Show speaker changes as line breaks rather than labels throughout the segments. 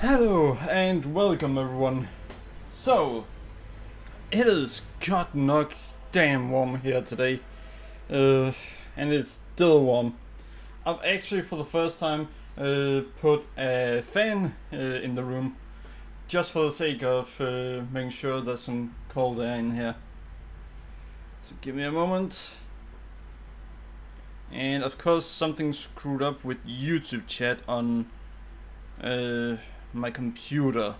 Hello and welcome everyone. So, it is god knock damn warm here today. And it's still warm. I've actually for the first time put a fan in the room. Just for the sake of making sure there's some cold air in here. So give me a moment. And of course something screwed up with YouTube chat on my computer.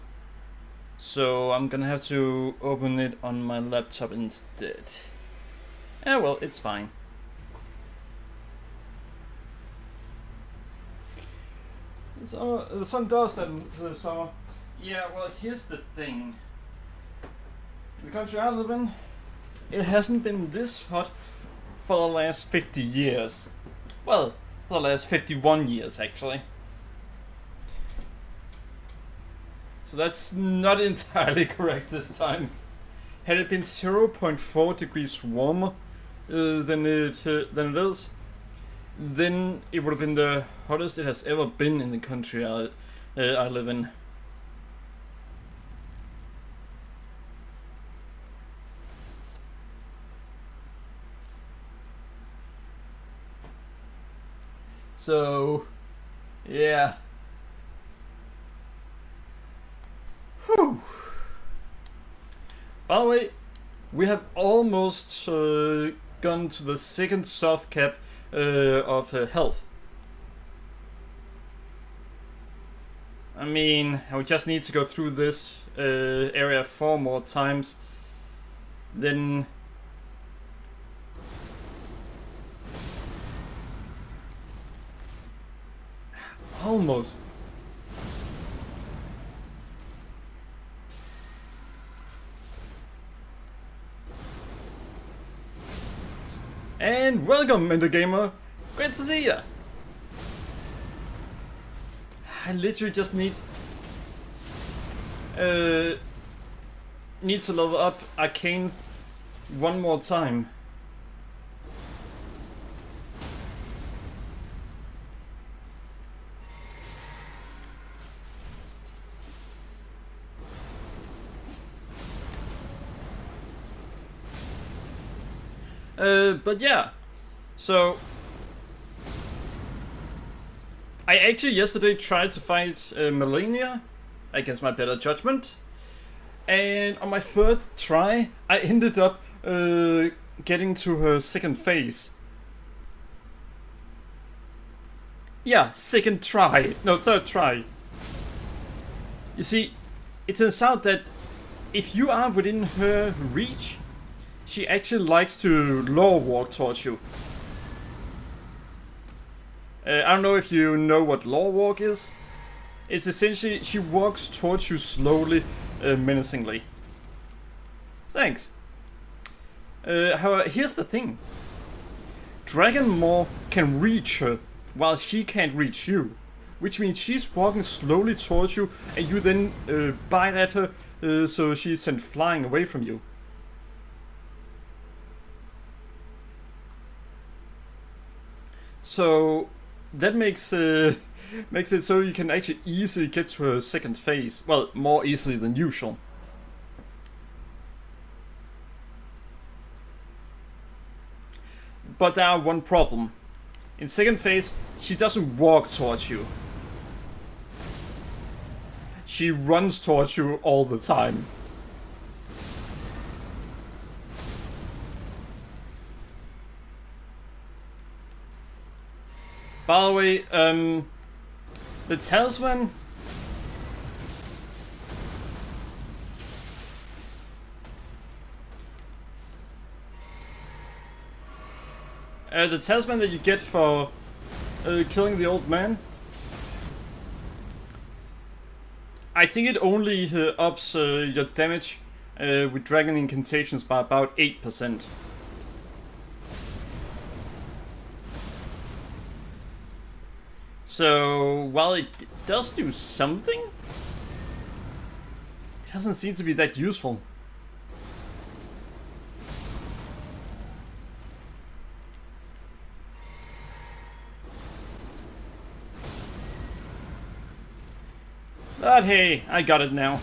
So I'm gonna have to open it on my laptop instead. Well, it's fine. So the sun does that in the summer. Yeah, well, here's the thing. In the country I live in, it hasn't been this hot for the last 50 years. Well, for the last 51 years actually. So that's not entirely correct this time. Had it been 0.4 degrees warmer than it is, then it would have been the hottest it has ever been in the country I live in. So, yeah. Whew. By the way, we have almost gone to the second soft cap of health. I mean, I would just need to go through this area 4 more times. Then almost. And welcome, Ender Gamer. Great to see ya. I literally just need to level up Arcane one more time. But yeah, so I actually yesterday tried to fight Melania against my better judgment, and on my third try I ended up getting to her second phase. Yeah, second try, no, third try. You see, it turns out that if you are within her reach, she actually likes to lore walk towards you. I don't know if you know what lore walk is. It's essentially she walks towards you slowly, menacingly. Thanks. However, here's the thing. Dragon Maw can reach her, while she can't reach you. Which means she's walking slowly towards you, and you then bite at her, so she's sent flying away from you. So that makes it so you can actually easily get to her second phase. Well, more easily than usual. But there are one problem. In second phase, she doesn't walk towards you. She runs towards you all the time. By the way, the talisman. The talisman that you get for killing the old man. I think it only ups your damage with dragon incantations by about 8%. So, while it does do something, it doesn't seem to be that useful. But hey, I got it now.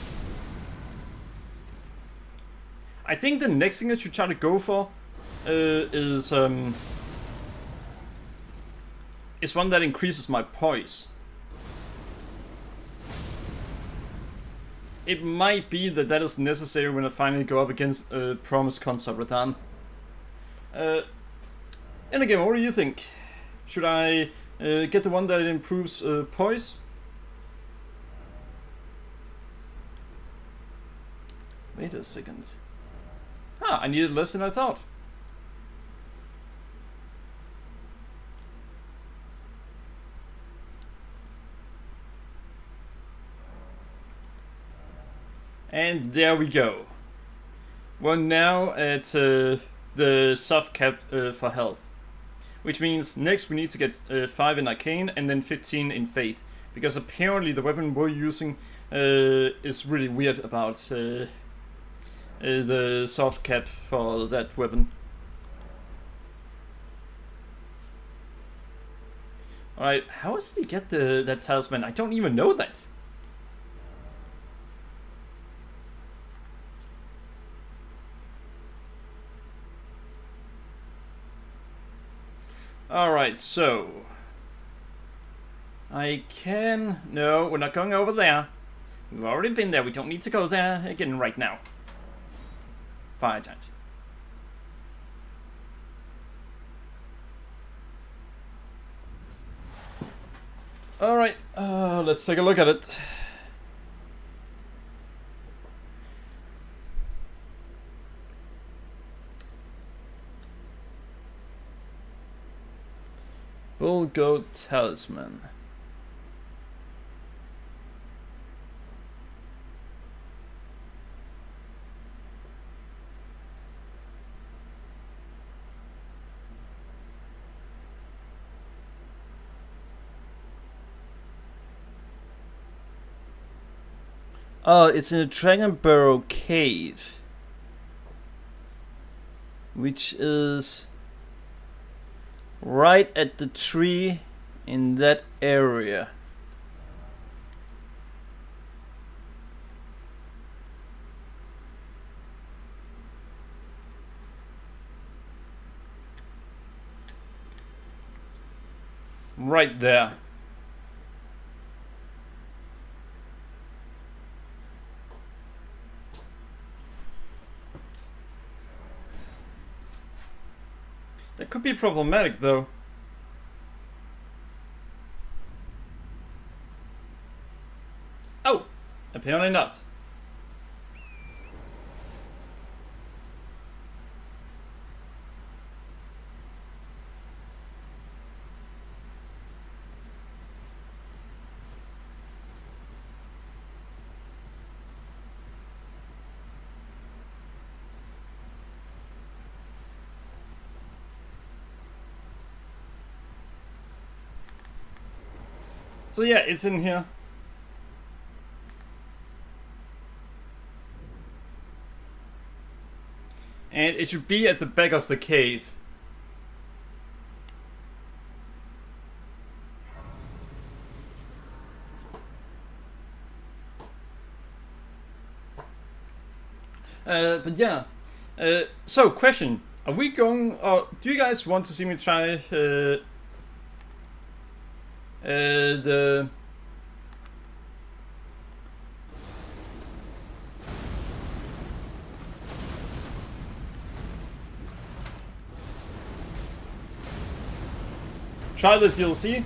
I think the next thing I should try to go for is one that increases my poise. It might be that is necessary when I finally go up against Promised Concept Radan. And again, what do you think? Should I get the one that improves poise? Wait a second. I needed less than I thought. And there we go. We're now at the soft cap for health. Which means next we need to get 5 in Arcane and then 15 in Faith. Because apparently the weapon we're using is really weird about the soft cap for that weapon. Alright, how does he get that talisman? I don't even know that. Alright, so I can... No, we're not going over there. We've already been there. We don't need to go there again right now. Fire giant. Alright, let's take a look at it. Bull Goat Talisman. Oh, it's in a Dragon Burrow cave. Which is right at the tree in that area. Right there. That could be problematic, though. Oh! Apparently not. So yeah, it's in here. And it should be at the back of the cave. But yeah. So, question. Are we going... do you guys want to see me try... the... Try the DLC?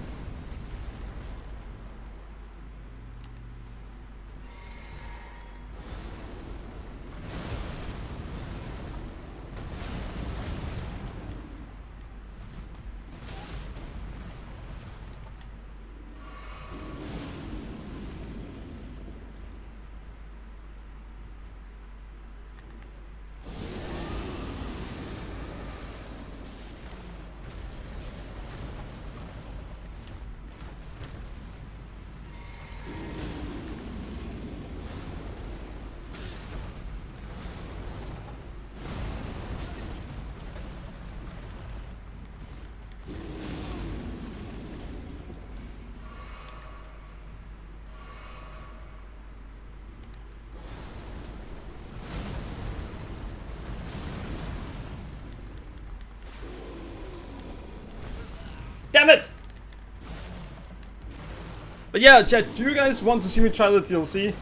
But yeah, chat, do you guys want to see me try the DLC?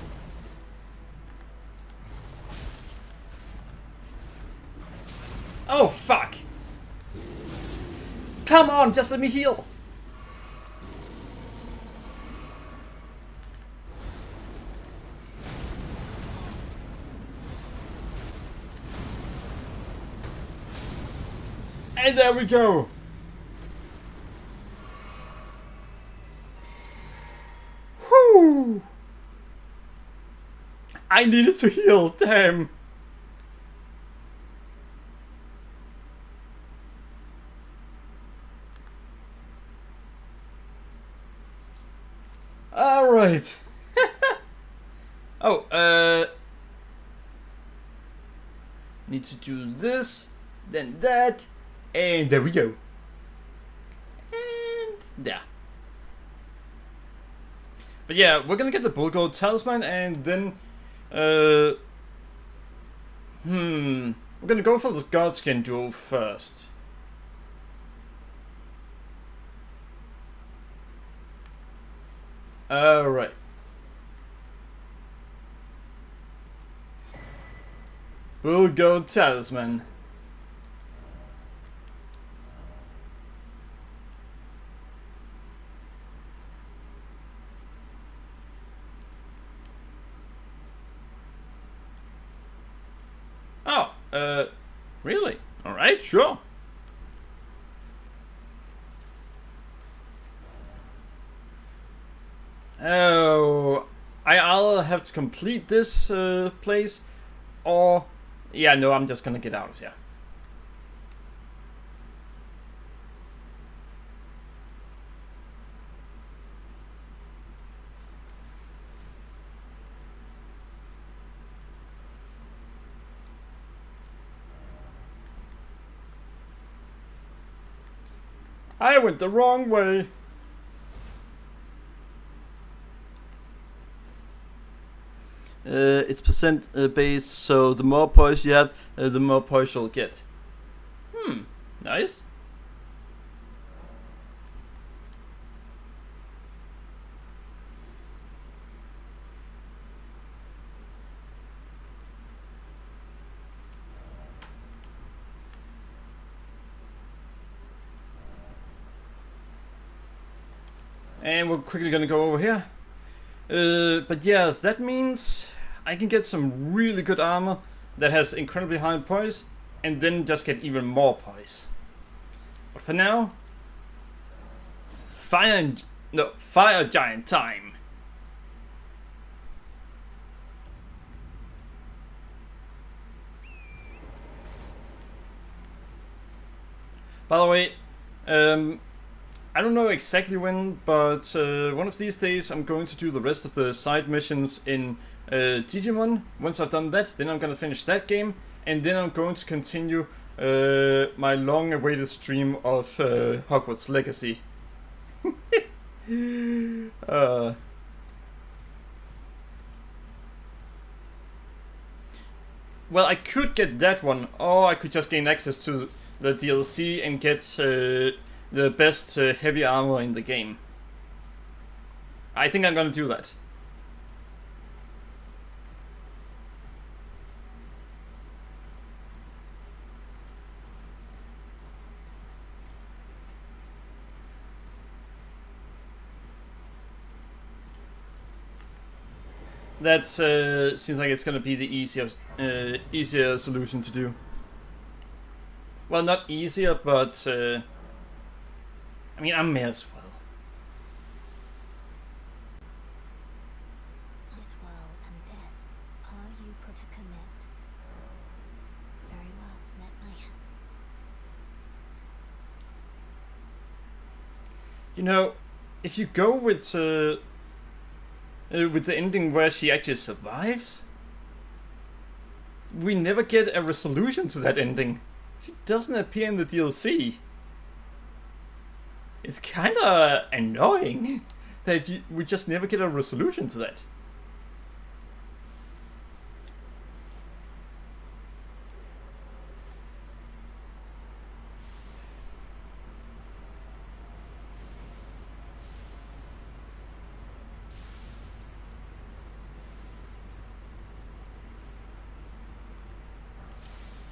Oh, fuck. Come on, just let me heal. And there we go. Whew. I needed to heal, damn. Alright. Oh, need to do this, then that, and there we go. And there. But yeah, we're gonna get the Bull Gold Talisman, and then, we're gonna go for the Godskin duel first. Alright. Bull Gold Talisman. Oh, really? Alright, sure. Oh, I either have to complete this place, or... Yeah, no, I'm just gonna get out of here. I went the wrong way. It's percent based, so the more points you have, the more points you'll get. Nice. And we're quickly gonna go over here. But yes, that means I can get some really good armor that has incredibly high poise, and then just get even more poise. But for now, fire giant time. By the way, I don't know exactly when, but one of these days I'm going to do the rest of the side missions in Digimon. Once I've done that, then I'm gonna finish that game, and then I'm going to continue my long-awaited stream of Hogwarts Legacy. Well, I could get that one, or I could just gain access to the DLC and get the best heavy armor in the game. I think I'm gonna do that. That seems like it's gonna be the easier solution to do. Well, not easier, but I mean, I may as well.
This world and death, are you put to commit? Very well, let my hand.
You know, if you go with the ending where she actually survives, we never get a resolution to that ending. She doesn't appear in the DLC. It's kinda annoying that we just never get a resolution to that.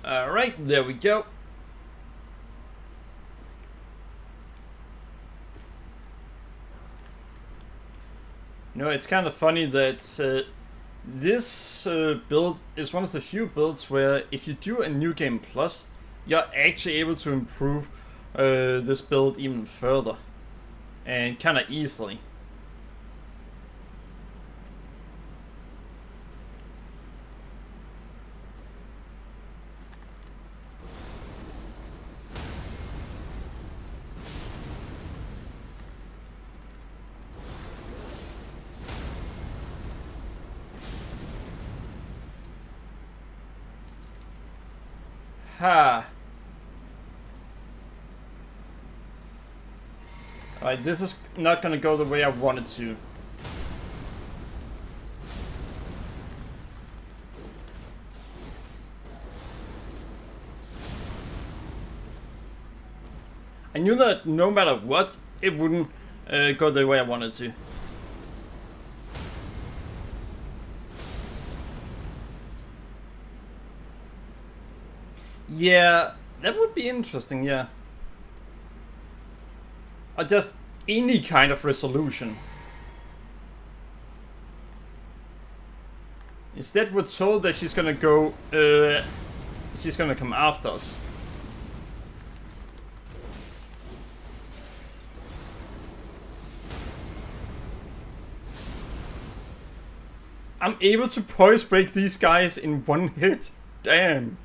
Alright, there we go. You know, it's kind of funny that this build is one of the few builds where if you do a New Game Plus, you're actually able to improve this build even further. And kind of easily. Ha! Alright, this is not gonna go the way I wanted to. I knew that no matter what, it wouldn't go the way I wanted to. Yeah, that would be interesting, yeah. Or just any kind of resolution. Instead, we're told that she's gonna go, she's gonna come after us. I'm able to poise break these guys in one hit. Damn.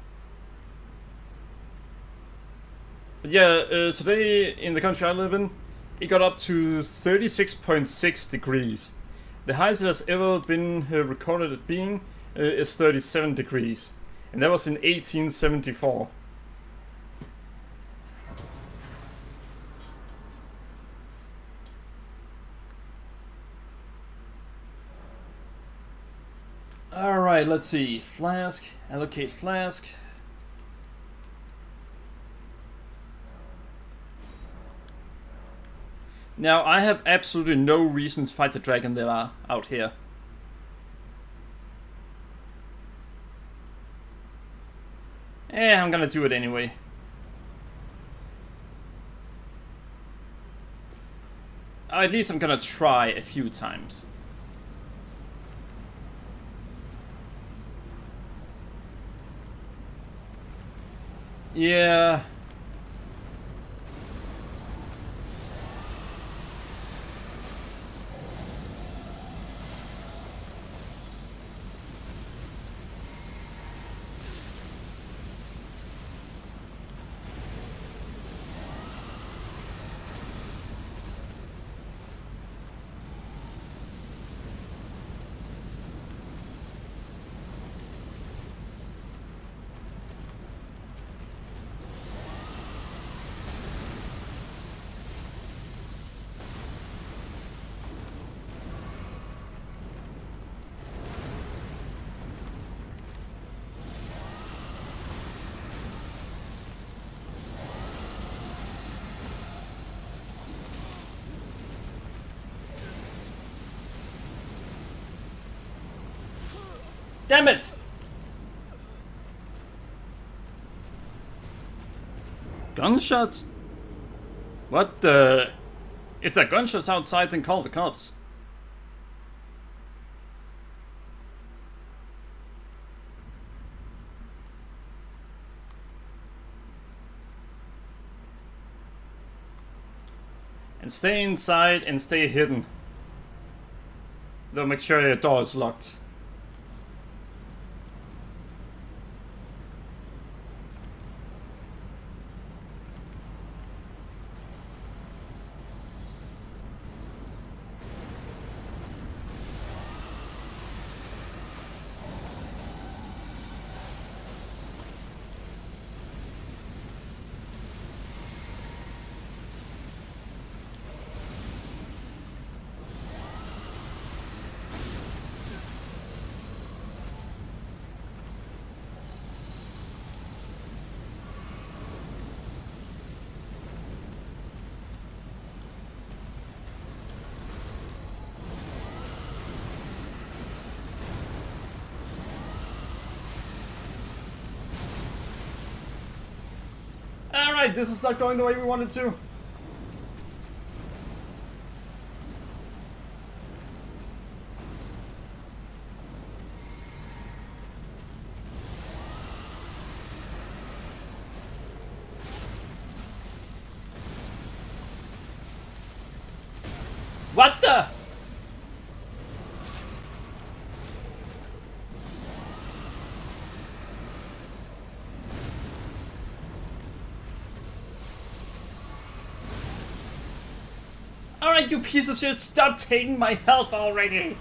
But yeah, today in the country I live in, it got up to 36.6 degrees. The highest it has ever been recorded as being is 37 degrees. And that was in 1874. Alright, let's see. Flask, allocate flask. Now, I have absolutely no reason to fight the dragon that are out here. I'm gonna do it anyway. Or at least I'm gonna try a few times. Yeah. Damn it! Gunshots? What the... If there are gunshots outside, then call the cops. And stay inside and stay hidden. Though make sure your door is locked. Alright, this is not going the way we wanted to. What the? Alright, you piece of shit, stop taking my health already!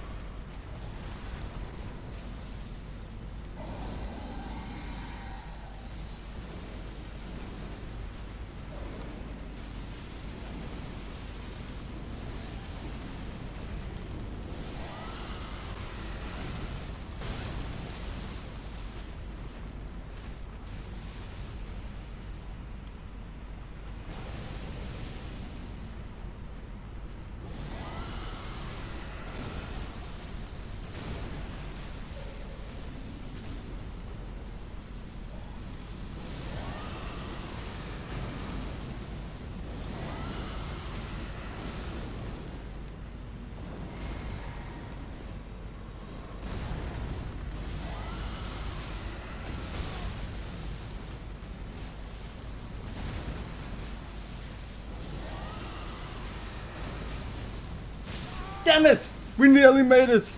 Damn it! We nearly made it!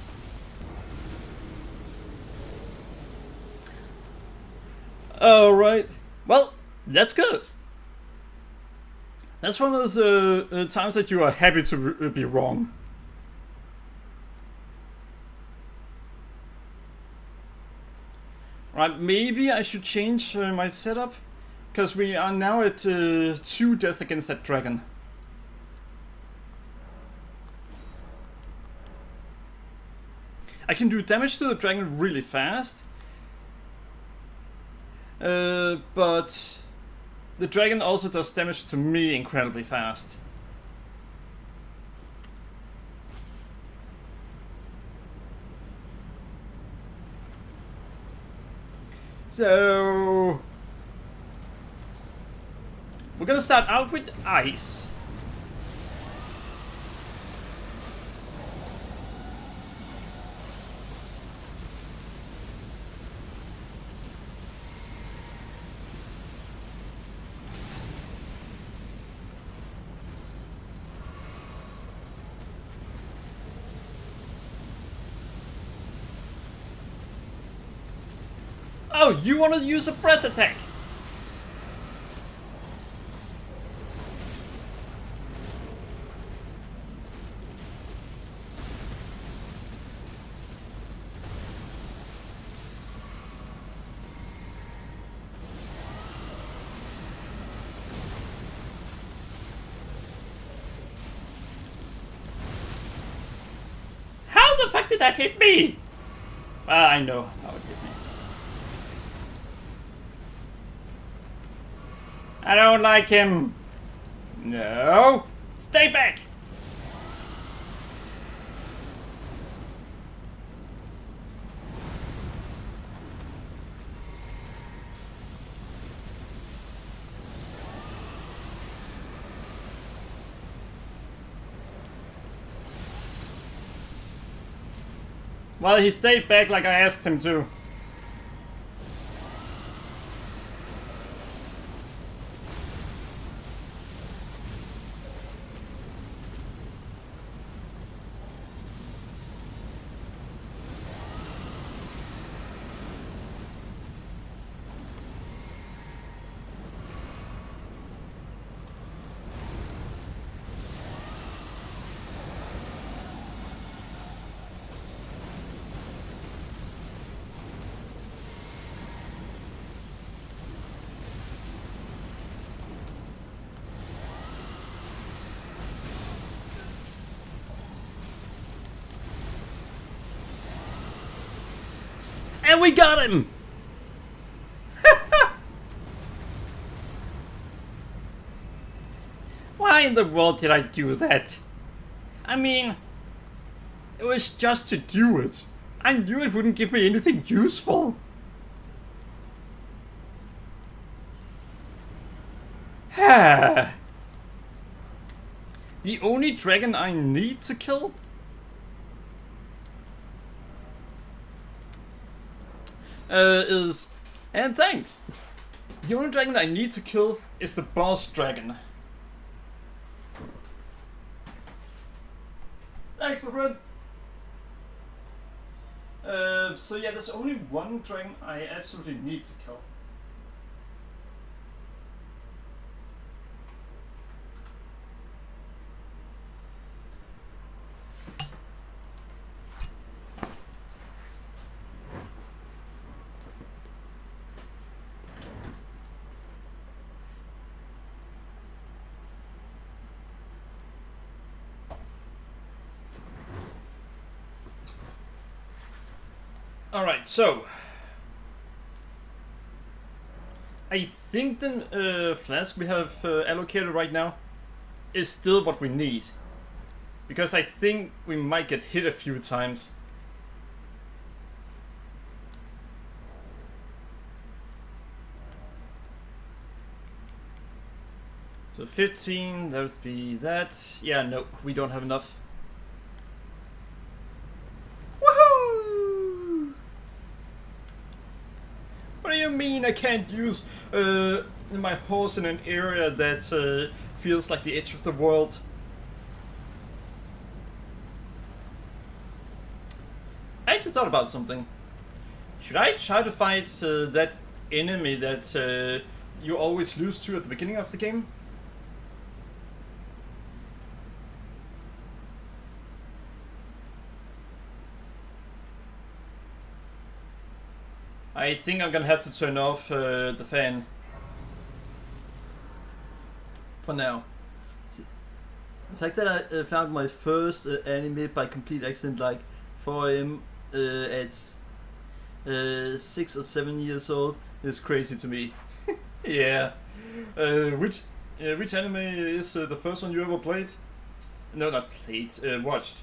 Alright. Well, that's good. That's one of the times that you are happy to be wrong. Right, maybe I should change my setup. Because we are now at 2 deaths against that dragon. I can do damage to the dragon really fast. But the dragon also does damage to me incredibly fast. So we're gonna start out with ice. Oh, you want to use a breath attack? How the fuck did that hit me? I know how it hit me. I don't like him. No. Stay back. Well, he stayed back like I asked him to. And we got him! Why in the world did I do that? I mean, it was just to do it. I knew it wouldn't give me anything useful. The only dragon I need to kill? Is... And thanks! The only dragon I need to kill is the boss dragon. Thanks, my friend! So yeah, there's only one dragon I absolutely need to kill. Alright, so I think the flask we have allocated right now is still what we need. Because I think we might get hit a few times. So 15, that would be that. Yeah, no, we don't have enough. What do you mean I can't use my horse in an area that feels like the edge of the world? I actually thought about something. Should I try to fight that enemy that you always lose to at the beginning of the game? I think I'm gonna have to turn off the fan for now. The fact that I found my first anime by complete accident, like 4 AM at 6 or 7 years old, is crazy to me. Yeah. Which anime is the first one you ever played? No, not played. Watched.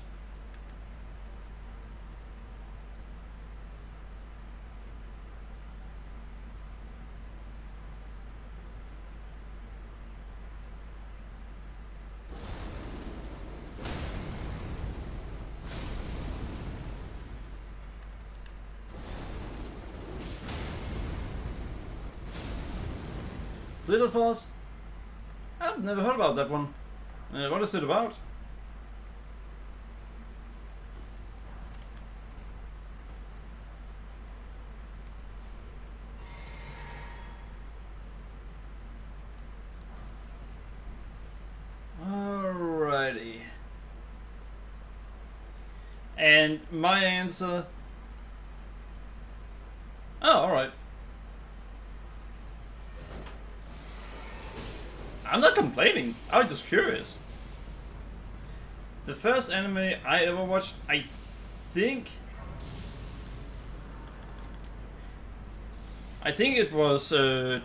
Little Force? I've never heard about that one. What is it about? Alrighty. And my answer... Oh, alright. I'm not complaining, I was just curious. The first anime I ever watched, I think it was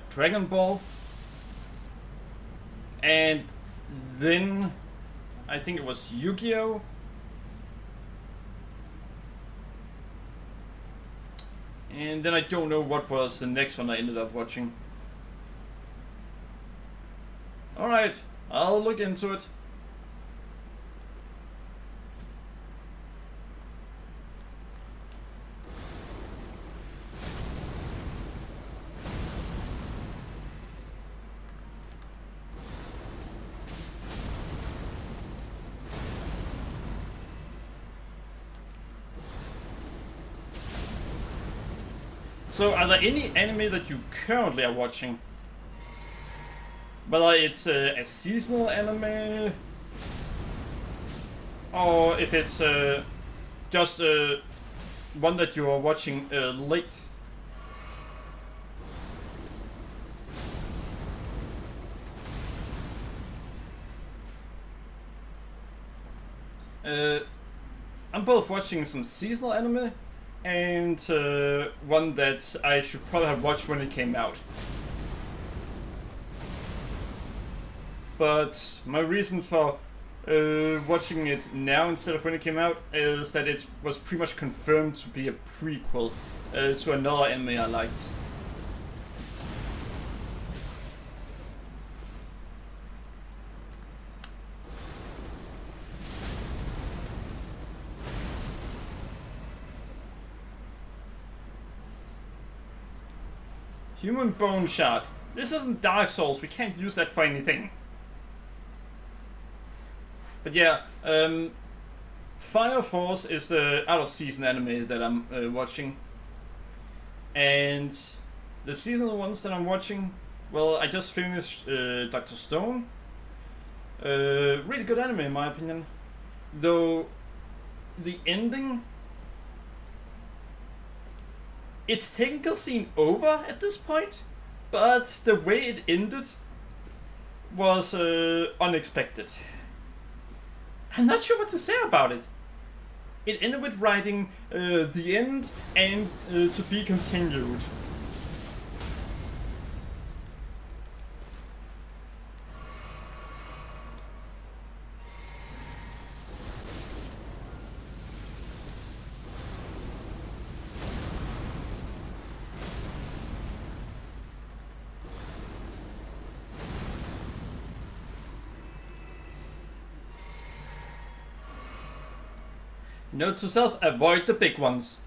Dragon Ball. And then I think it was Yu-Gi-Oh! And then I don't know what was the next one I ended up watching. Alright, I'll look into it. So, are there any anime that you currently are watching? Whether it's a seasonal anime, or if it's just one that you are watching late. I'm both watching some seasonal anime and one that I should probably have watched when it came out. But my reason for watching it now instead of when it came out is that it was pretty much confirmed to be a prequel to another anime I liked. Human bone shard. This isn't Dark Souls, we can't use that for anything. But yeah, Fire Force is the out of season anime that I'm watching. And the seasonal ones that I'm watching, well, I just finished Dr. Stone. Really good anime in my opinion. Though the ending, it's technically seen over at this point, but the way it ended was unexpected. I'm not sure what to say about it. It ended with writing the end and to be continued. Note to self, avoid the big ones.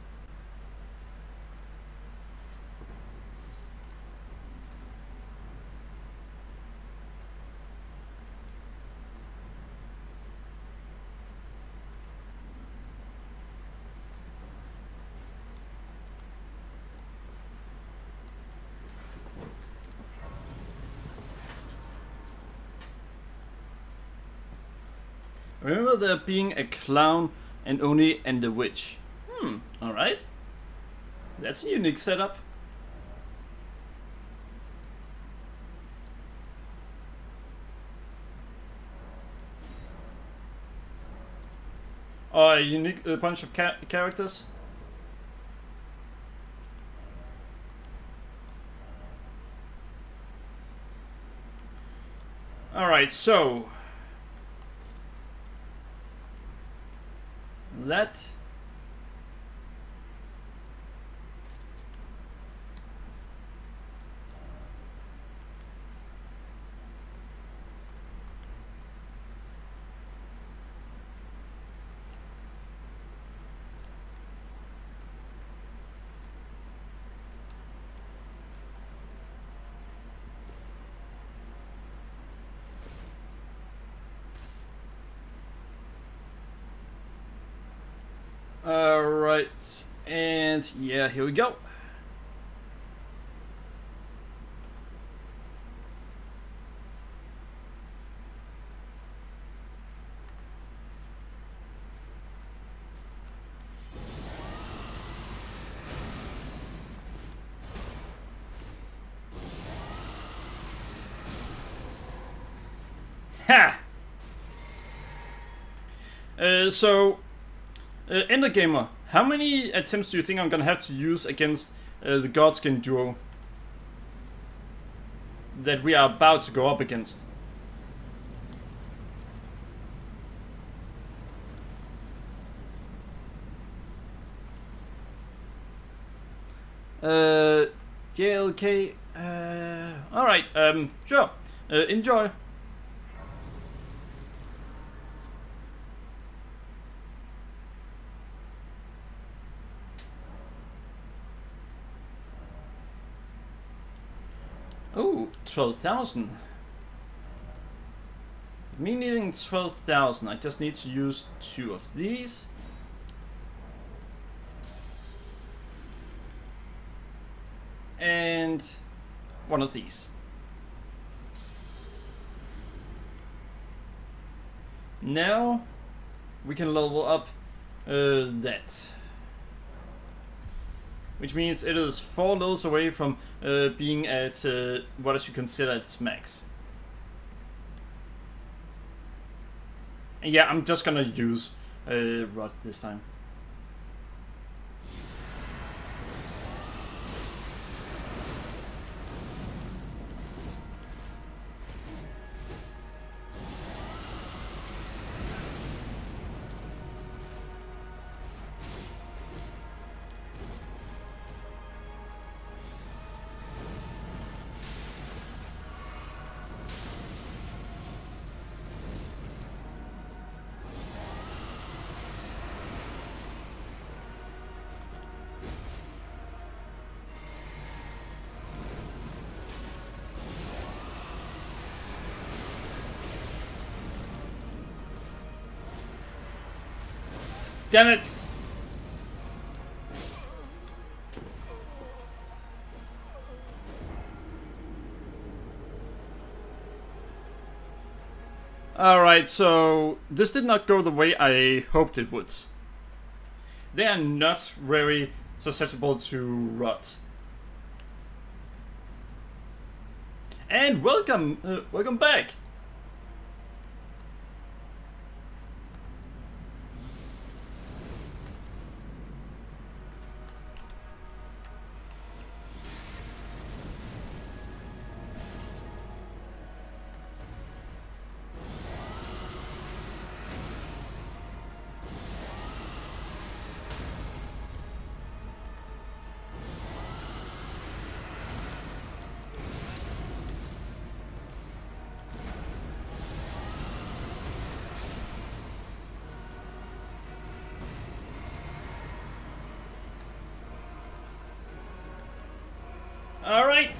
Remember there being a clown and Oni and the witch. Alright. That's a unique setup. Oh, a unique bunch of characters. Alright, so that alright, and yeah, here we go. Ha! Ender Gamer, how many attempts do you think I'm gonna have to use against the Godskin duo that we are about to go up against? JLK, alright, sure, enjoy. Oh, 12,000. Me needing 12,000, I just need to use 2 of these. And 1 of these. Now we can level up that. Which means it is 4 levels away from being at what I should consider its max. And yeah, I'm just gonna use Rod this time. Damn it! Alright, so this did not go the way I hoped it would. They are not very susceptible to rot. And welcome, welcome back. Alright.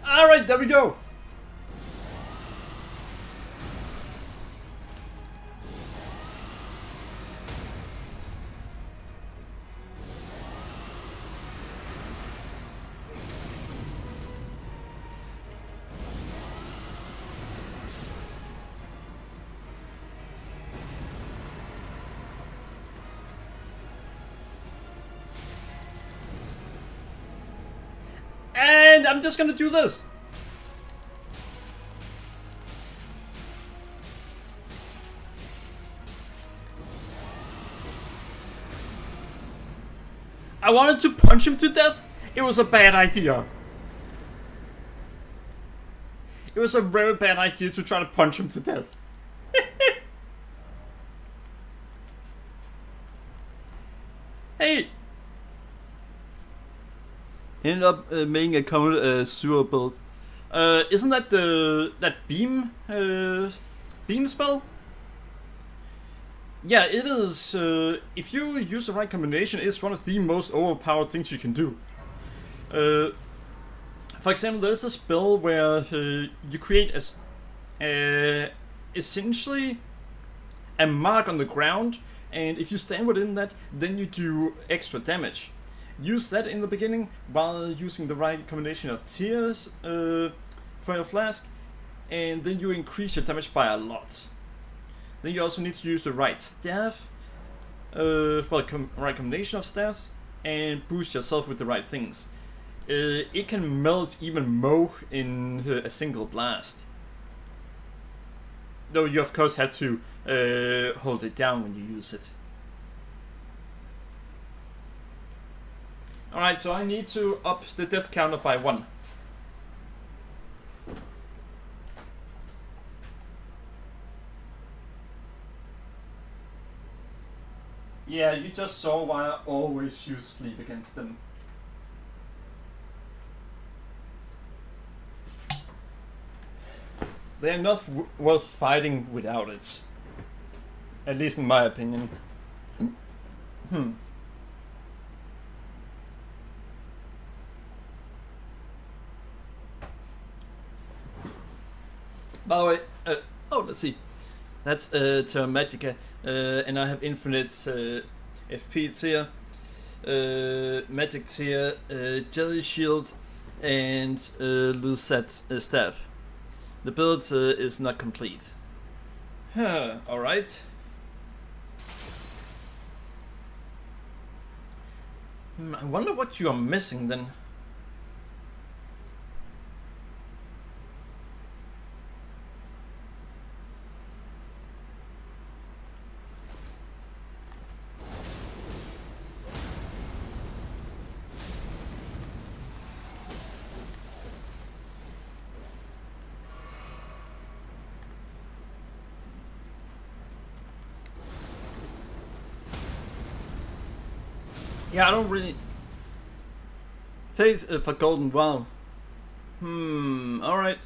Alright, there we go. And I'm just gonna do this. I wanted to punch him to death. It was a bad idea. It was a very bad idea to try to punch him to death. Hey! Ended up making a common sewer build. Isn't that that beam spell? Yeah, it is. If you use the right combination, it's one of the most overpowered things you can do. For example, there's a spell where you create essentially a mark on the ground, and if you stand within that, then you do extra damage. Use that in the beginning while using the right combination of tears for your flask, and then you increase your damage by a lot. Then you also need to use the right staff, for the right combination of staffs, and boost yourself with the right things. It can melt even more in a single blast. Though you of course have to hold it down when you use it. Alright, so I need to up the death counter by 1. Yeah, you just saw why I always use sleep against them. They're not worth fighting without it. At least in my opinion. By the way, let's see. That's Terra Magica, and I have infinite FP tier, Magic tier, Jelly Shield, and Lucette Staff. The build is not complete. Alright. I wonder what you are missing then. Yeah, I don't really... Fate for Golden Wow. Alright.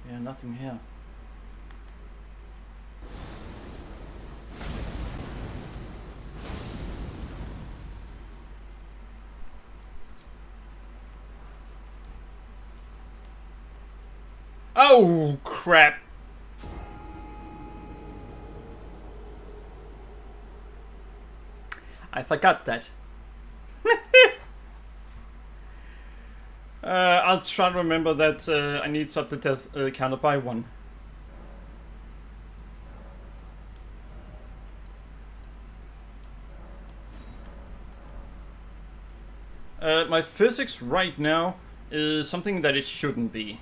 Yeah, nothing here. Oh, crap. I forgot that. I'll try to remember that I need to up the death counter by 1. My physics right now is something that it shouldn't be.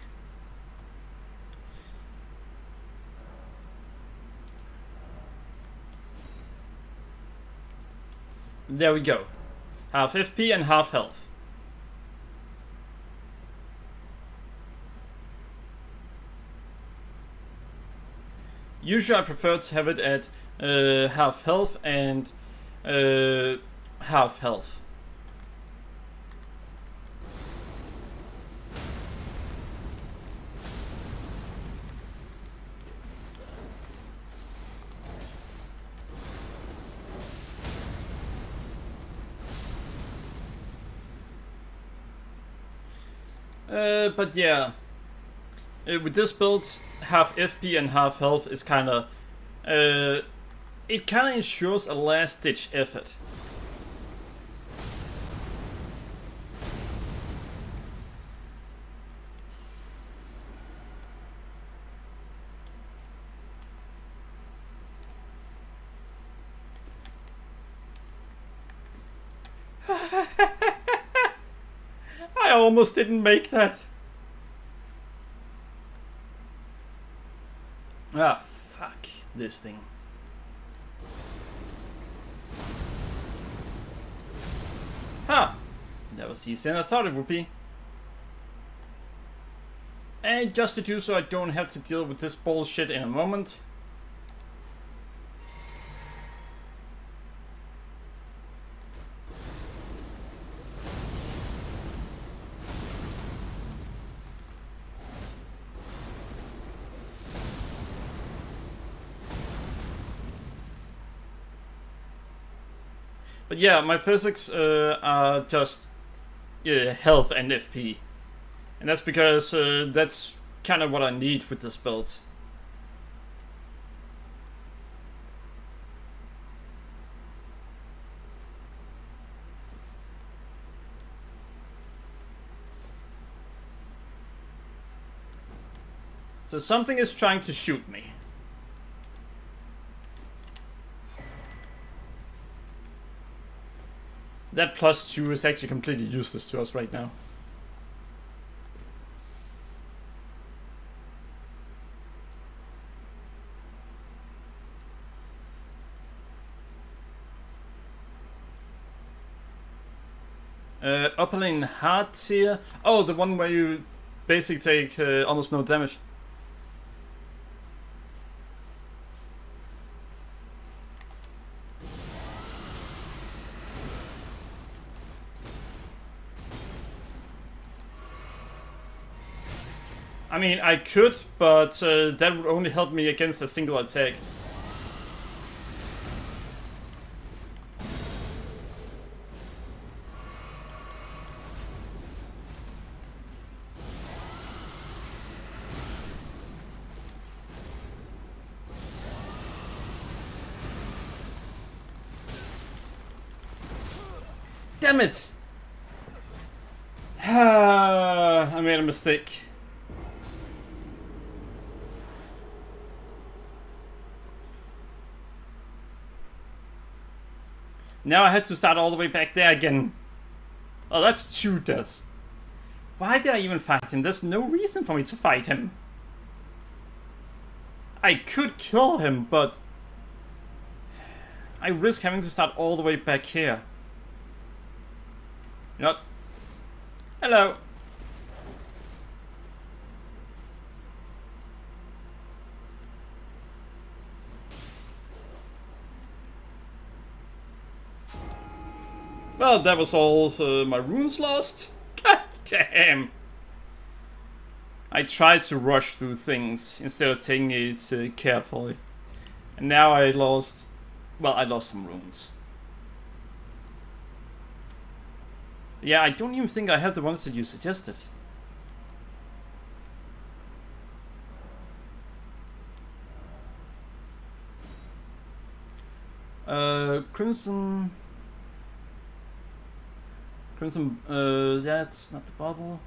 There we go. Half FP and half health. Usually I prefer to have it at half health and half health. But yeah, with this build, half FP and half health is kinda, it kinda ensures a last ditch effort. I almost didn't make that. Ah, fuck this thing. Ha! That was easier than I thought it would be. And just to do so I don't have to deal with this bullshit in a moment. But yeah, my physics are just health and FP. And that's because that's kind of what I need with this build. So something is trying to shoot me. That +2 is actually completely useless to us right now. Upper lane hard tier. Oh, the one where you basically take almost no damage. I mean, I could, but that would only help me against a single attack. Damn it! I made a mistake. Now I had to start all the way back there again. Oh, that's 2 deaths. Why did I even fight him? There's no reason for me to fight him. I could kill him, but I risk having to start all the way back here. You know what? Hello. Well, that was all my runes lost. God damn. I tried to rush through things instead of taking it carefully. And now I lost... Well, I lost some runes. Yeah, I don't even think I have the ones that you suggested. Crimson... Crimson, that's not the bubble.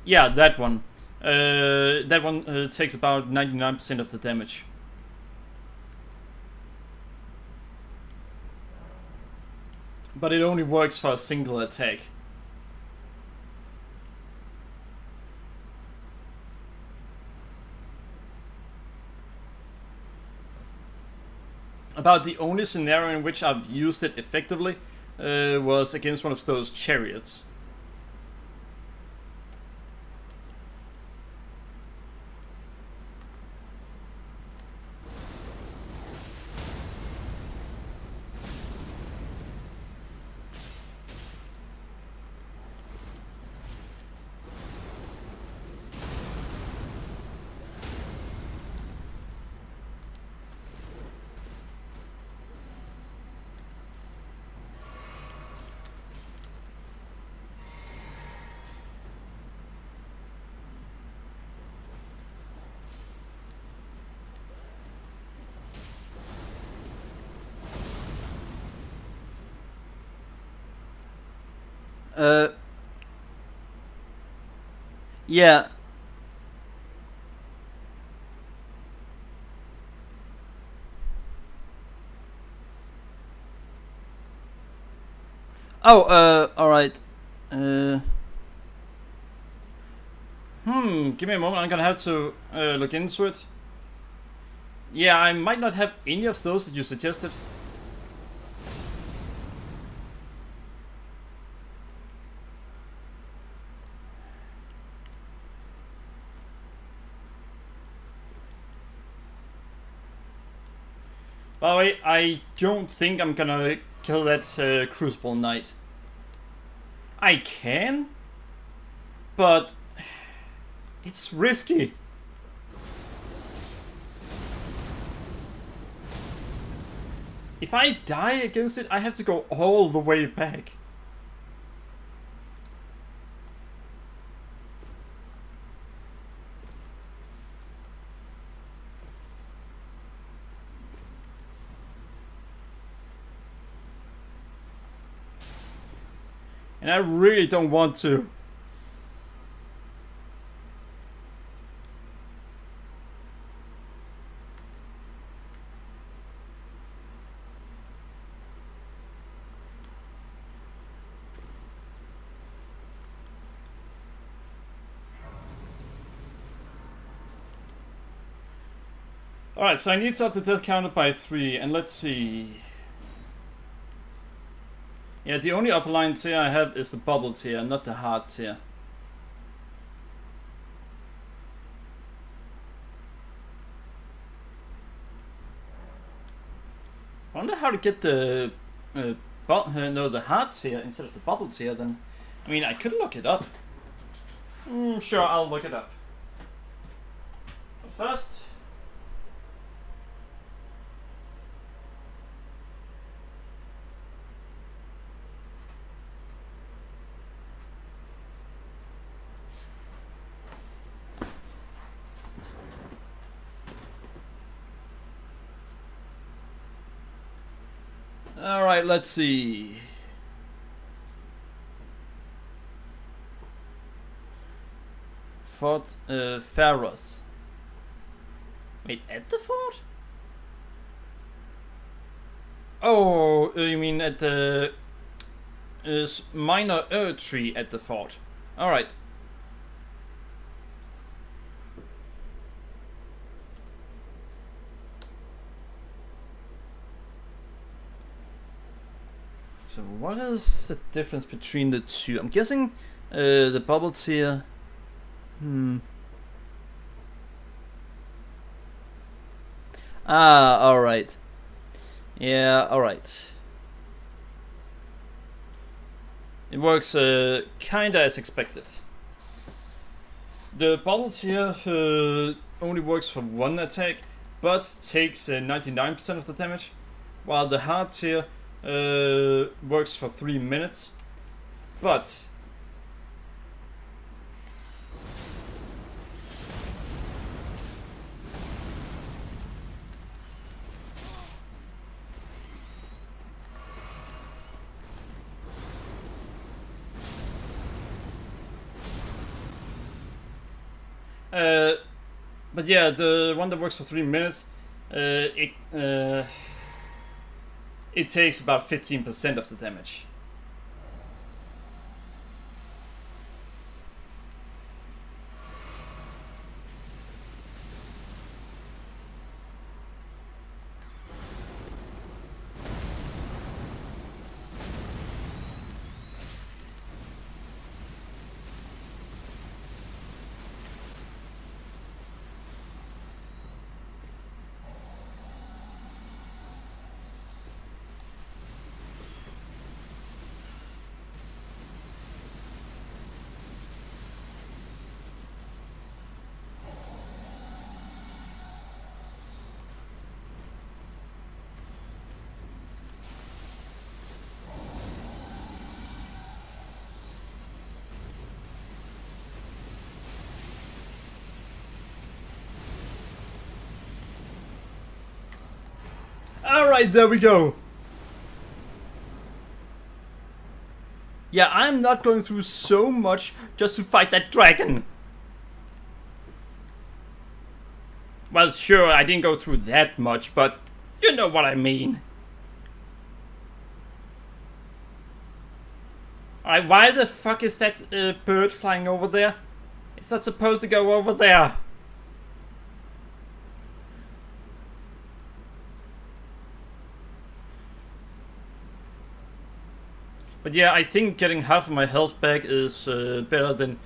Yeah, that one. That one takes about 99% of the damage. But it only works for a single attack. About the only scenario in which I've used it effectively was against one of those chariots. Yeah. Oh, alright. Give me a moment, I'm gonna have to look into it. Yeah, I might not have any of those that you suggested. By the way, I don't think I'm gonna kill that Crucible Knight. I can, but it's risky. If I die against it, I have to go all the way back. And I really don't want to. Alright, so I need to up the death counter by 3, and let's see. Yeah, the only upper line tier I have is the bubble tier, not the hard tier. I wonder how to get the the hard tier instead of the bubble tier then. I mean, I could look it up. Sure, I'll look it up. But first... Alright, let's see. Fort Faroth. Wait, at the fort? Oh, you mean at the minor tree at the fort. Alright. So what is the difference between the two? I'm guessing the bubble tier. Ah, alright. Yeah, alright. It works kinda as expected. The bottles here only works for one attack, but takes 99% of the damage, while the heart here works for 3 minutes. But but yeah, the one that works for 3 minutes, it takes about 15% of the damage. Alright, there we go. Yeah, I'm not going through so much just to fight that dragon. Well, sure, I didn't go through that much, but you know what I mean. Alright, why the fuck is that bird flying over there? It's not supposed to go over there. But yeah, I think getting half of my health back is better than...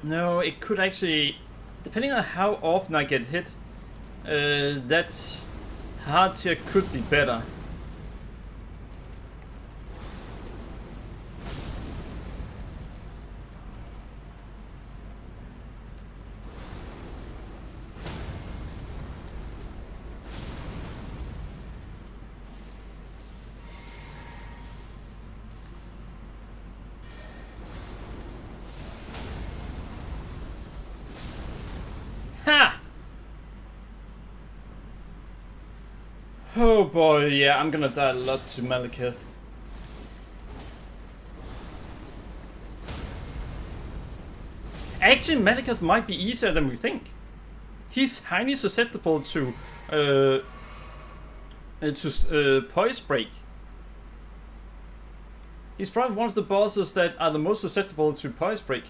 no, it could actually... Depending on how often I get hit, that hard tier could be better. Ha! Oh boy, yeah, I'm gonna die a lot to Malekith. Actually, Malekith might be easier than we think. He's highly susceptible to poise break. He's probably one of the bosses that are the most susceptible to poise break.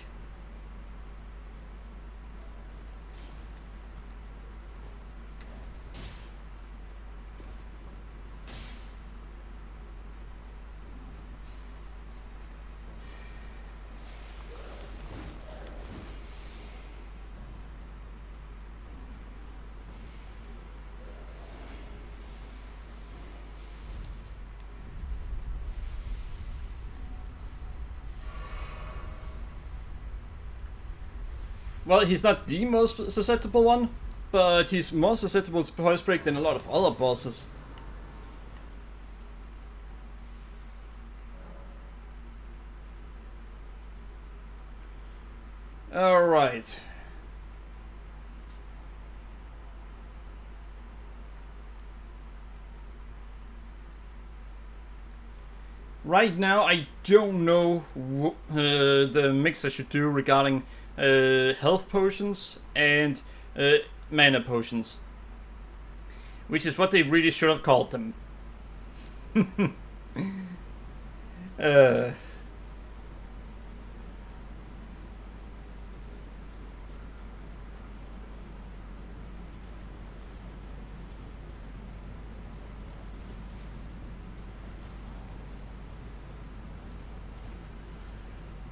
Well, he's not the most susceptible one, but he's more susceptible to poise break than a lot of other bosses. Alright. Right now, I don't know the mix I should do regarding health potions and mana potions, which is what they really should have called them.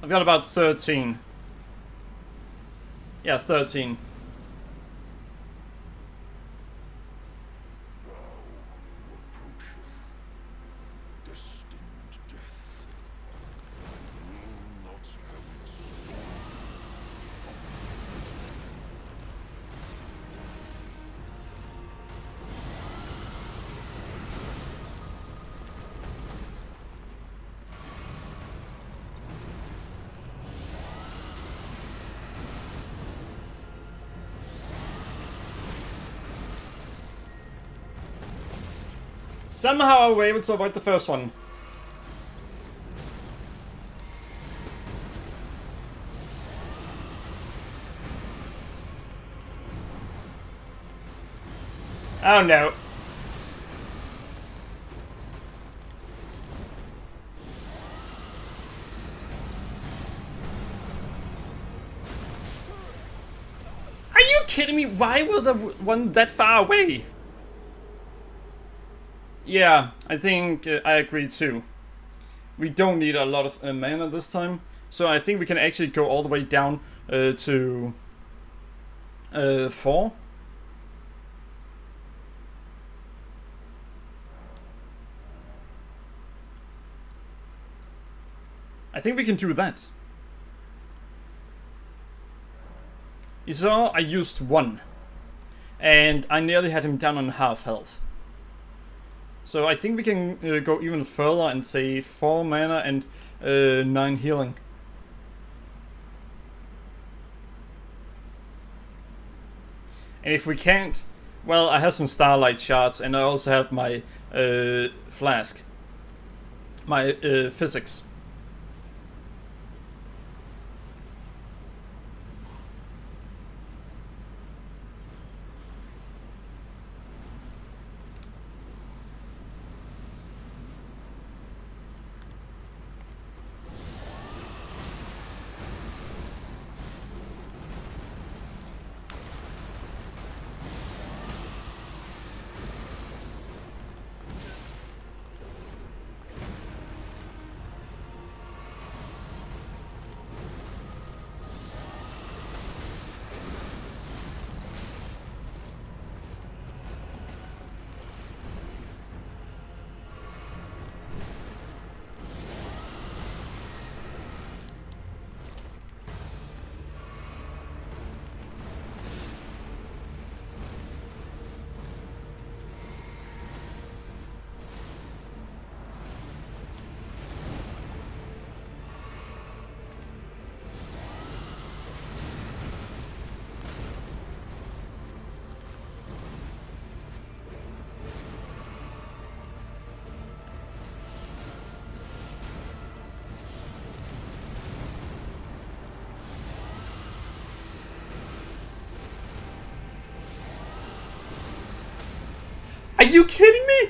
I've got about 13. Yeah, 13. Somehow I was able to avoid the first one. Oh no. Are you kidding me? Why was the one that far away? Yeah, I think I agree too. We don't need a lot of mana this time, so I think we can actually go all the way down to 4. I think we can do that. You saw I used 1, and I nearly had him down on half health. So I think we can go even further and say 4 mana and 9 healing. And if we can't, well, I have some starlight shards, and I also have my flask, my physics. Are you kidding me?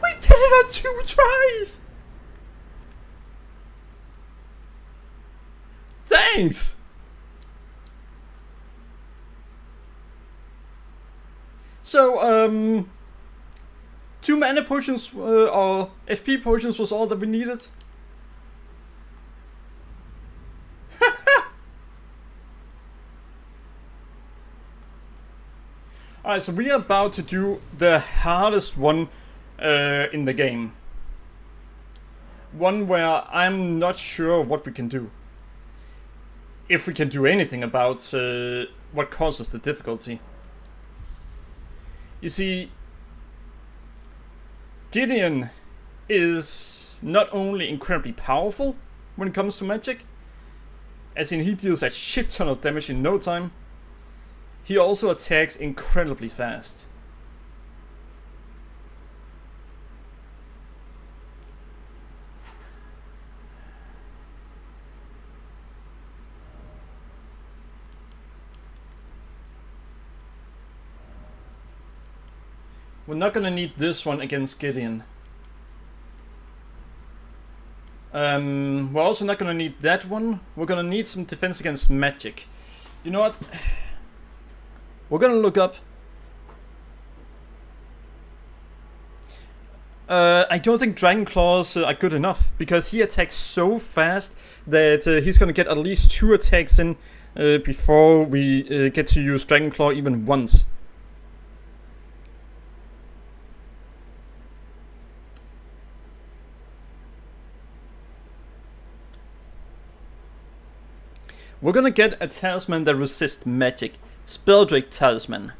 We did it on 2 tries! Thanks! So, 2 mana potions or FP potions was all that we needed. Alright, so we are about to do the hardest one in the game. One where I'm not sure what we can do. If we can do anything about what causes the difficulty. You see, Gideon is not only incredibly powerful when it comes to magic, as in he deals a shit ton of damage in no time, he also attacks incredibly fast. We're not gonna need this one against Gideon. We're also not gonna need that one. We're gonna need some defense against magic. You know what? We're gonna look up. I don't think Dragon Claws are good enough, because he attacks so fast that he's gonna get at least 2 attacks in before we get to use Dragon Claw even once. We're gonna get a talisman that resists magic. Spelldrake Talisman.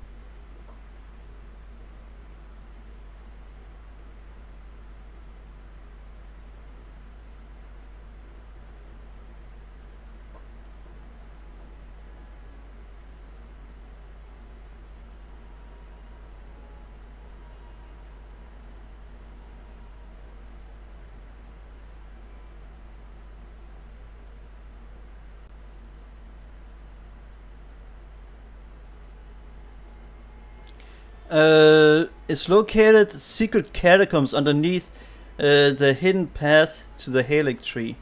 It's located secret catacombs underneath the hidden path to the Halec tree.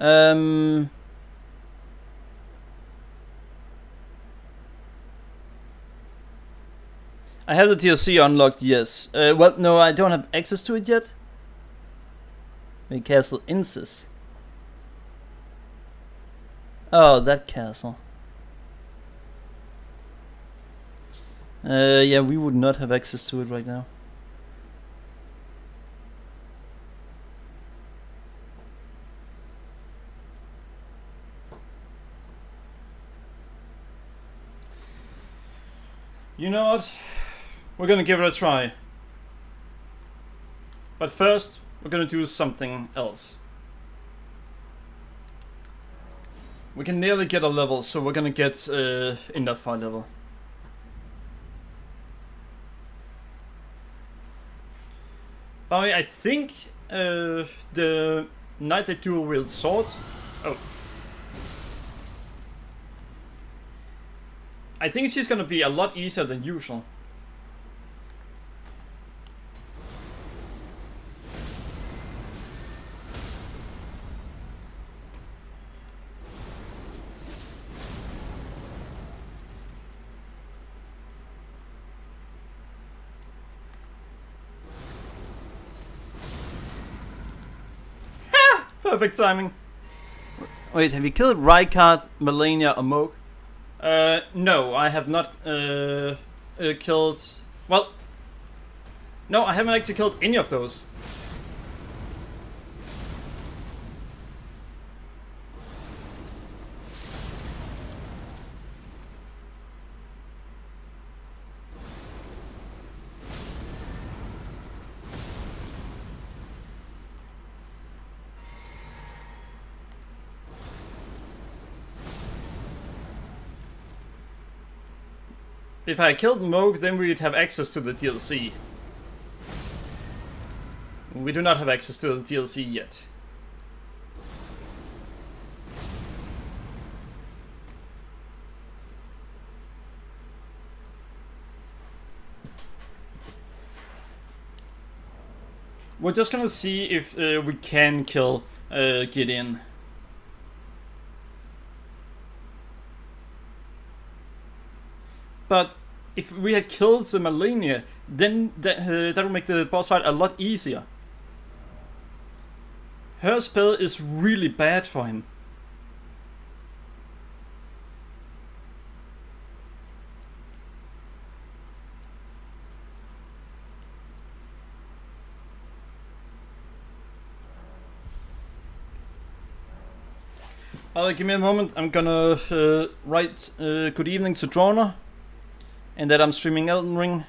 Um, I have the DLC unlocked, yes. Well, no, I don't have access to it yet. The castle Incis. Oh, that castle. Yeah, we would not have access to it right now.
You know what? We're gonna give it a try. But first, we're gonna do something else. We can nearly get a level, so we're gonna get enough for a level. By the way, I think the knight that dual wield sword. Oh. I think she's gonna be a lot easier than usual. Perfect timing.
Wait, have you killed Rykard, Melania, or Moog?
No, I have not killed. Well, no, I haven't actually killed any of those. If I killed Moog, then we'd have access to the DLC. We do not have access to the DLC yet. We're just gonna see if we can kill Gideon. But if we had killed the Melania, then that would make the boss fight a lot easier. Her spell is really bad for him. Give me a moment. I'm gonna write good evening to Droner, and that I'm streaming Elden Ring.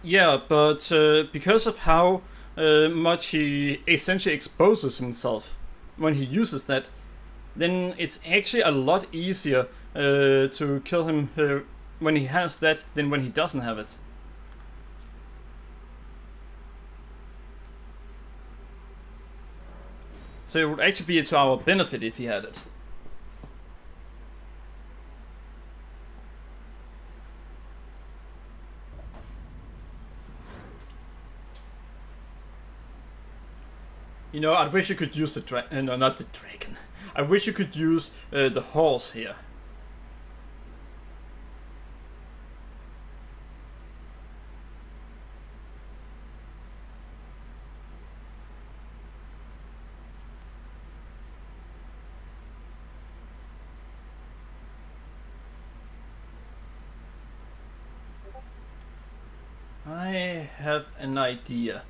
Yeah, but because of how much he essentially exposes himself when he uses that, then it's actually a lot easier to kill him when he has that than when he doesn't have it. So it would actually be to our benefit if he had it. You know, I wish you could use the dragon. No, not the dragon. I wish you could use the horse here. I have an idea.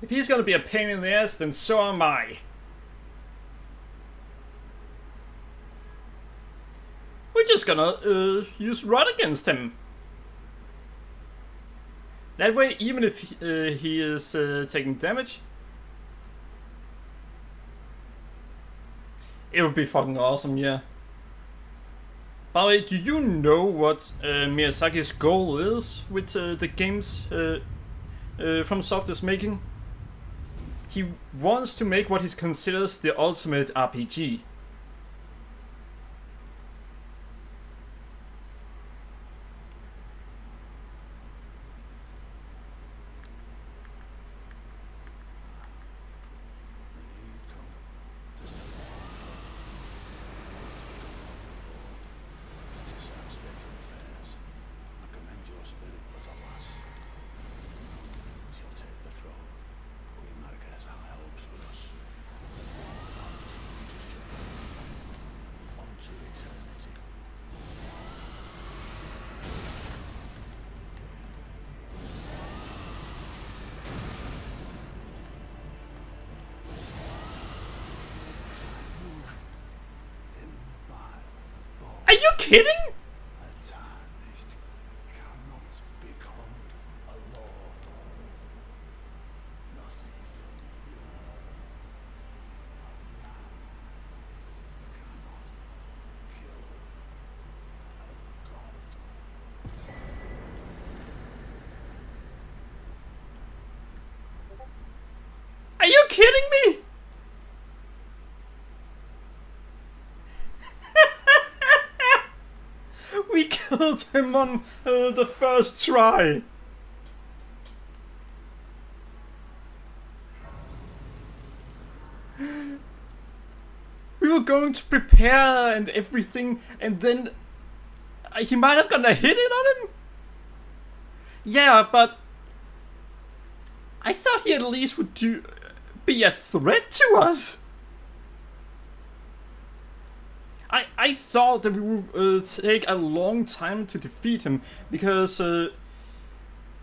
If he's gonna be a pain in the ass, then so am I. We're just gonna use Rod against him. That way, even if he is taking damage, it would be fucking awesome, yeah. By the way, do you know what Miyazaki's goal is with the games FromSoft is making? He wants to make what he considers the ultimate RPG. Are you kidding? Are you kidding me? We killed him on the first try. We were going to prepare and everything, and then he might have gotten a hit in on him. Yeah, but I thought he at least would be a threat to us. I thought that we would take a long time to defeat him, because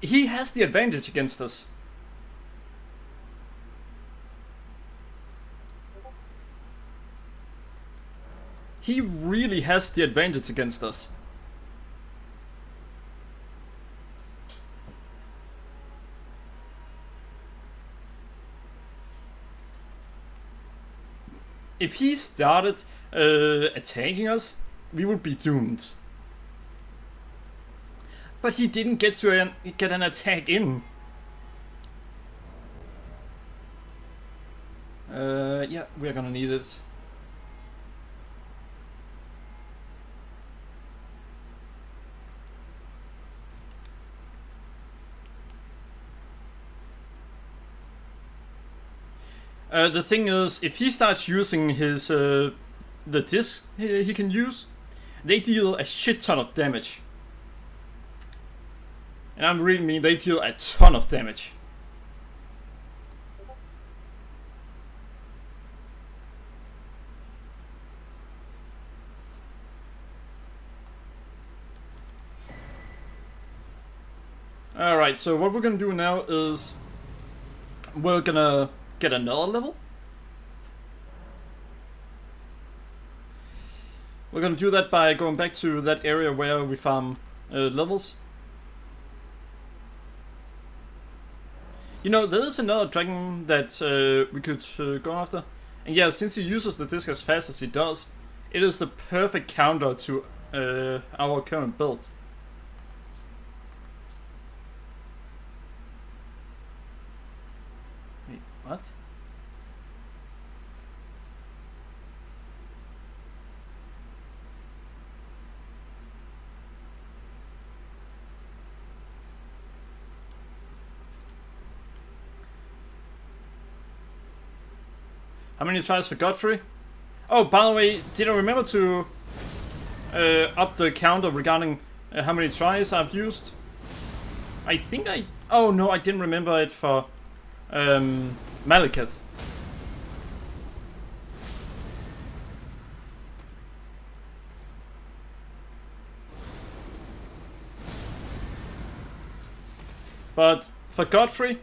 he has the advantage against us. He really has the advantage against us. If he started attacking us, we would be doomed. But he didn't get an attack in. Yeah, we're gonna need it. The thing is, if he starts using his the discs he can use, they deal a shit ton of damage. And I really mean they deal a ton of damage. Alright, so what we're gonna do now is we're gonna get another level. We're gonna do that by going back to that area where we farm levels. You know, there is another dragon that we could go after. And yeah, since he uses the disc as fast as he does, it is the perfect counter to our current build. Wait, what? How many tries for Godfrey? Oh, by the way, did I remember to up the counter regarding how many tries I've used? I think I... Oh no, I didn't remember it for Malekith. But for Godfrey,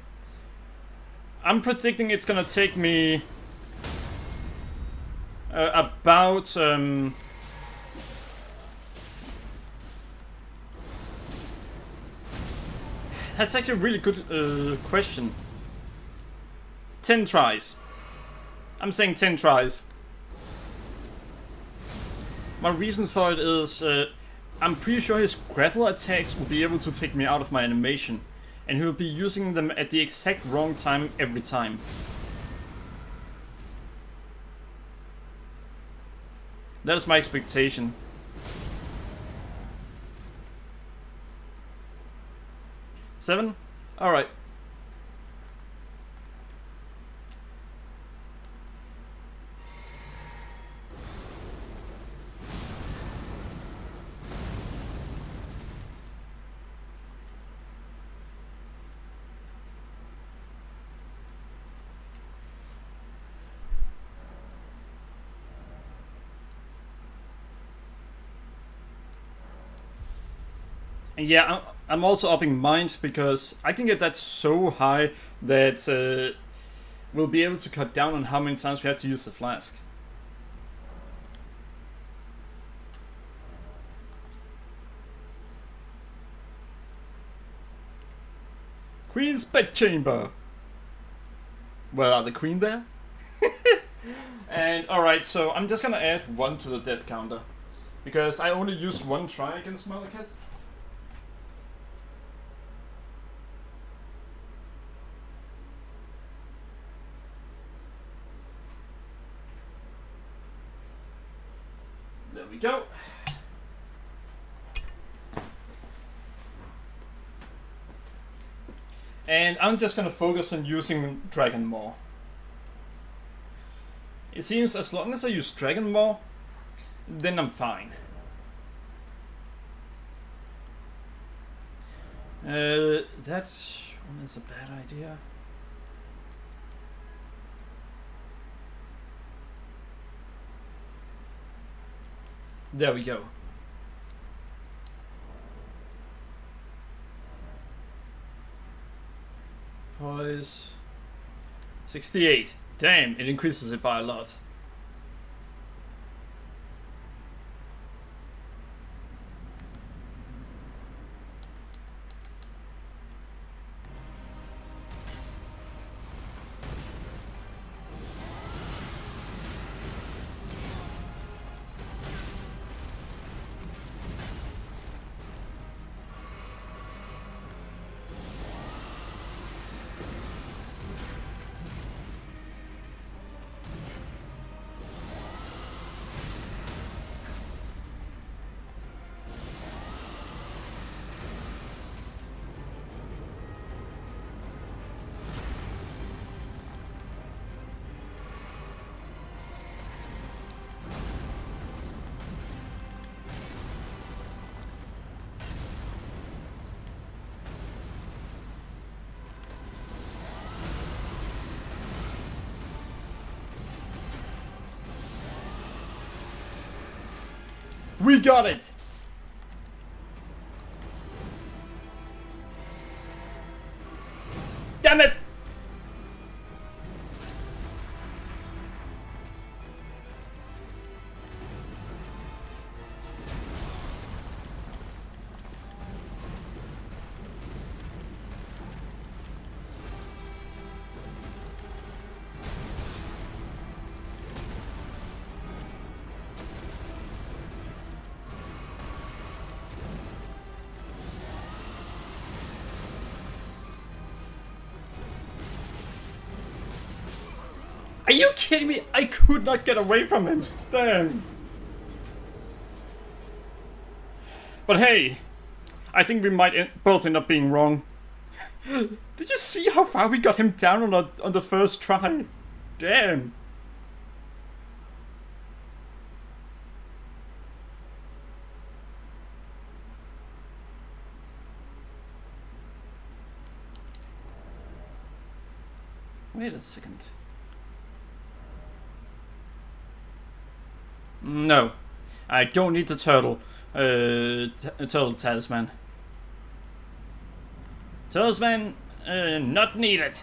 I'm predicting it's gonna take me about that's actually a really good question. 10 tries. I'm saying 10 tries. My reason for it is I'm pretty sure his grapple attacks will be able to take me out of my animation, and he will be using them at the exact wrong time every time. That is my expectation. Seven? Alright. And yeah, I'm also upping Mind because I can get that so high that we'll be able to cut down on how many times we have to use the flask. Queen's bedchamber. Well, are the queen there? And alright, so I'm just gonna add 1 to the death counter, because I only used 1 try against Malekith. There we go. And I'm just gonna focus on using Dragon Maw. It seems as long as I use Dragon Maw, then I'm fine. That one is a bad idea. There we go. Poise. 68. Damn, it increases it by a lot. We got it! Damn it! Are you kidding me? I could not get away from him. Damn. But hey, I think we might both end up being wrong. Did you see how far we got him down on the first try? Damn. Wait a second. No, I don't need the turtle. Turtle talisman. Talisman, not needed.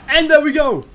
And there we go!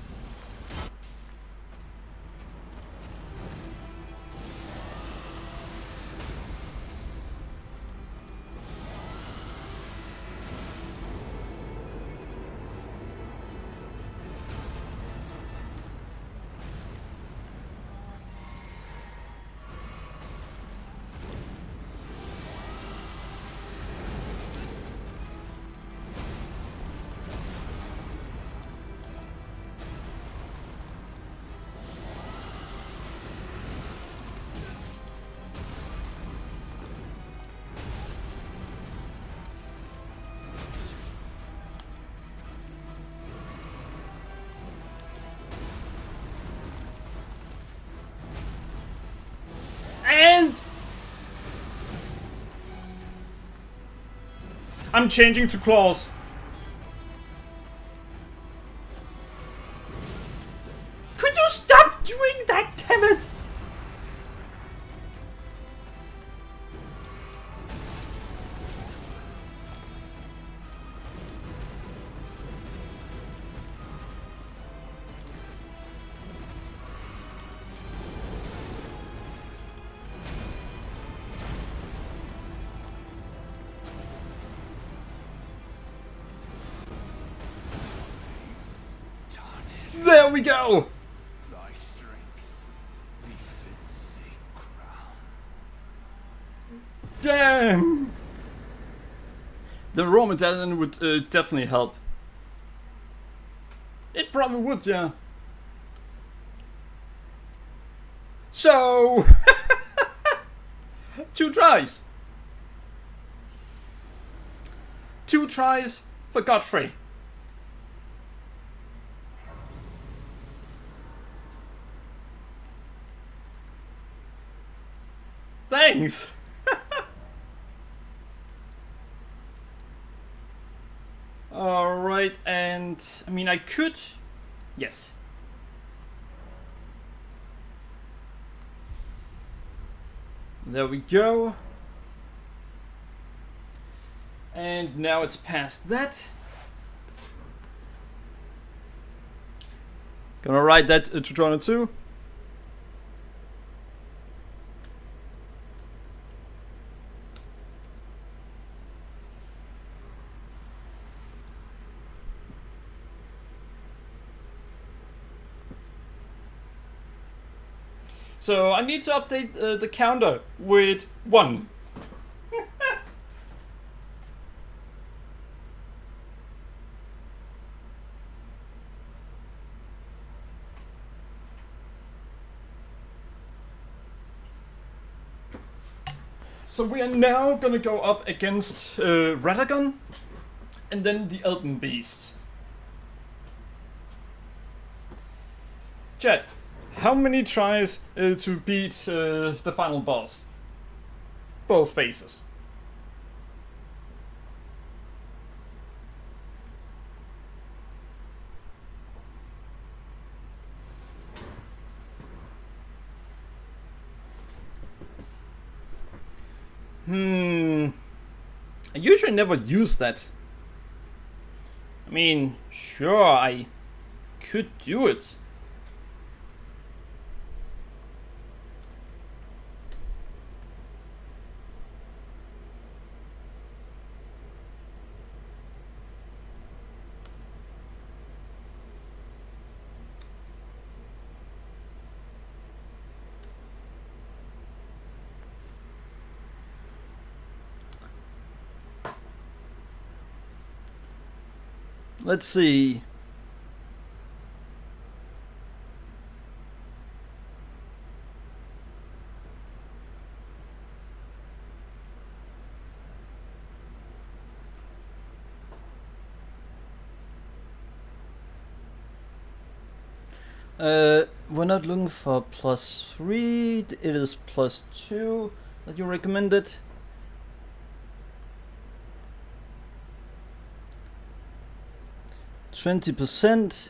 And I'm changing to claws. Could you stop doing that, damn it? There we go!
Thy strength befits a crown.
Damn! The raw medallion would definitely help. It probably would, yeah. So... 2 tries! 2 tries for Godfrey. Thanks! Alright, and I mean, I could. Yes. There we go. And now it's past that. Gonna write that to Toronto 2. So I need to update the counter with 1. So we are now gonna go up against Radagon and then the Elden Beast. Chat, how many tries to beat the final boss? Both phases. I usually never use that. I mean, sure, I could do it.
Let's see. We're not looking for +3, it is +2 that you recommended. %.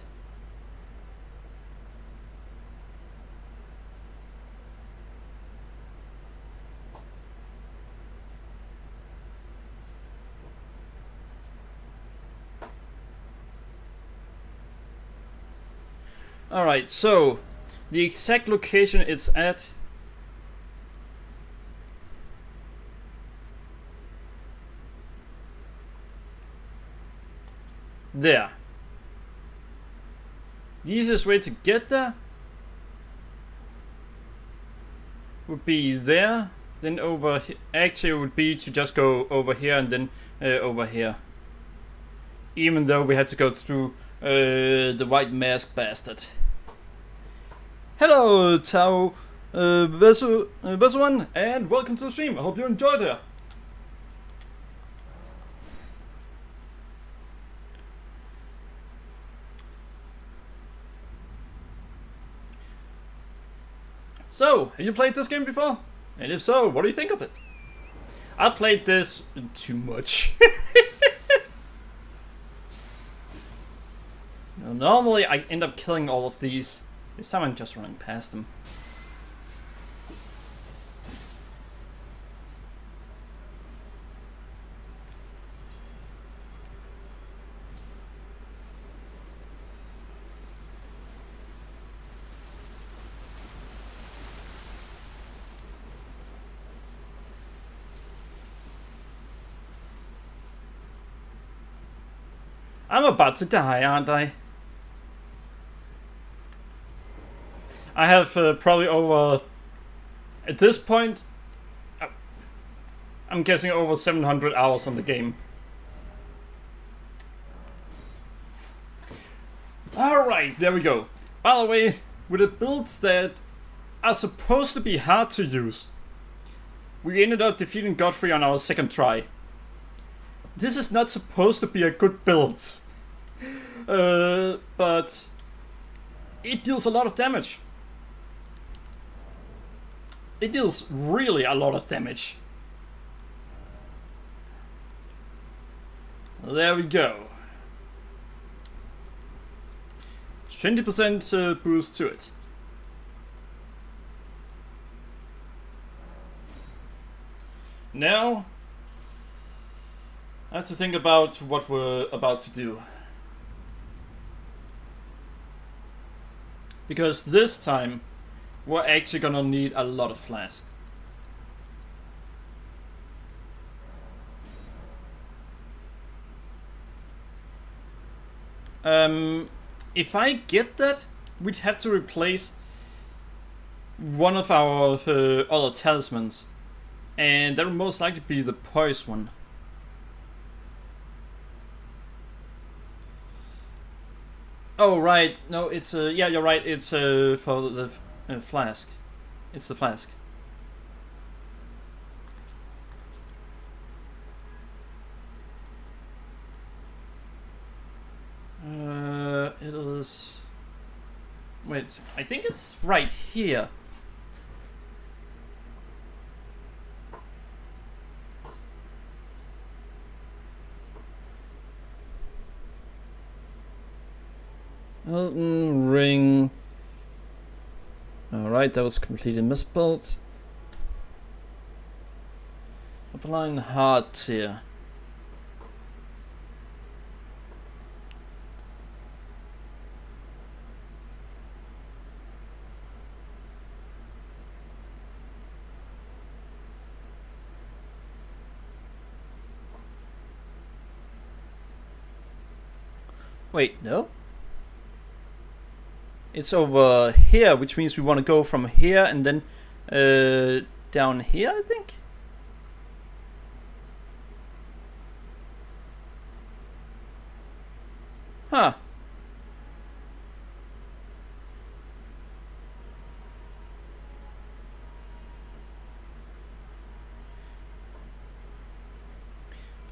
Alright, so the exact location it's at there. The easiest way to get there would be there, then over here. Actually, it would be to just go over here and then over here. Even though we had to go through the white mask bastard. Hello, Tao Vesuan, and welcome to the stream. I hope you enjoyed it. So, have you played this game before? And if so, what do you think of it? I played this too much. Normally, I end up killing all of these. This time I'm just running past them. I'm about to die, aren't I? I have probably over, at this point, I'm guessing over 700 hours on the game. Alright, there we go. By the way, with the builds that are supposed to be hard to use, we ended up defeating Godfrey on our second try. This is not supposed to be a good build. But it deals a lot of damage. It deals really a lot of damage. There we go. 20% boost to it. Now, I have to think about what we're about to do. Because this time, we're actually gonna need a lot of flask. If I get that, we'd have to replace one of our other talismans. And that would most likely be the poise one. Oh right, no, it's yeah, you're right. It's for the flask. It's the flask. It is. Wait, I think it's right here. Elden ring. Alright, that was completely misspelled. Applying heart here. Wait, no? It's over here, which means we want to go from here and then down here, I think?
Huh.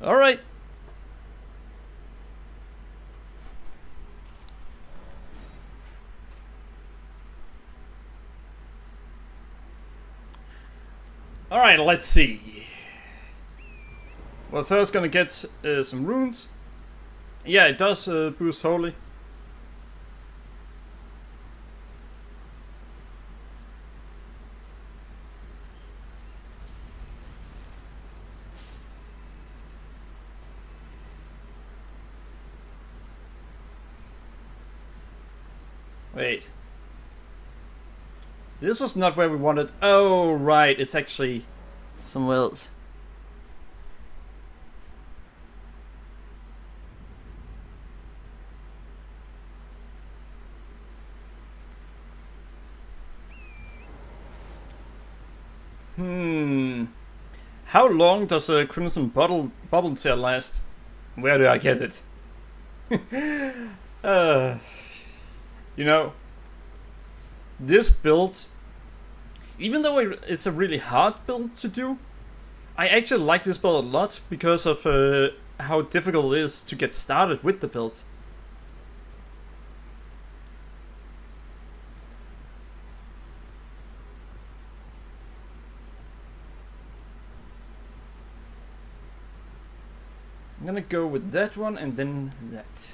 Alright. Alright, let's see. Well, first gonna get some runes. Yeah, it does boost holy. Wait. This was not where we wanted. Oh, right. It's actually somewhere else. How long does a crimson bubble tear last? Where do I get it? You know, this build, even though it's a really hard build to do, I actually like this build a lot because of how difficult it is to get started with the build. I'm gonna go with that one and then that.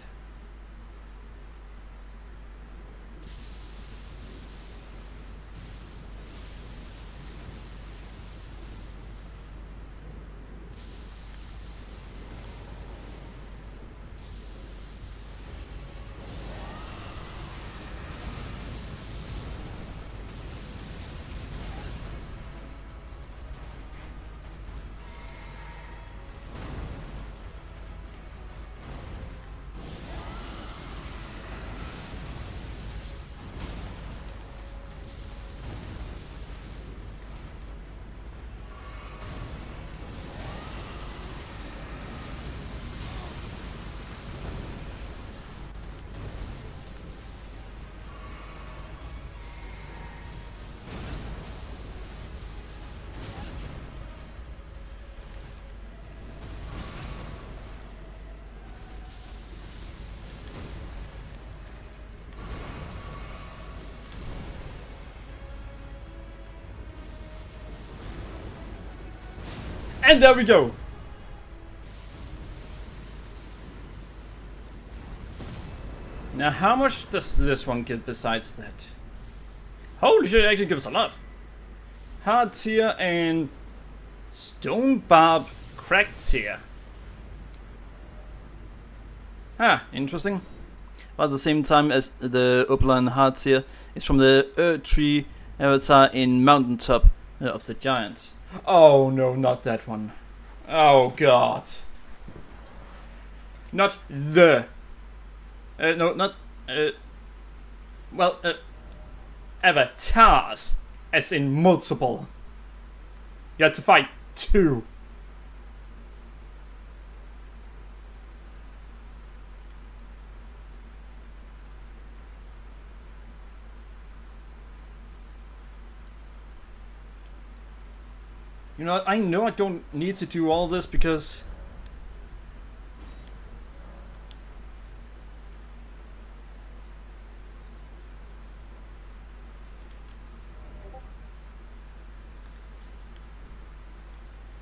And there we go. Now, how much does this one give besides that? Holy shit, it actually gives a lot. Hard tier and stone barb cracked tier. Ah, interesting. But at the same time as the Opaline hard tier is from the Earth Tree avatar in Mountaintop of the Giants. Oh no, not that one. Oh god. Not the. No, not. Well, avatars. As in multiple. You had to fight two. You know what, I know I don't need to do all this because...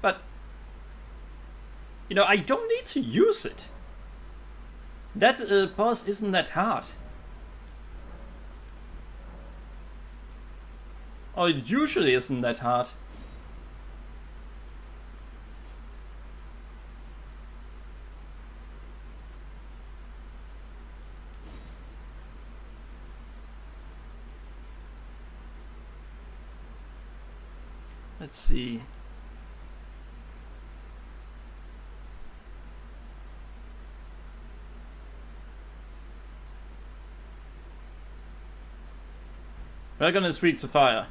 But... You know, I don't need to use it. That boss isn't that hard. Oh, it usually isn't that hard. Let's see. Dragon is weak to fire.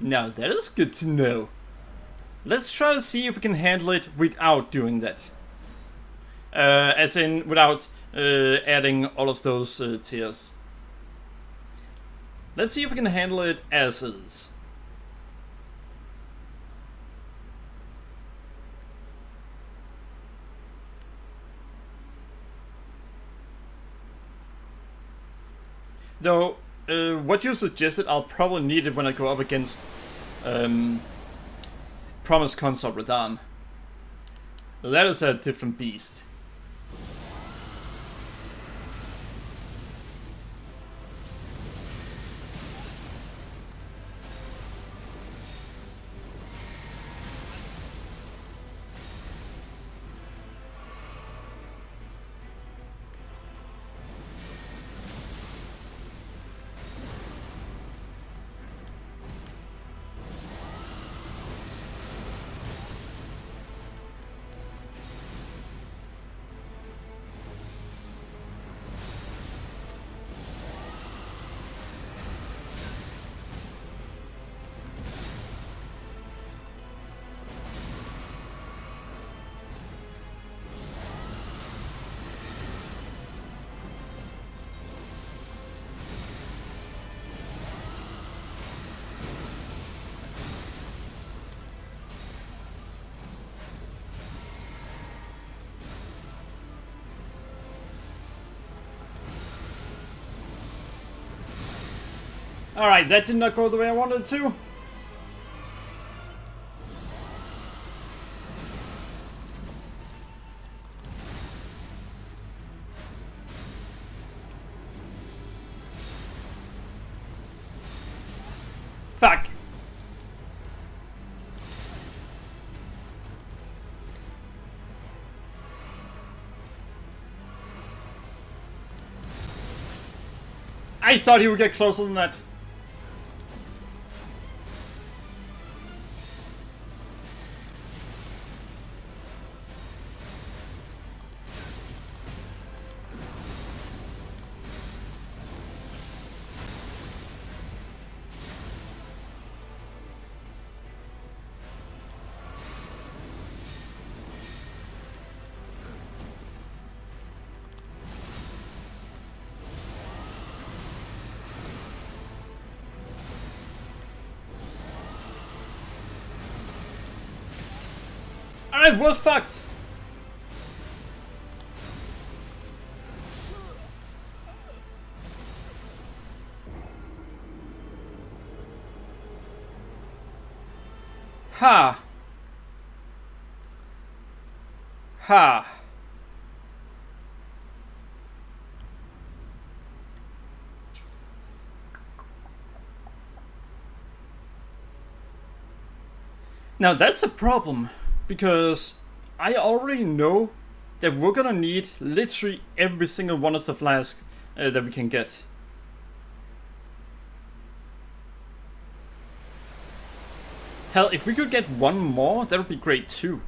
Now that is good to know. Let's try to see if we can handle it without doing that. As in, without adding all of those tiers. Let's see if we can handle it as is. Though, what you suggested, I'll probably need it when I go up against Promised Consort Radahn. That is a different beast. Alright, that did not go the way I wanted it to. Fuck. I thought he would get closer than that. Alright, we're fucked! Ha! Ha! Now that's a problem, because I already know that we're gonna need literally every single one of the flasks that we can get. Hell, if we could get one more, that would be great too.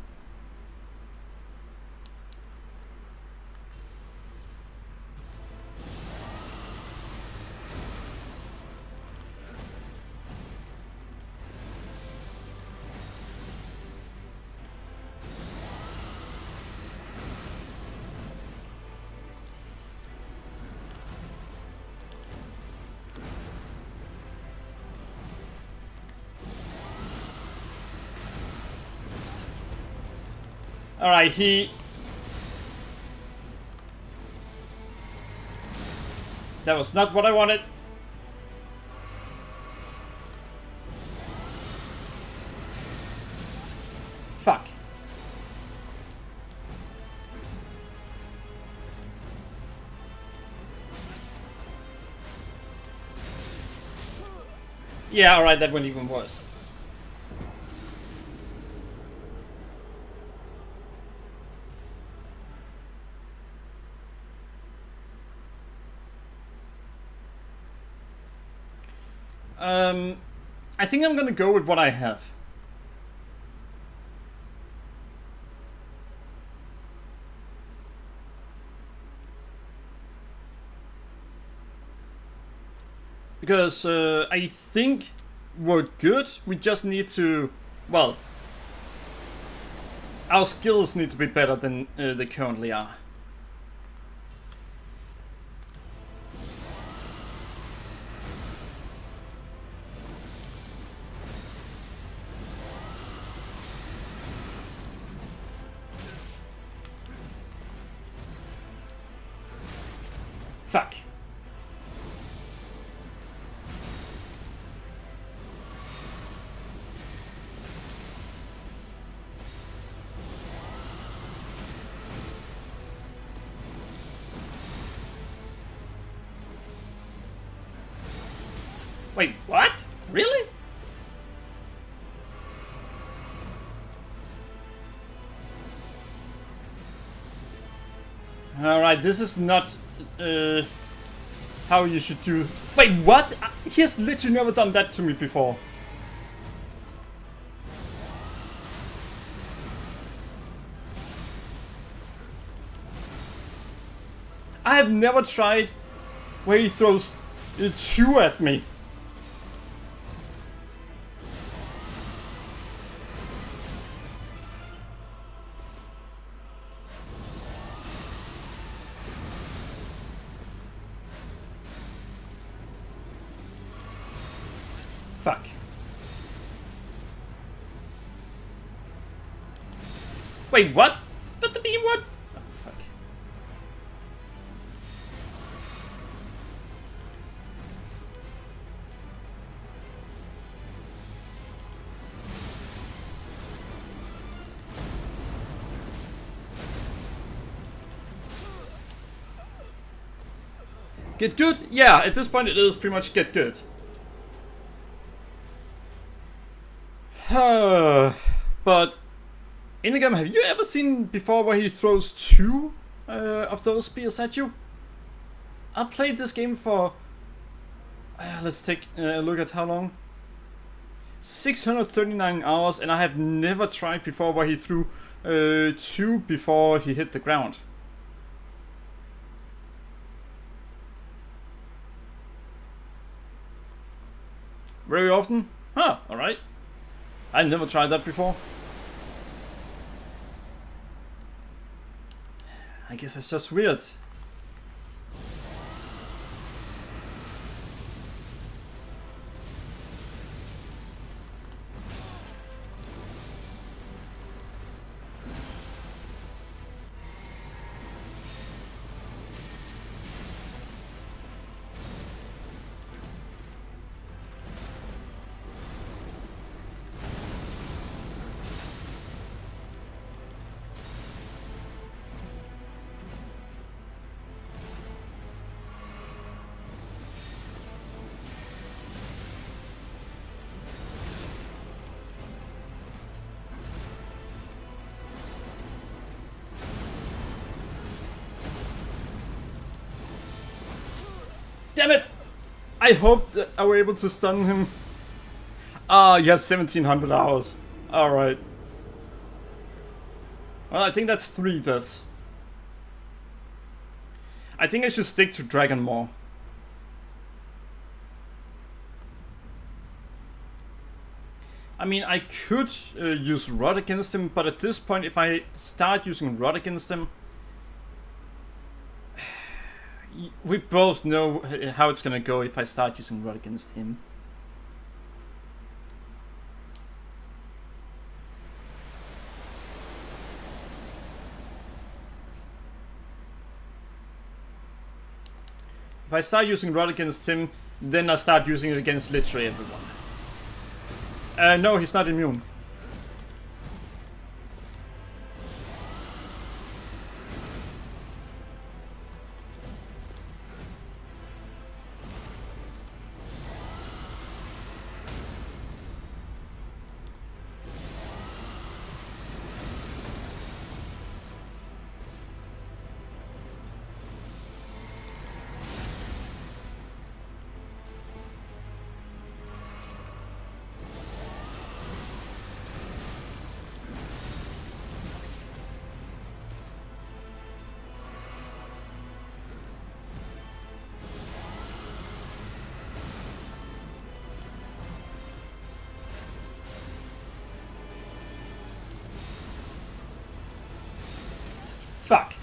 Alright, that was not what I wanted. Fuck. Yeah, alright, that went even worse. I think I'm gonna go with what I have. Because I think we're good, we just need to, well, our skills need to be better than they currently are. Fuck. Wait, what? Really? Alright, this is not how you should do. Wait, what? He has literally never done that to me before. I have never tried where he throws 2 at me. Fuck. Wait, what? But the B what? Oh, fuck. Get good? Yeah, at this point it is pretty much get good. But in the game, have you ever seen before where he throws 2 of those spears at you? I played this game for let's take a look at how long. 639 hours, and I have never tried before where he threw 2 before he hit the ground. Very often? Huh, alright. I never tried that before. I guess it's just weird. Damn it! I hope that I were able to stun him. Ah, you have 1700 hours. Alright. Well, I think that's 3 deaths. I think I should stick to Dragon more. I mean, I could use Rod against him, but at this point, if I start using Rod against him, we both know how it's gonna go if I start using Rod against him. If I start using Rod against him, then I start using it against literally everyone. No, he's not immune. Fuck.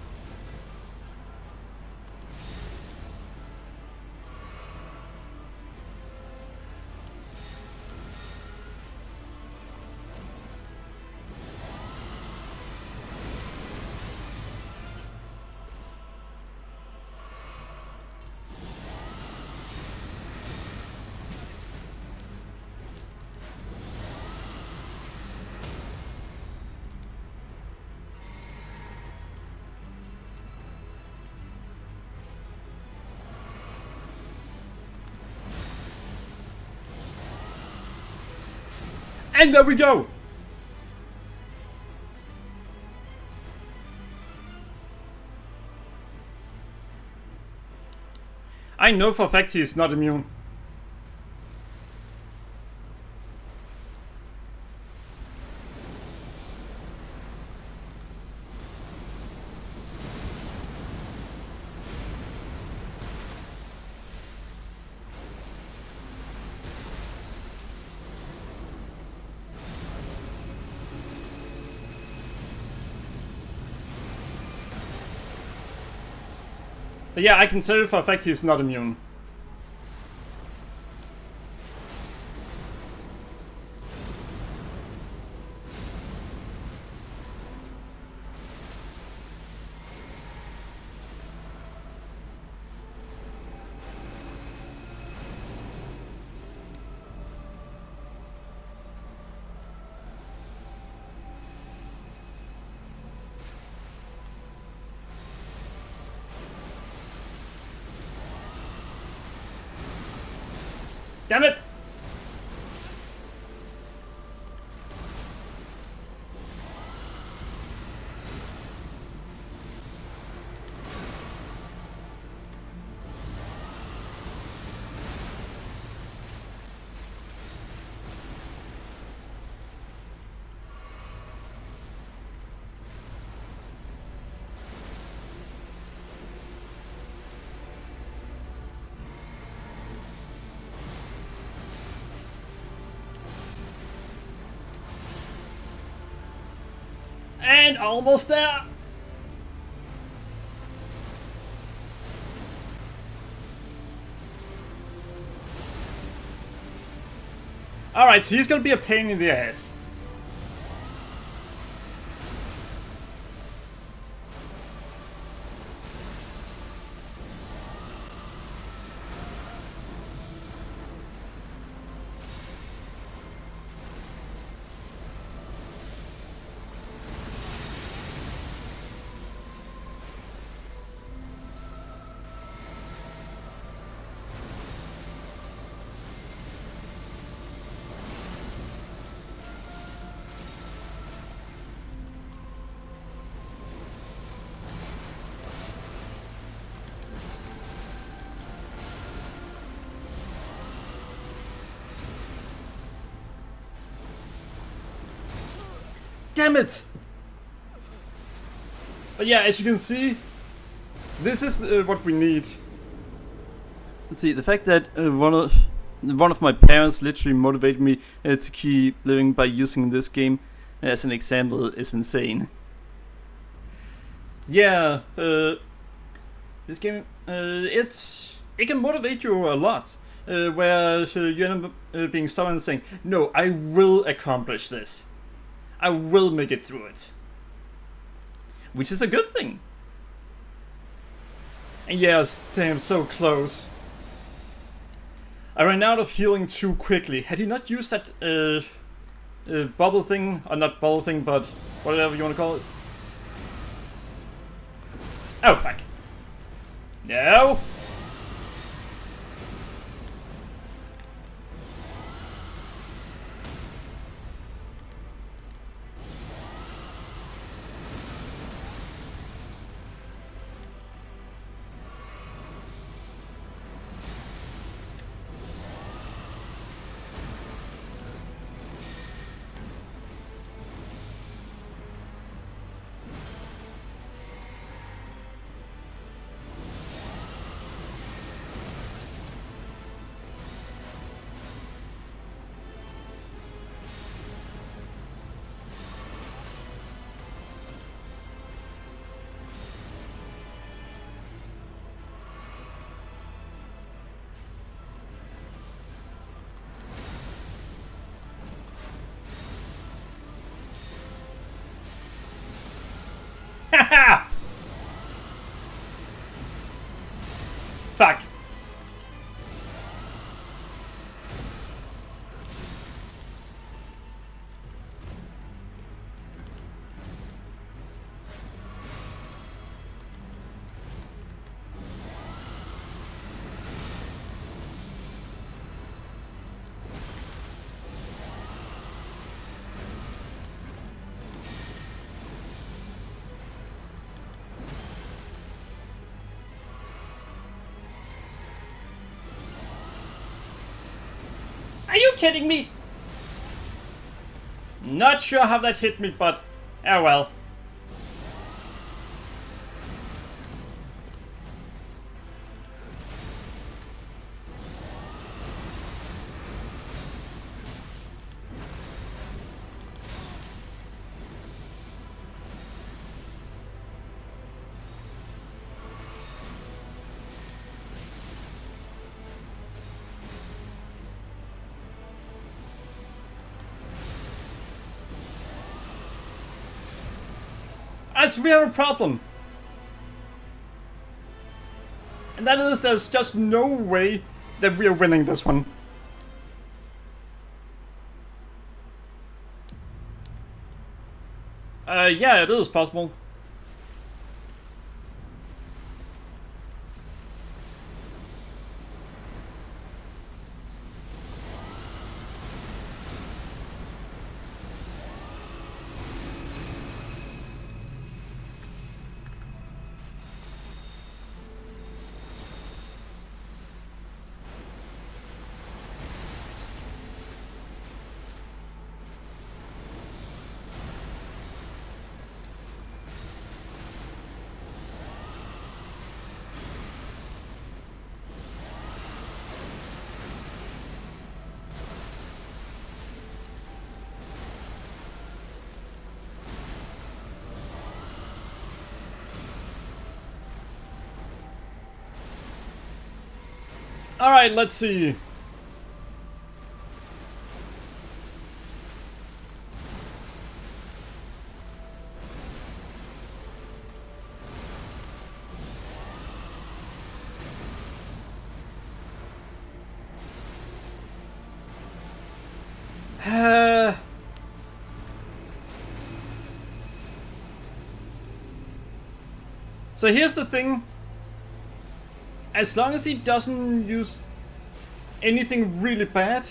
And there we go! I know for a fact he is not immune. But yeah, I can tell you for a fact he's not immune. Damn it! And almost there! Alright, so he's gonna be a pain in the ass. Damn it! But yeah, as you can see, this is what we need. Let's see, the fact that one of my parents literally motivated me to keep living by using this game as an example is insane. Yeah, this game, it can motivate you a lot. Where you end up being stubborn and saying, no, I will accomplish this. I will make it through it. Which is a good thing. And yes, damn, so close. I ran out of healing too quickly. Had he not used that bubble thing, or not bubble thing, but whatever you want to call it. Oh, fuck. No! Fuck. Are you kidding me? Not sure how that hit me, but oh well. We have a problem. And that is, there's just no way that we are winning this one. Yeah, it is possible. Alright, let's see. So here's the thing. As long as he doesn't use anything really bad,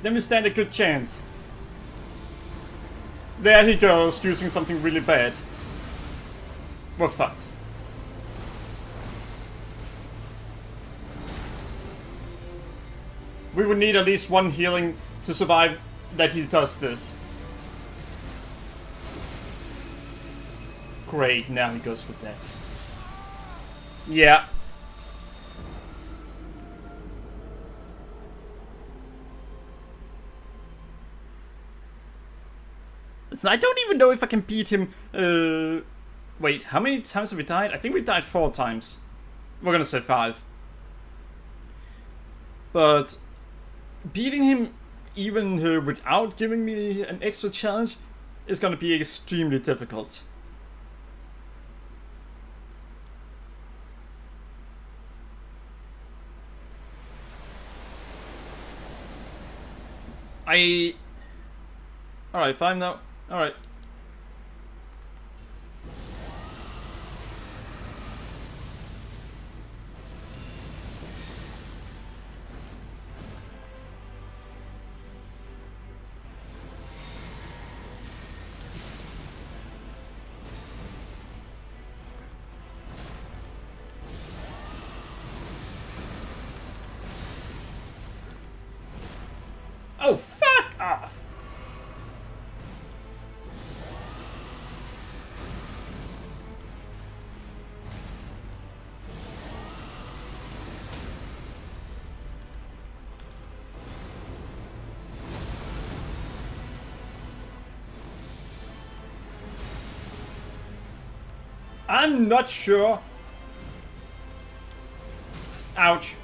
then we stand a good chance. There he goes, using something really bad. We're fucked. We would need at least one healing to survive that he does this. Great, now he goes with that. Yeah. So I don't even know if I can beat him. Wait, how many times have we died? I think we died 4 times. We're gonna say 5. But beating him even without giving me an extra challenge is gonna be extremely difficult. Alright, 5 now. Alright. Oh, fuck off! I'm not sure. Ouch.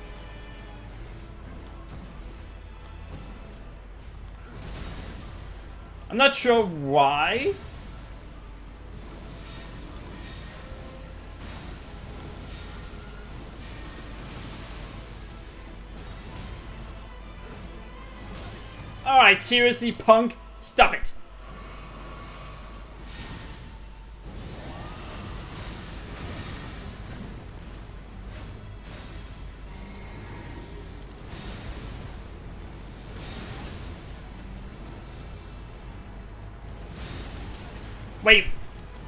I'm not sure why,
Alright, seriously, punk? Stop it. Wait,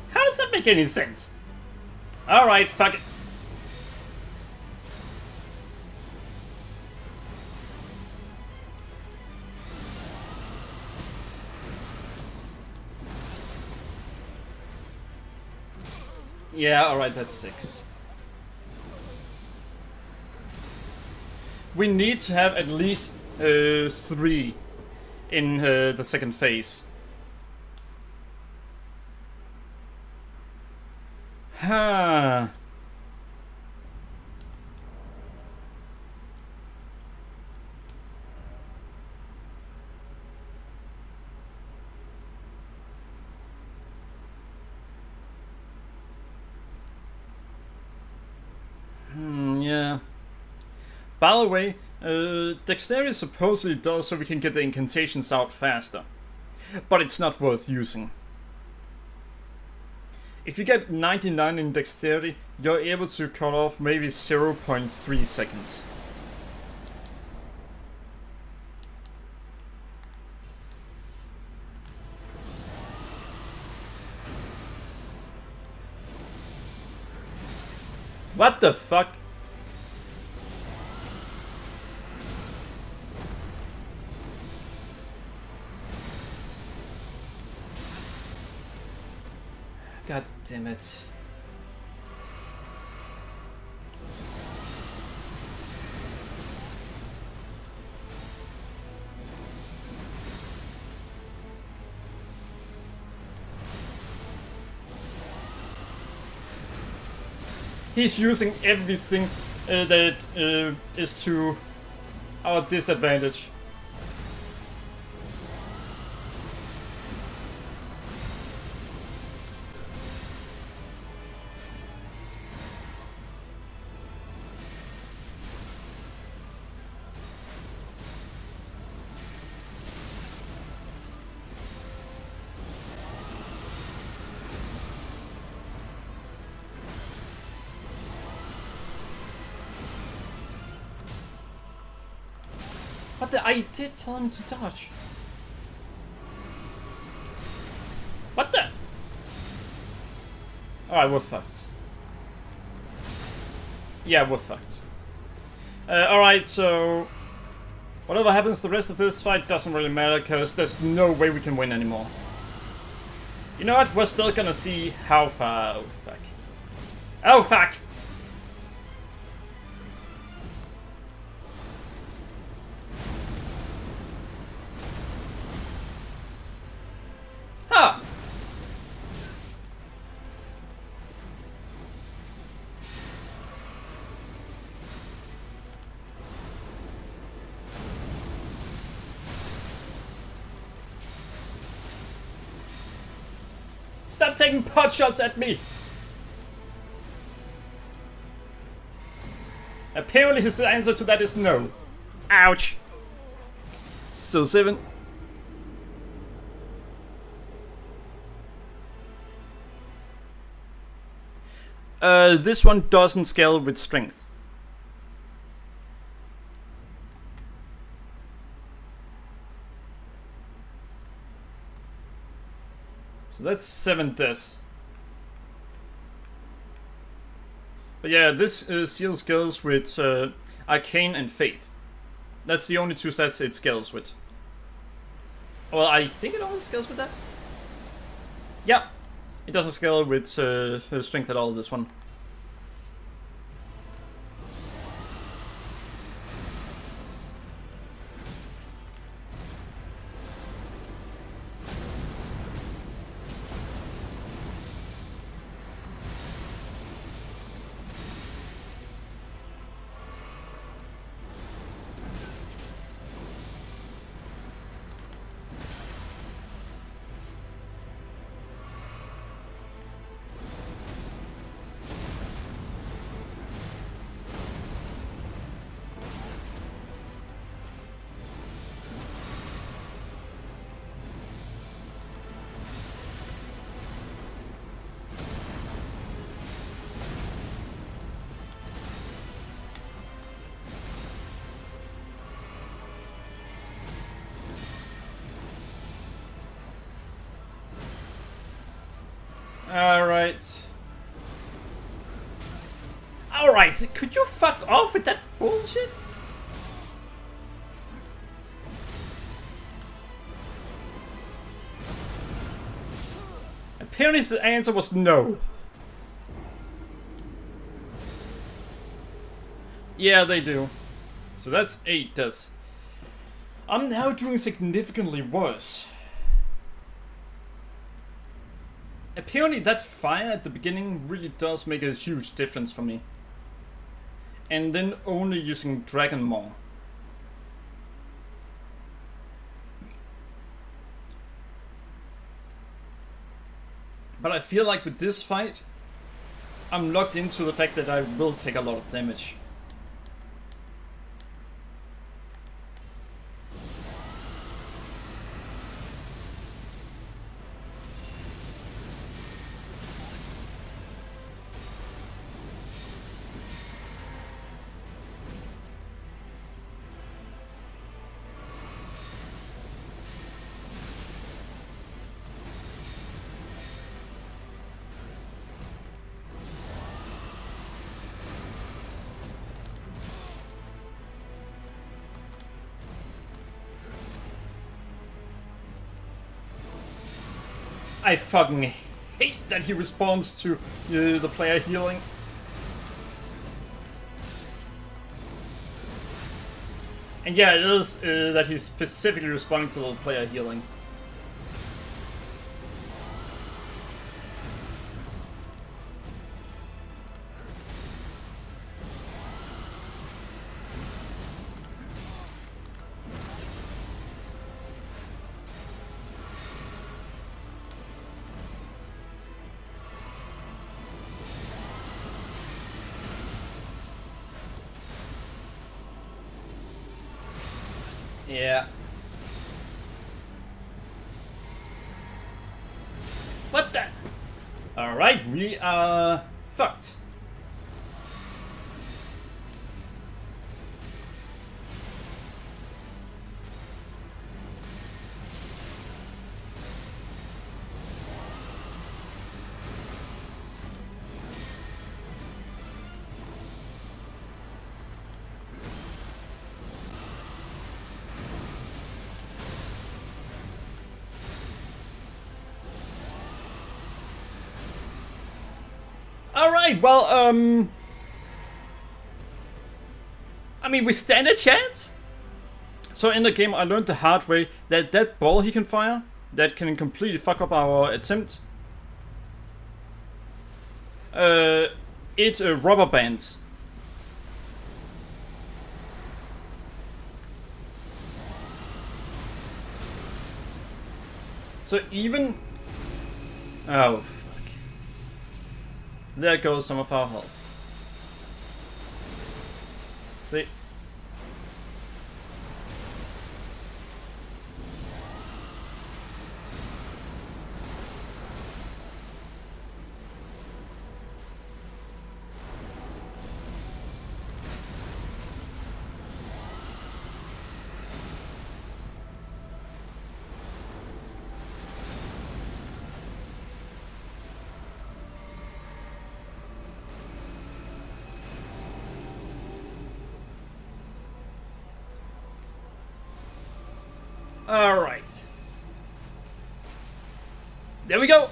how does that make any sense? Alright, fuck it. Yeah, alright, that's 6. We need to have at least 3 in the second phase. Huh. Yeah. By the way, Dexterity supposedly does so we can get the incantations out faster. But it's not worth using. If you get 99 in Dexterity, you're able to cut off maybe 0.3 seconds. What the fuck? God damn it. He's using everything that is to our disadvantage. I did tell him to dodge. What the? Alright, we're fucked. Yeah, we're fucked. Alright, so... whatever happens the rest of this fight doesn't really matter, because there's no way we can win anymore. You know what? We're still gonna see how far... oh, fuck. Oh, fuck! Huh! Stop taking pot shots at me! Apparently his answer to that is no. Ouch! So 7. This one doesn't scale with strength. So that's 7 deaths. But yeah, this seal scales with Arcane and Faith. That's the only 2 stats it scales with. Well, I think it only scales with that. Yeah. It doesn't scale with strength at all, this one. Alright, could you fuck off with that bullshit? Apparently the answer was no. Yeah, they do. So that's 8 deaths. I'm now doing significantly worse. Apparently that fire at the beginning really does make a huge difference for me. And then only using Dragon Maw. But I feel like with this fight, I'm locked into the fact that I will take a lot of damage. I fucking hate that he responds to the player healing. And yeah, it is that he's specifically responding to the player healing. Yeah. What the? Alright, we are fucked. Alright, well, I mean, we stand a chance. So in the game, I learned the hard way that that ball he can fire, that can completely fuck up our attempt. It's a rubber band. So even... Oh, fuck. There goes some of our health. See? Alright. There we go.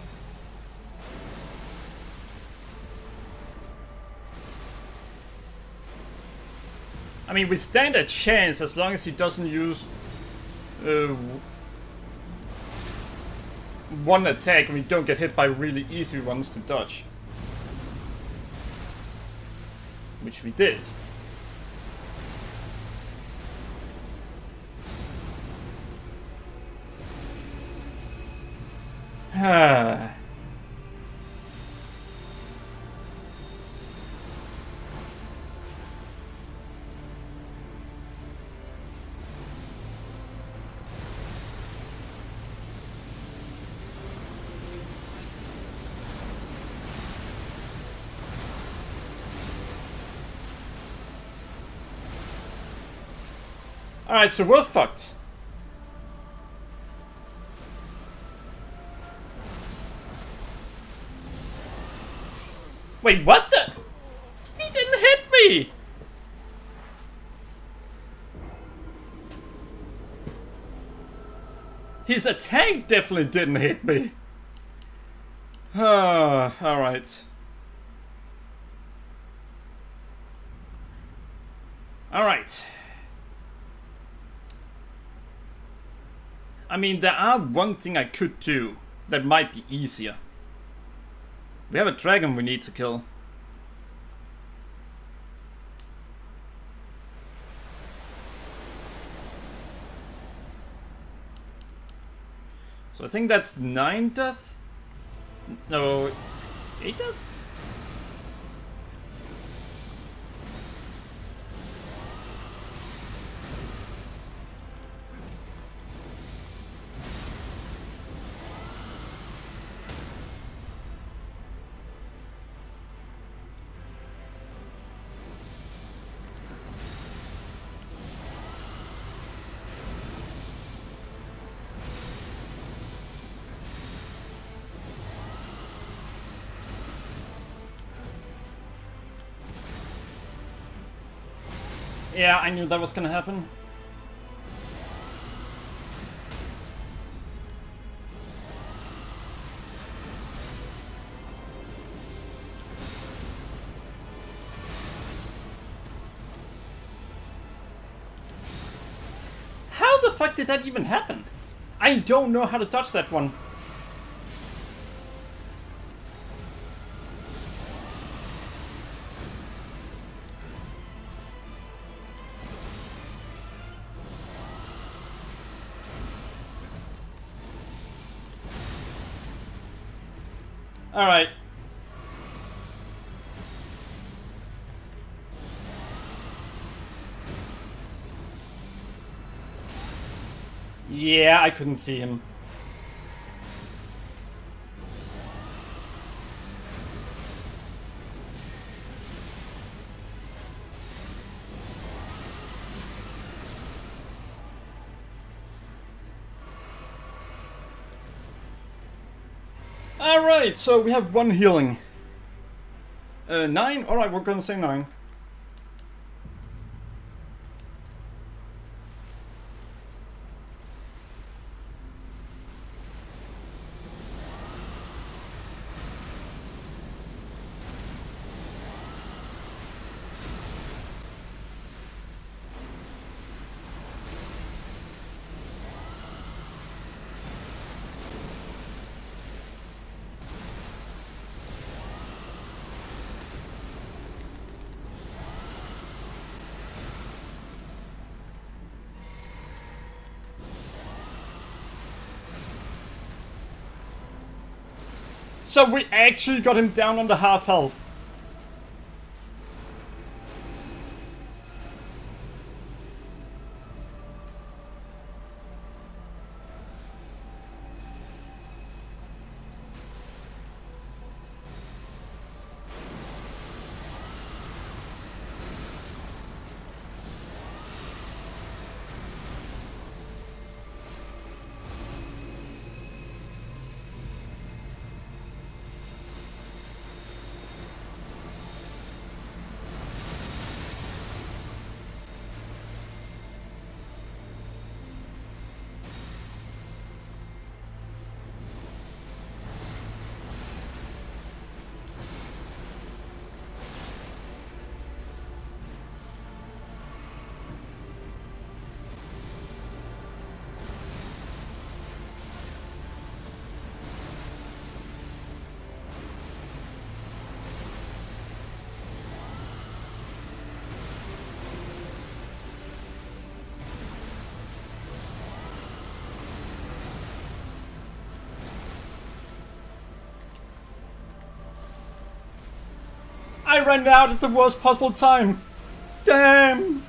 I mean, we stand a chance as long as he doesn't use one attack and we don't get hit by really easy ones to dodge. Which we did. Alright, so we're fucked. Wait, what the? He didn't
me! His attack definitely didn't hit me. Alright. Alright. I mean, there are one thing I could do that might be easier. We have a dragon we need to kill. So I think that's 9 death? No, 8 death? Yeah, I knew that was gonna happen. How the fuck did that even happen? I don't know how to dodge that one. Alright. Yeah, I couldn't see him. Alright, so we have 1 healing. 9? Alright, we're gonna say 9. So we actually got him down on the half health. I ran out at the worst possible time. Damn.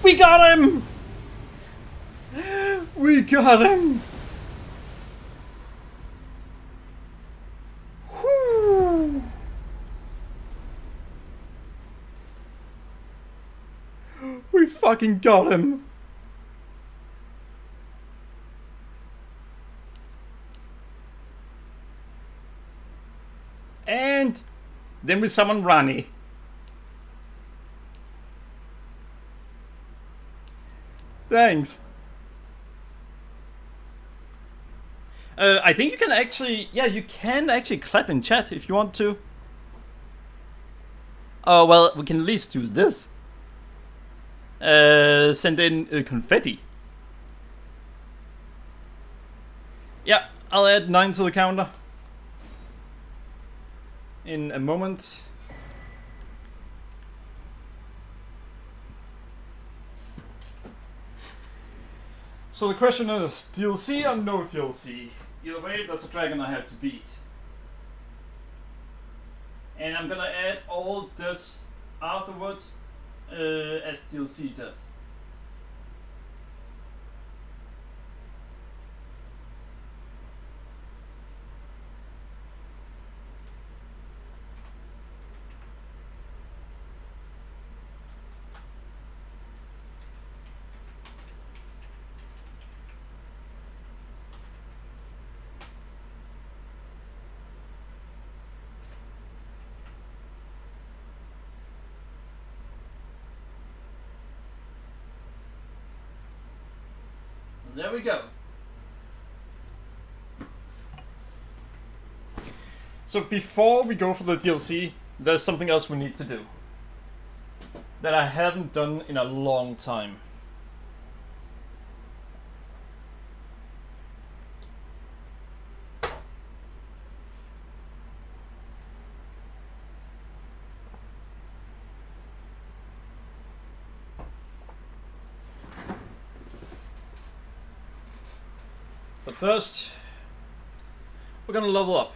We got him! We got him! Whew. We fucking got him! And then we summon Rani. Thanks. I think you can actually, yeah, you can actually clap in chat if you want to. Oh, well, we can at least do this. Send in confetti. Yeah, I'll add 9 to the counter. In a moment. So the question is, DLC or no DLC? Either way, that's a dragon I have to beat. And I'm gonna add all this afterwards as DLC death. There we go. So before we go for the DLC, there's something else we need to do that I haven't done in a long time. But first, we're gonna level up.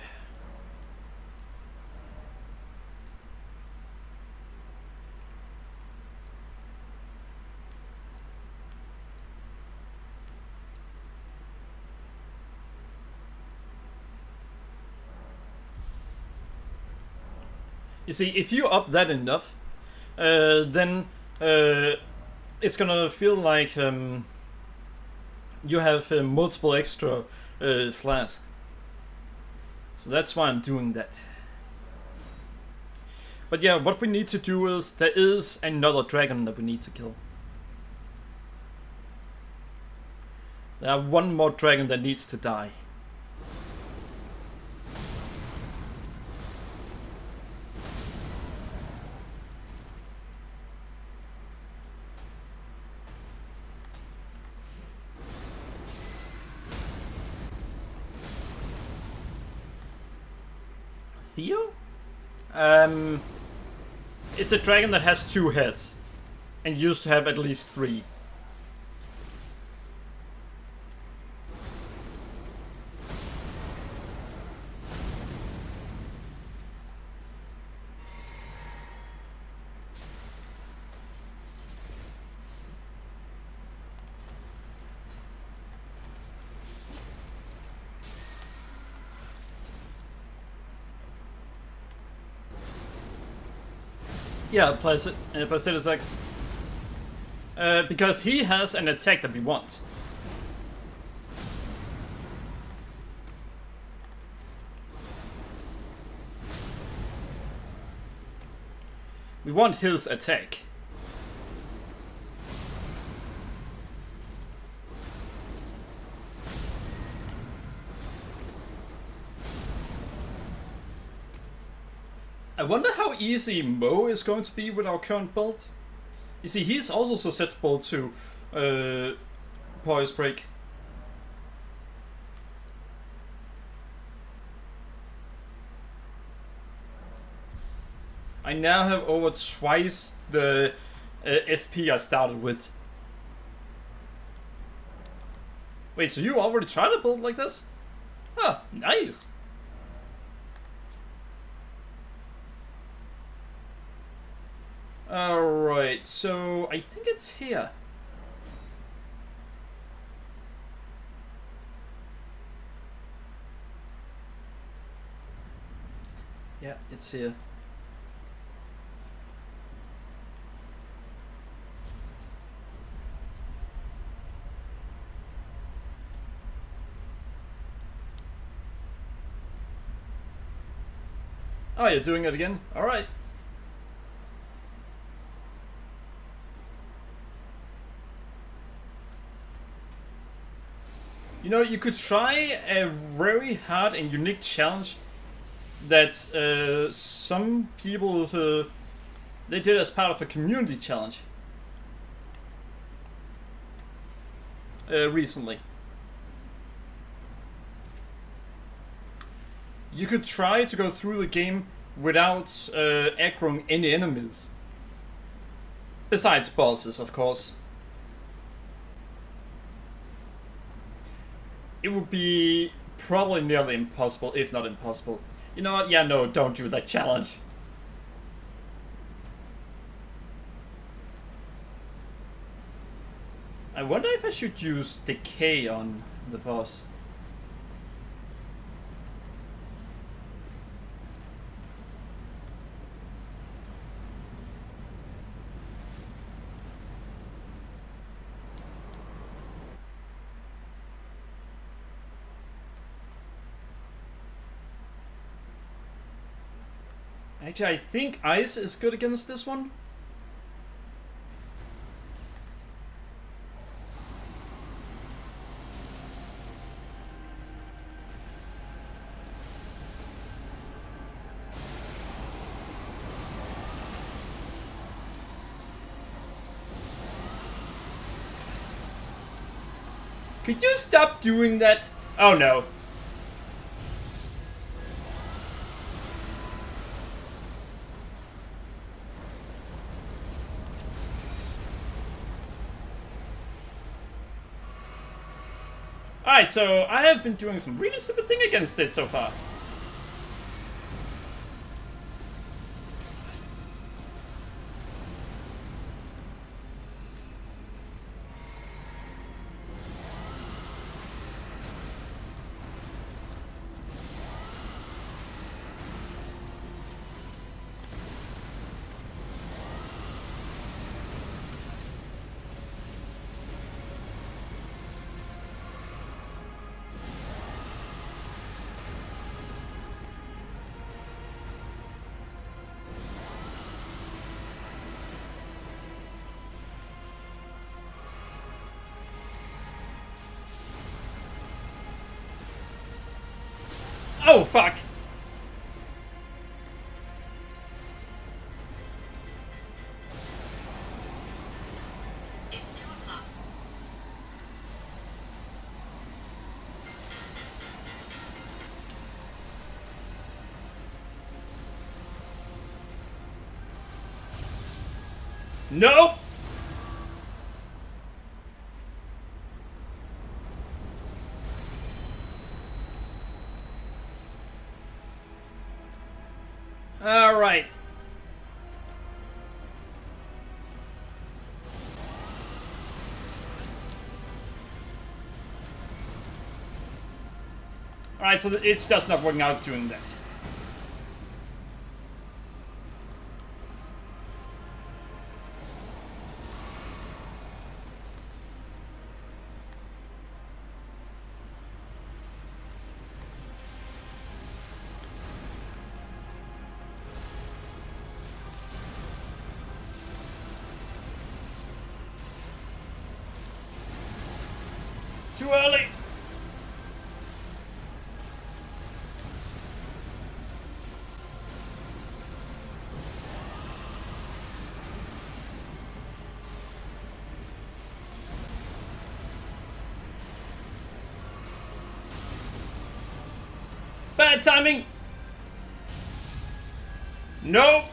You see, if you up that enough, then it's gonna feel like you have multiple extra flasks. So that's why I'm doing that. But yeah, what we need to do is, there is another dragon that we need to kill. There are one more dragon that needs to die. Theo? It's a dragon that has 2 heads and used to have at least 3. Yeah, Placidos X. Because he has an attack that we want. We want his attack. I wonder how easy Mo is going to be with our current build. You see, he's also susceptible to Poise Break. I now have over twice the FP I started with. Wait, so you already tried a build like this? Huh, nice. Alright, so I think it's here. Yeah, it's here. Oh, you're doing it again? Alright. You know, you could try a very hard and unique challenge that some people they did as part of a community challenge recently. You could try to go through the game without aggroing any enemies. Besides bosses, of course. It would be probably nearly impossible, if not impossible. You know what? Yeah, no, don't do that challenge. I wonder if I should use decay on the boss. Actually, I think ice is good against this one. Could you stop doing that? Oh no. Alright, so I have been doing some really stupid thing against it so far. Oh, fuck!
It's 2 o'clock.
Nope! Alright. Alright, so it's just not working out doing that. Too early! Bad timing! Nope!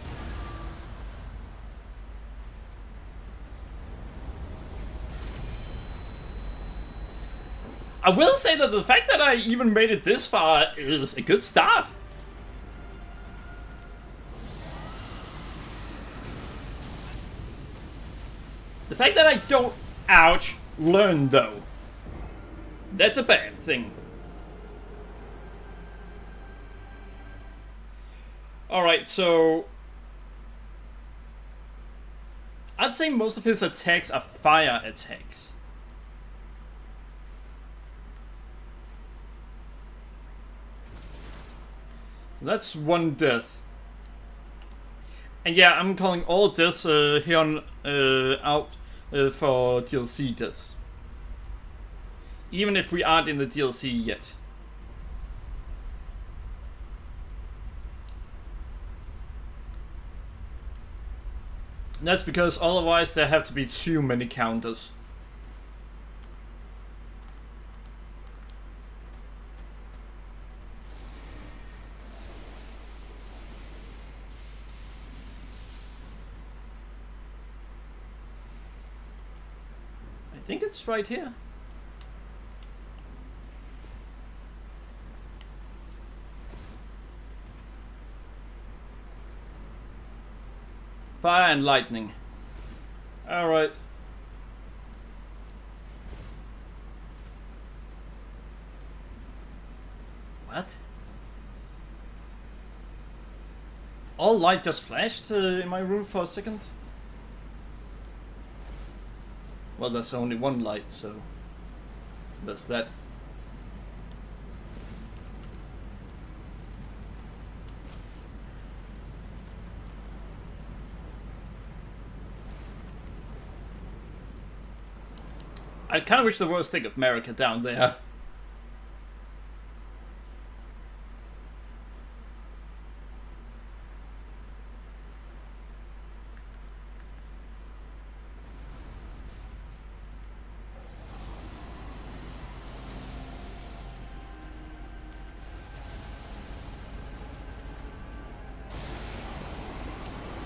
I will say that the fact that I even made it this far is a good start. The fact that I don't, ouch, learn though, that's a bad thing. Alright, so I'd say most of his attacks are fire attacks. That's one death. And yeah, I'm calling all deaths here on out for DLC deaths. Even if we aren't in the DLC yet. That's because otherwise there have to be too many counters. I think it's right here. Fire and lightning. Alright. What? All light just flashed in my room for a second? Well, there's only one light, so that's that. I kind of wish there was a stick of America down there.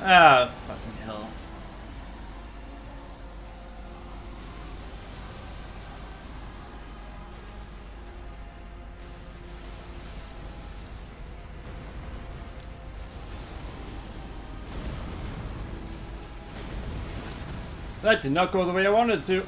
Ah, fucking hell. That did not go the way I wanted to.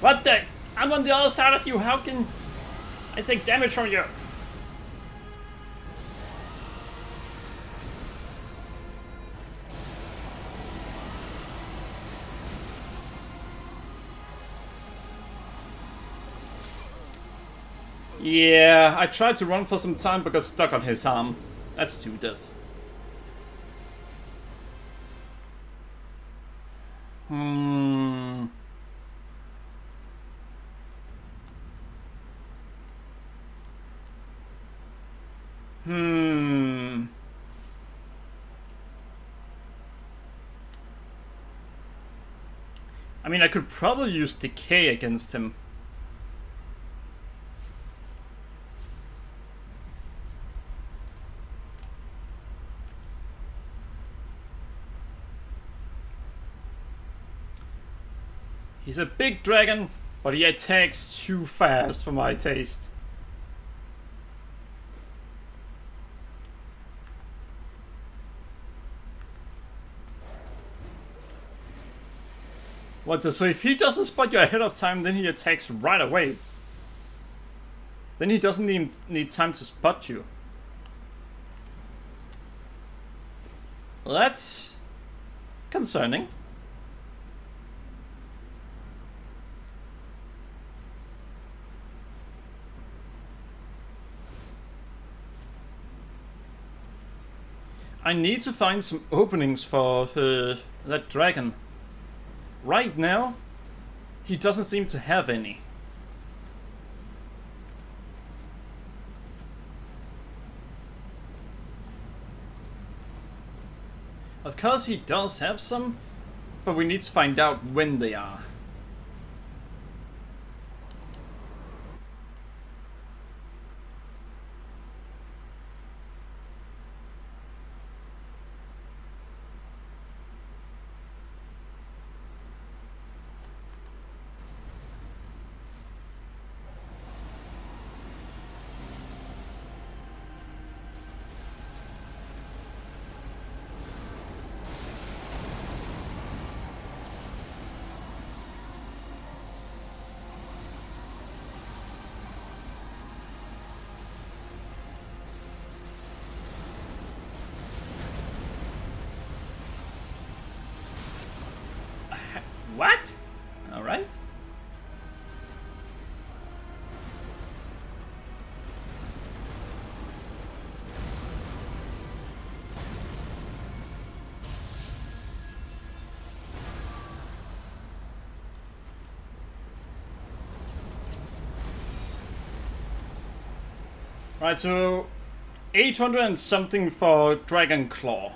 What the? I'm on the other side of you. How can I take damage from you? Yeah, I tried to run for some time but got stuck on his arm. That's 2 deaths. I mean, I could probably use Decay against him. He's a big dragon, but he attacks too fast for my taste. What the? So if he doesn't spot you ahead of time, then he attacks right away. Then he doesn't even need time to spot you. Well, that's concerning. I need to find some openings for that dragon. Right now, he doesn't seem to have any. Of course he does have some, but we need to find out when they are. What? Alright. Right, so 800 and something for Dragon Claw.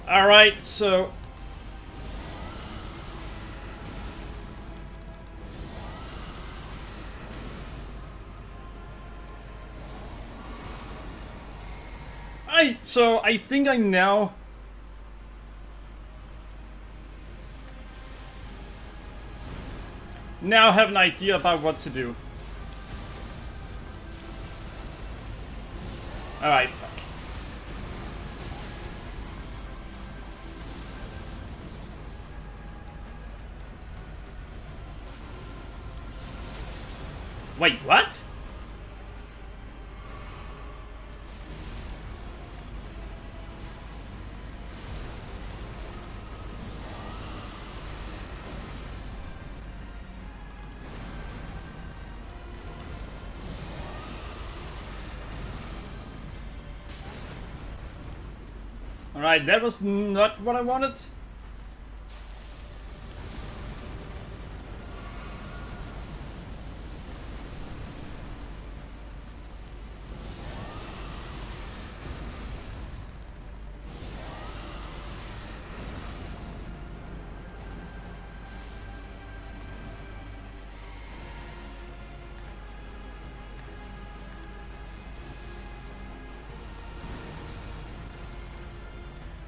Alright, so... so I think I now... now have an idea about what to do. Alright, fuck. Wait, what? Alright, that was not what I wanted.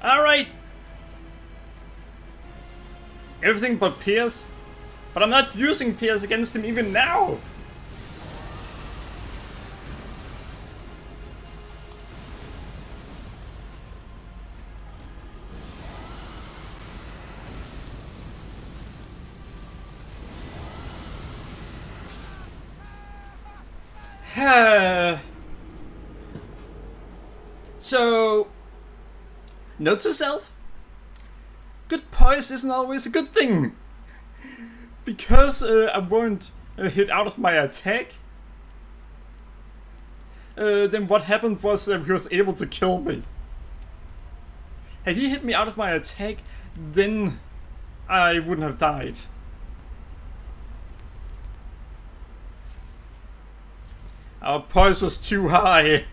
Alright. Everything but Pierce. But I'm not using Pierce against him even now. So, note to self, good poise isn't always a good thing. Because I weren't hit out of my attack, then what happened was that he was able to kill me. Had he hit me out of my attack, then I wouldn't have died. Our poise was too high.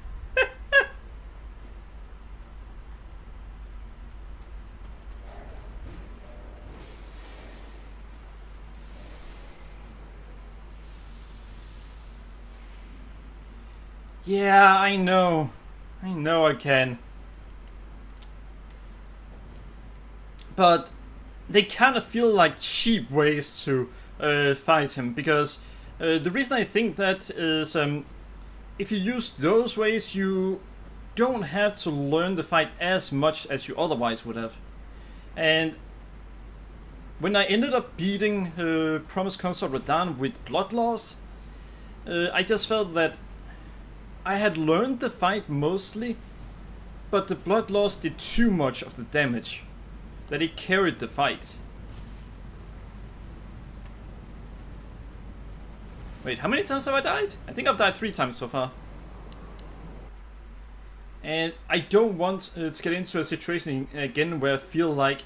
Yeah, I know. I know I can. But they kind of feel like cheap ways to fight him, because the reason I think that is if you use those ways, you don't have to learn the fight as much as you otherwise would have. And when I ended up beating Promised Consort Radahn with blood loss, I just felt that I had learned the fight mostly, but the blood loss did too much of the damage, that it carried the fight. Wait, how many times have I died? I think I've died 3 times so far. And I don't want to get into a situation again where I feel like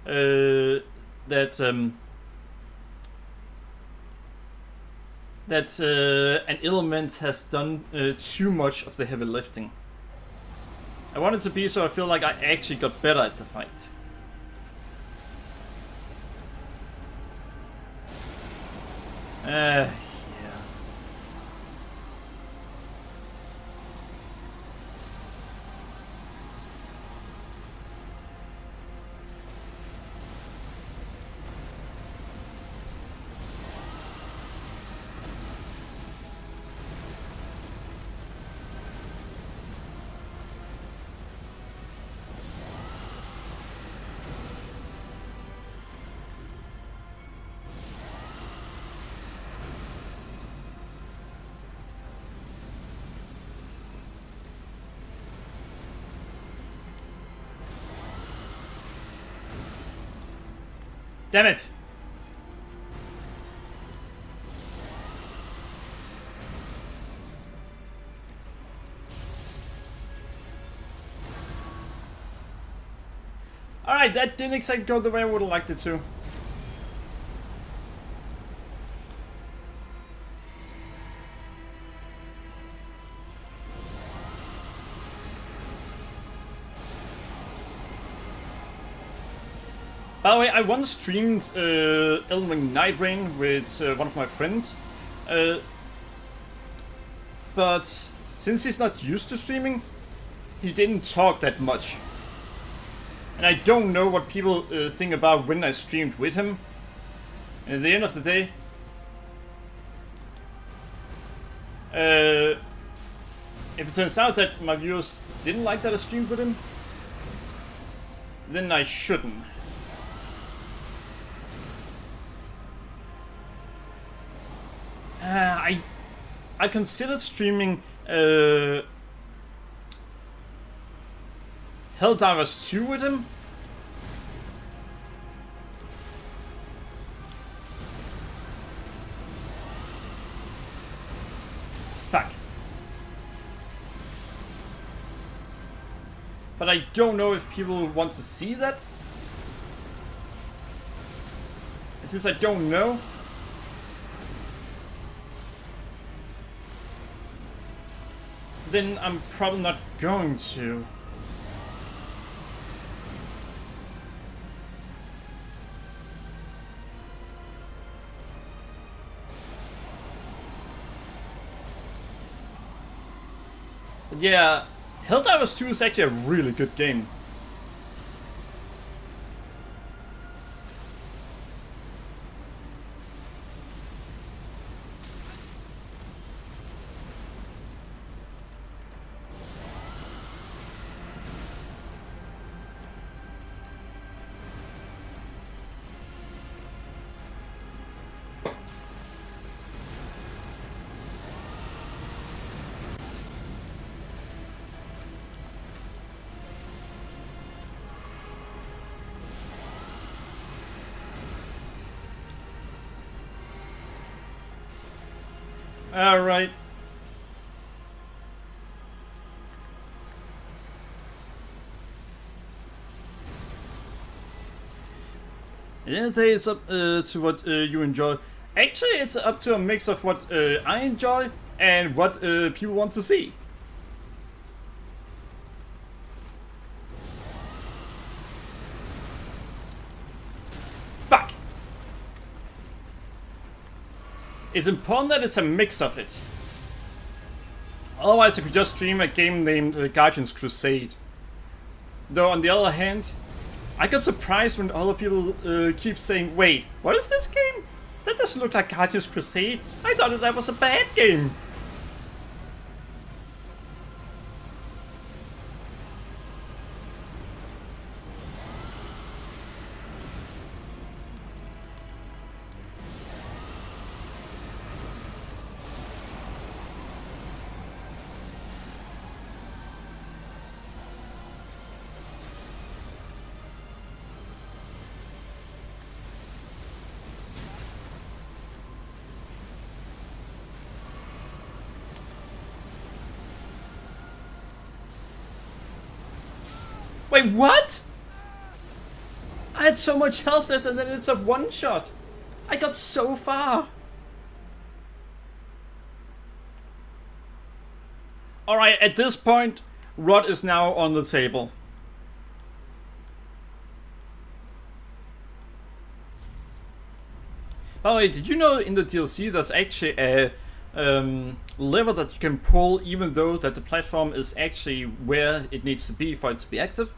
that that an element has done too much of the heavy lifting. I want it to be so I feel like I actually got better at the fight. Yeah. Damn it! Alright, that didn't exactly go the way I would have liked it to. By the way, I once streamed Elden Ring Night Rain with one of my friends. But since he's not used to streaming, he didn't talk that much. And I don't know what people think about when I streamed with him. And at the end of the day, if it turns out that my viewers didn't like that I streamed with him, then I shouldn't. I considered streaming Helldivers 2 with him. Fuck. But I don't know if people want to see that. And since I don't know, then I'm probably not going to. But yeah, Helldivers 2 is actually a really good game. Alright. At the end of the day, it's up to what you enjoy. Actually, it's up to a mix of what I enjoy and what people want to see. Fuck! It's important that it's a mix of it. Otherwise I could just stream a game named Guardian's Crusade. Though on the other hand, I got surprised when other people keep saying, wait, what is this game? That doesn't look like Guardian's Crusade. I thought that was a bad game. Wait, what? I had so much health left and then it's a one shot. I got so far. Alright, at this point, Rod is now on the table. By the way, did you know in the DLC there's actually a lever that you can pull even though that the platform is actually where it needs to be for it to be active?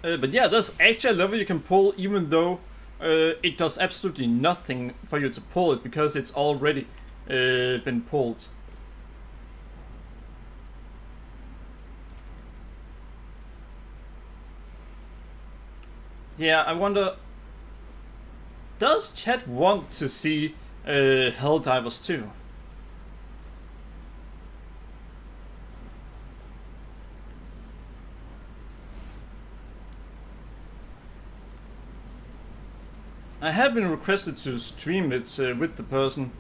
But yeah, there's actually a lever you can pull even though it does absolutely nothing for you to pull it because it's already been pulled. Yeah, I wonder, does chat want to see Helldivers 2? I have been requested to stream it with the person,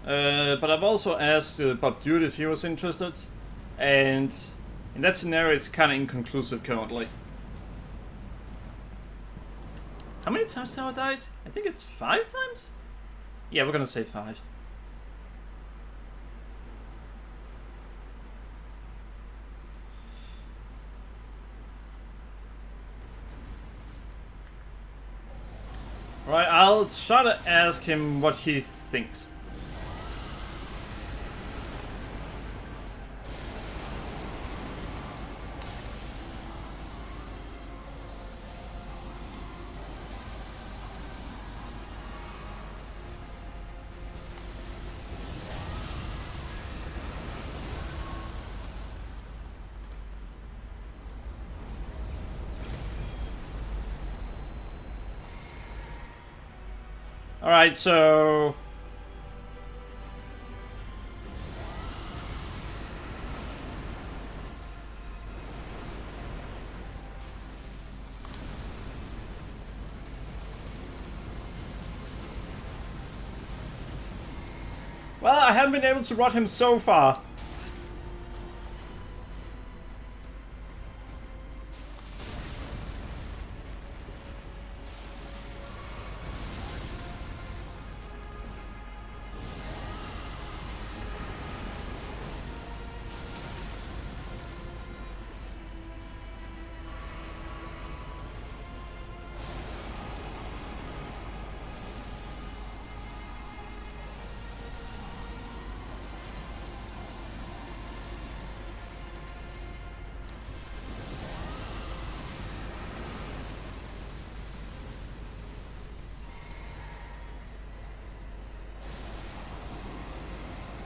but I've also asked Bob Dude if he was interested, and in that scenario it's kind of inconclusive currently. How many times have I died? I think it's 5 times? Yeah, we're gonna say 5. Alright, I'll try to ask him what he thinks. Alright, so... well, I haven't been able to rot him so far.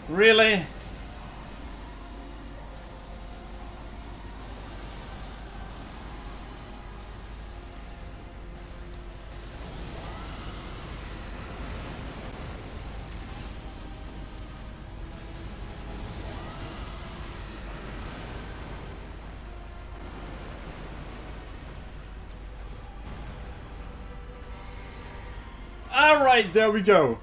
Really? Alright, there we go.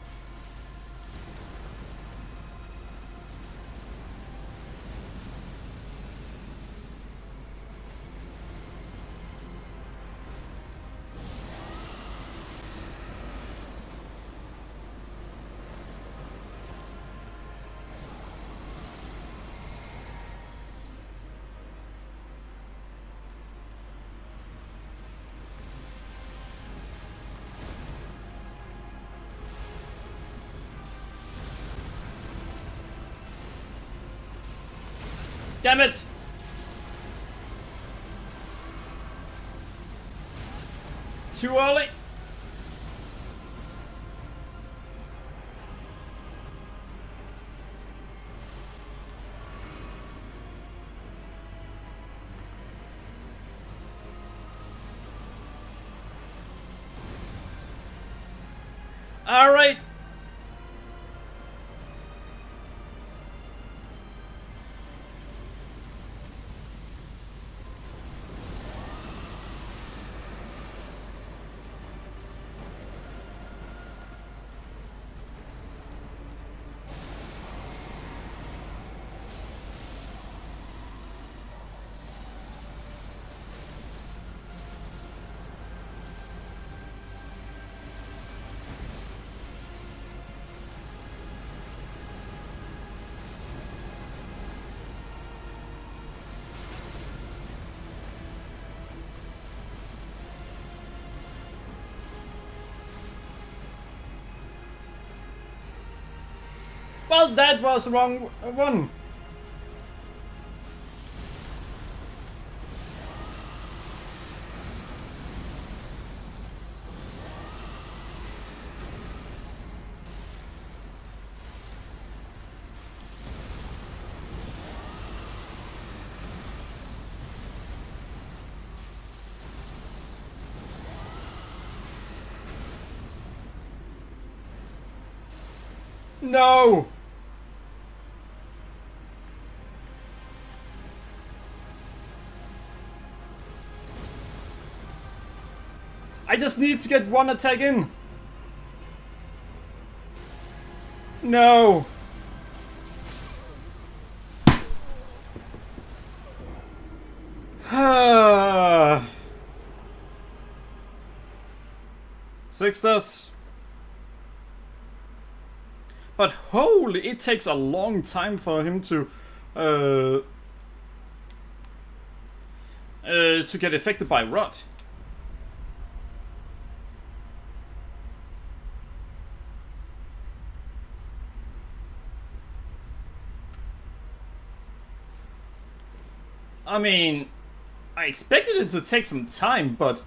Damn it! Too early? All right. Well, that was the wrong one. No! I just need to get one attack in. No! Six deaths. But holy, it takes a long time for him to get affected by rot. I mean, I expected it to take some time, but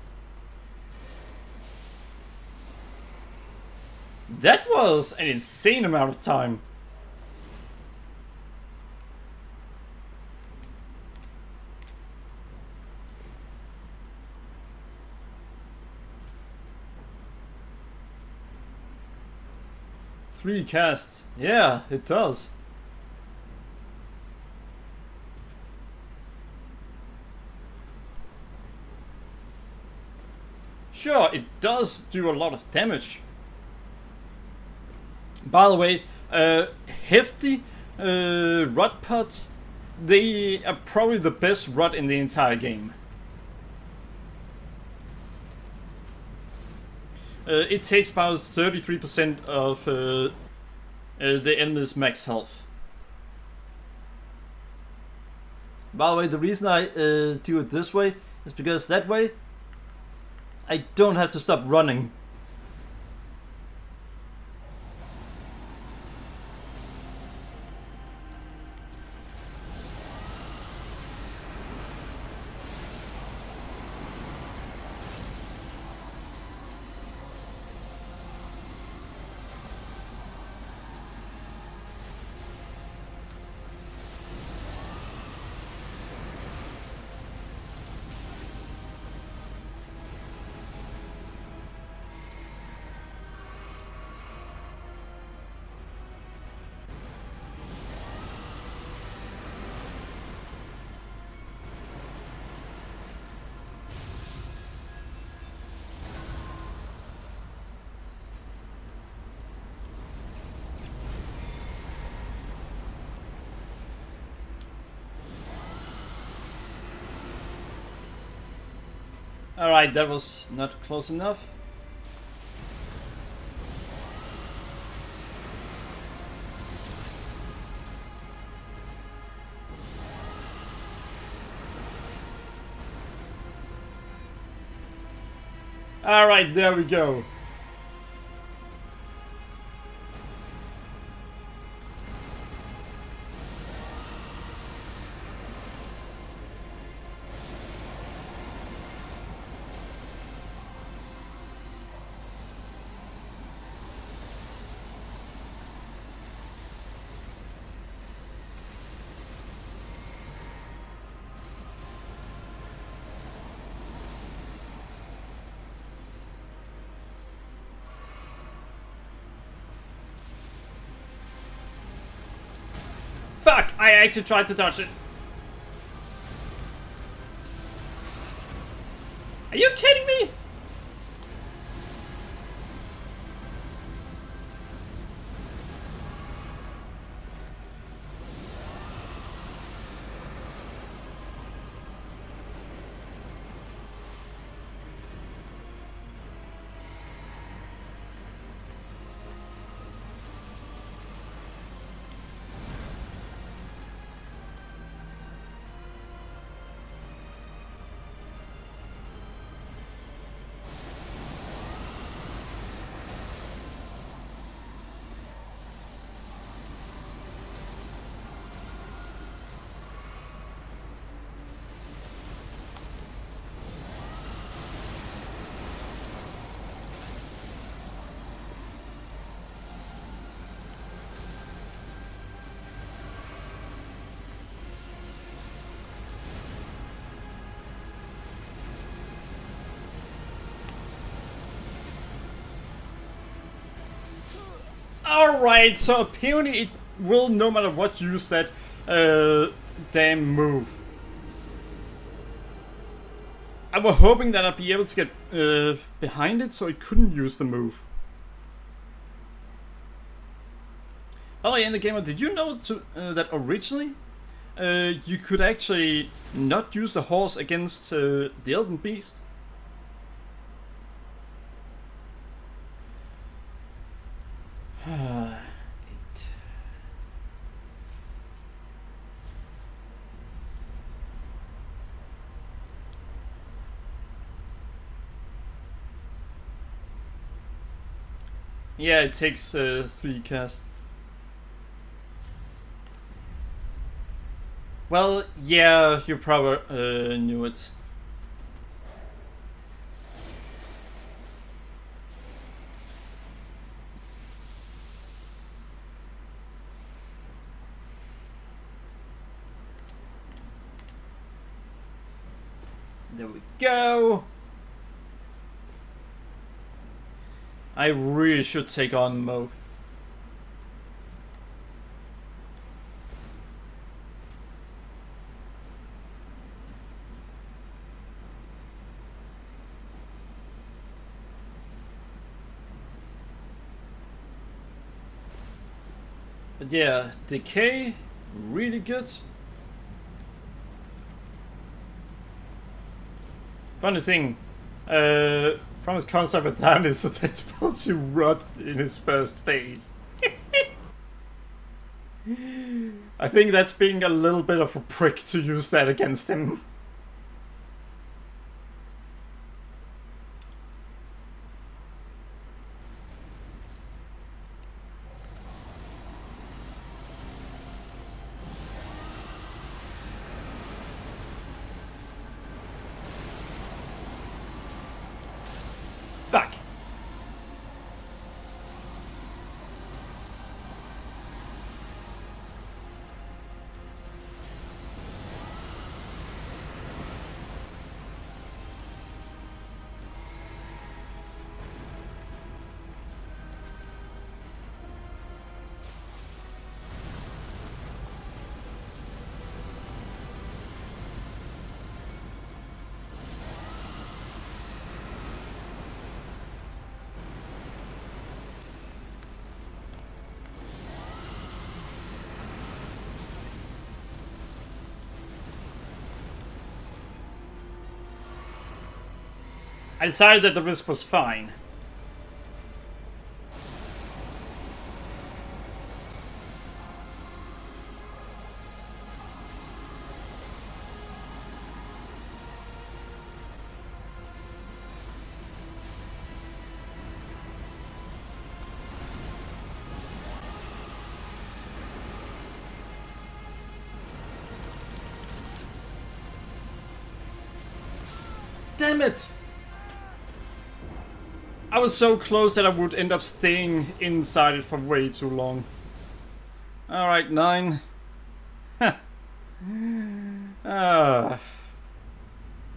that was an insane amount of time. Three casts. Yeah, it does. Sure, it does do a lot of damage. By the way, hefty rot pots, they are probably the best rot in the entire game. It takes about 33% of the enemy's max health. By the way, the reason I do it this way is because that way I don't have to stop running. Alright, that was not close enough. Alright, there we go. Fuck! I actually tried to touch it. Are you kidding me? Alright, so apparently it will, no matter what, use that damn move. I was hoping that I'd be able to get behind it so it couldn't use the move. Oh yeah, in the game, did you know that originally you could actually not use the horse against the Elden Beast? Eight. Yeah, it takes 3 casts. Well, yeah, you probably knew it. There we go. I really should take on Mo. But yeah, decay, really good. Funny thing, from his concept of time is that supposed to rot in his first phase. I think that's being a little bit of a prick to use that against him. Fuck. I decided that the risk was fine. Damn it! I was so close that I would end up staying inside it for way too long. Alright, 9.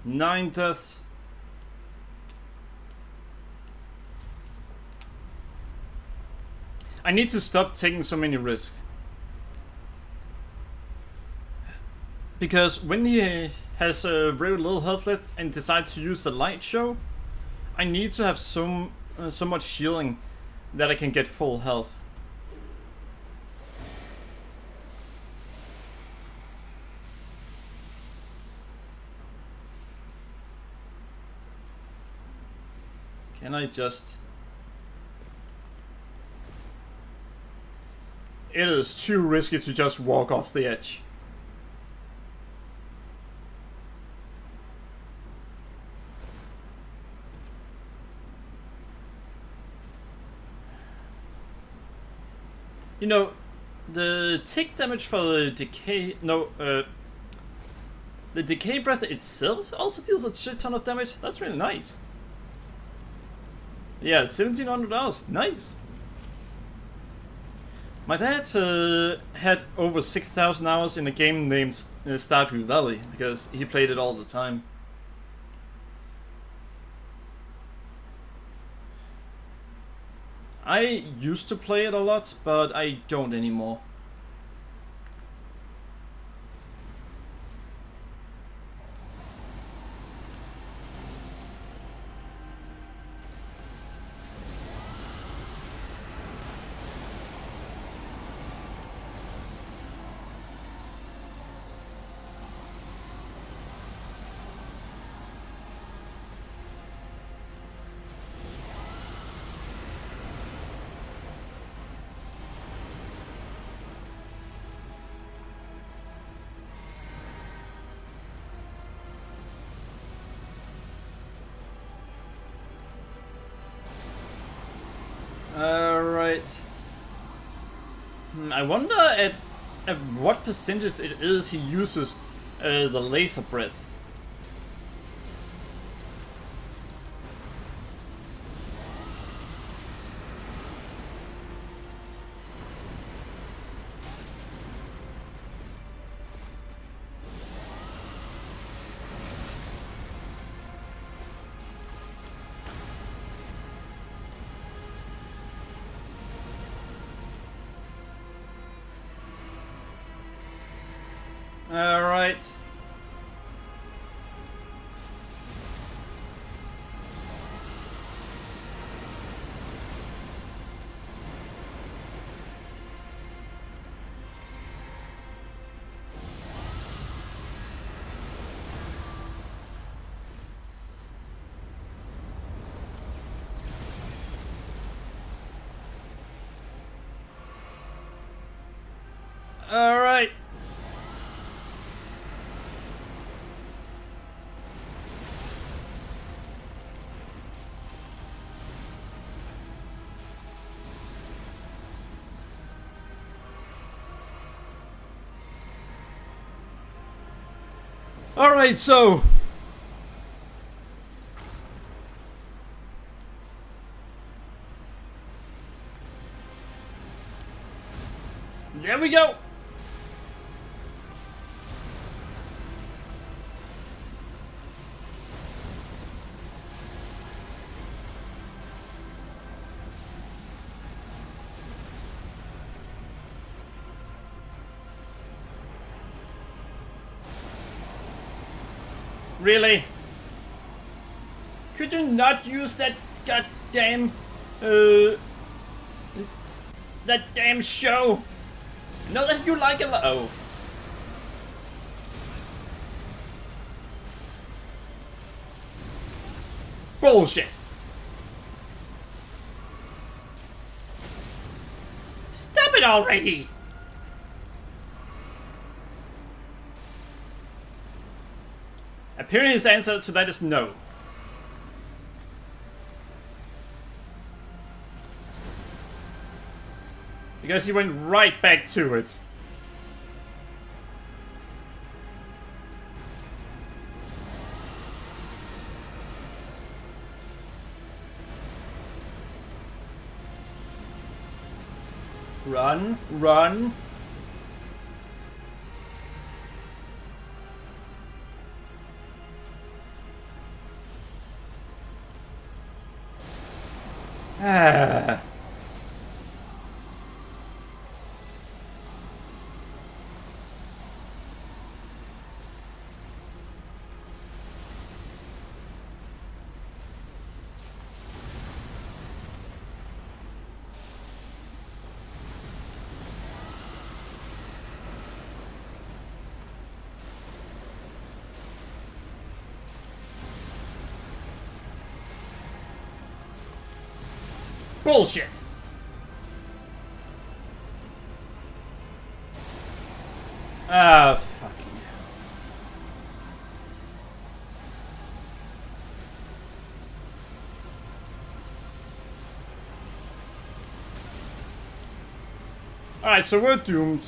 9 deaths. I need to stop taking so many risks. Because when he has very little health left and decides to use the light show, I need to have so much healing that I can get full health. Can I just... It is too risky to just walk off the edge. You know, the tick damage for the decay... No, the decay breath itself also deals a shit ton of damage. That's really nice. Yeah, 1700 hours. Nice. My dad had over 6,000 hours in a game named Stardew Valley, because he played it all the time. I used to play it a lot, but I don't anymore. Alright. I wonder at what percentage it is he uses the laser breath. Alright. Alright. Alright, so there we go. Really? Could you not use that goddamn that damn show? Know that you like it. Oh. Bullshit. Stop it already. Apparently his answer to that is no. Because he went right back to it. Run, run. Ah. Bullshit. Ah, fucking hell. Alright, so we're doomed.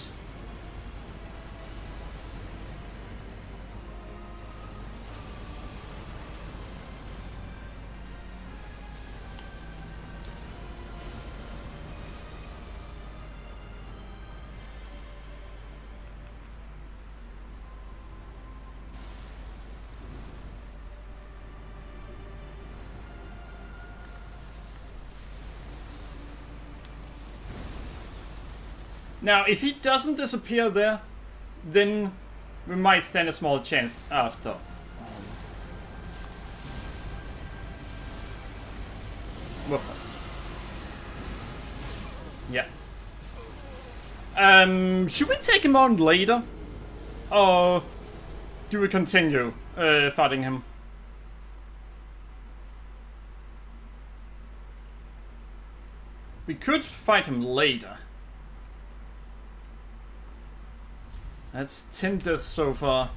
Now, if he doesn't disappear there, then we might stand a small chance after. We're fucked. Yeah. Should we take him on later? Or do we continue fighting him? We could fight him later. That's 10 deaths so far.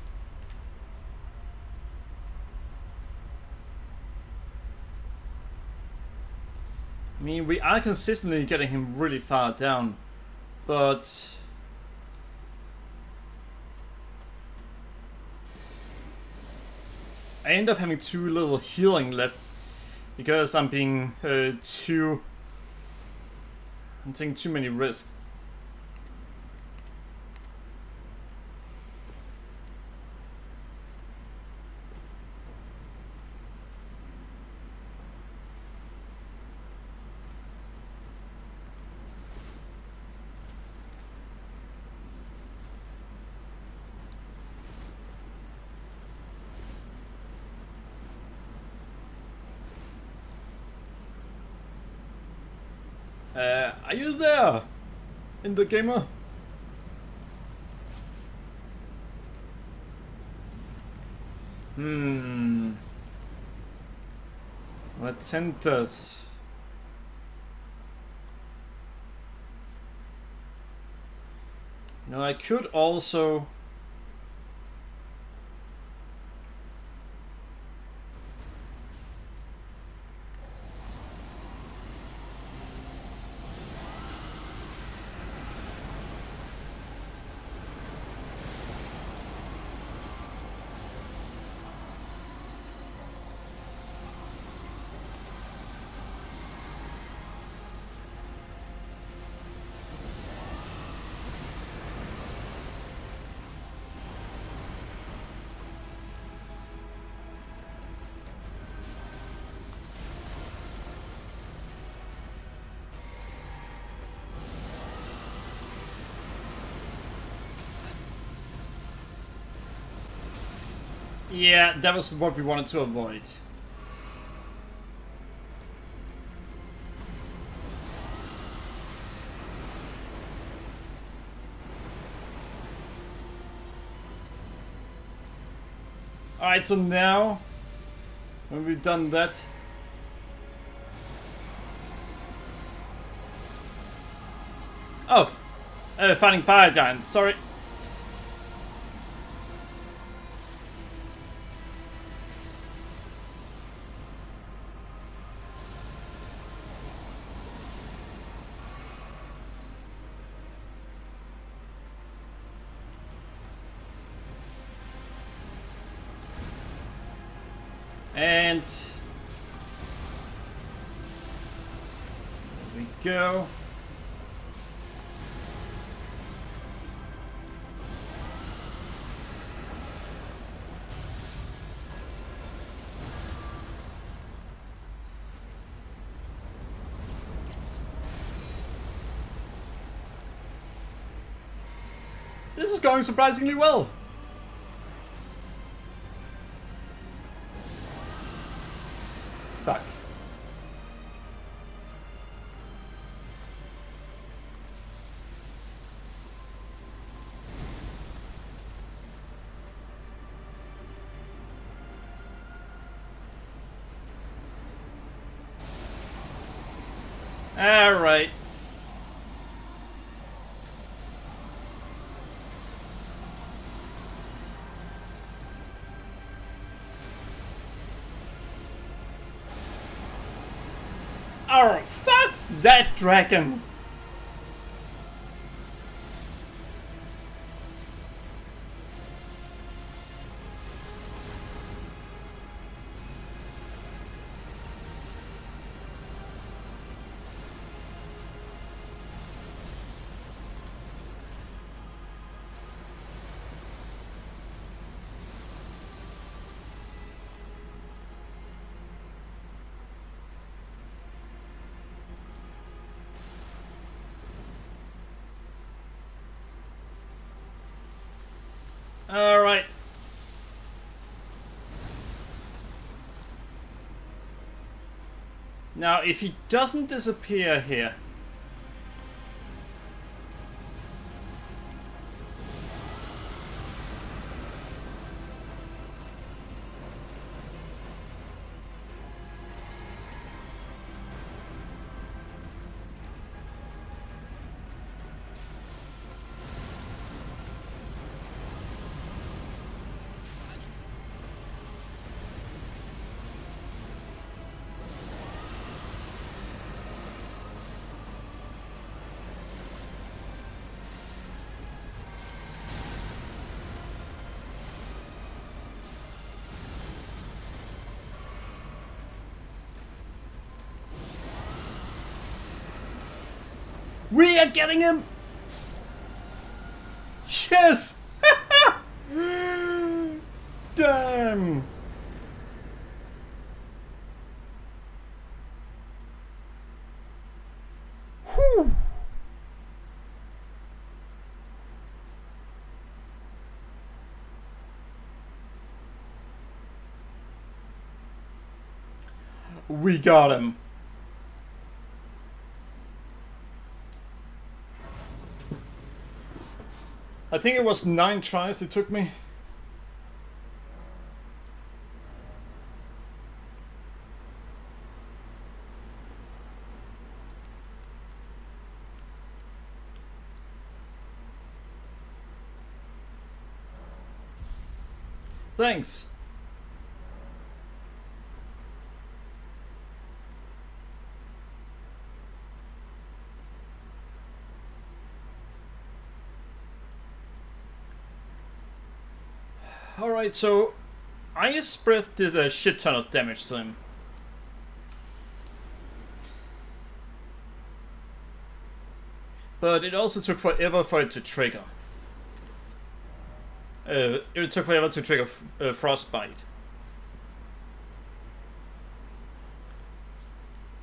I mean, we are consistently getting him really far down, but I end up having too little healing left because I'm being I'm taking too many risks. Are you there? In the gamer? What centers? No, I could also. Yeah, that was what we wanted to avoid. Alright, so now, when we've done that, oh, fighting fire giant, sorry. And there we go. This is going surprisingly well. Fuck. All right. Oh, fuck that dragon! Alright. Now, if he doesn't disappear here... We are getting him! Yes! Damn! Whew! We got him. I think it was 9 tries it took me. Thanks. Alright, so Ice Breath did a shit ton of damage to him. But it also took forever for it to trigger. It took forever to trigger Frostbite.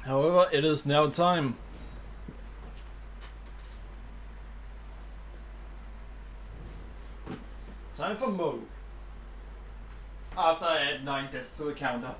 However, it is now time. Time for Mo. After I add 9 deaths to the counter.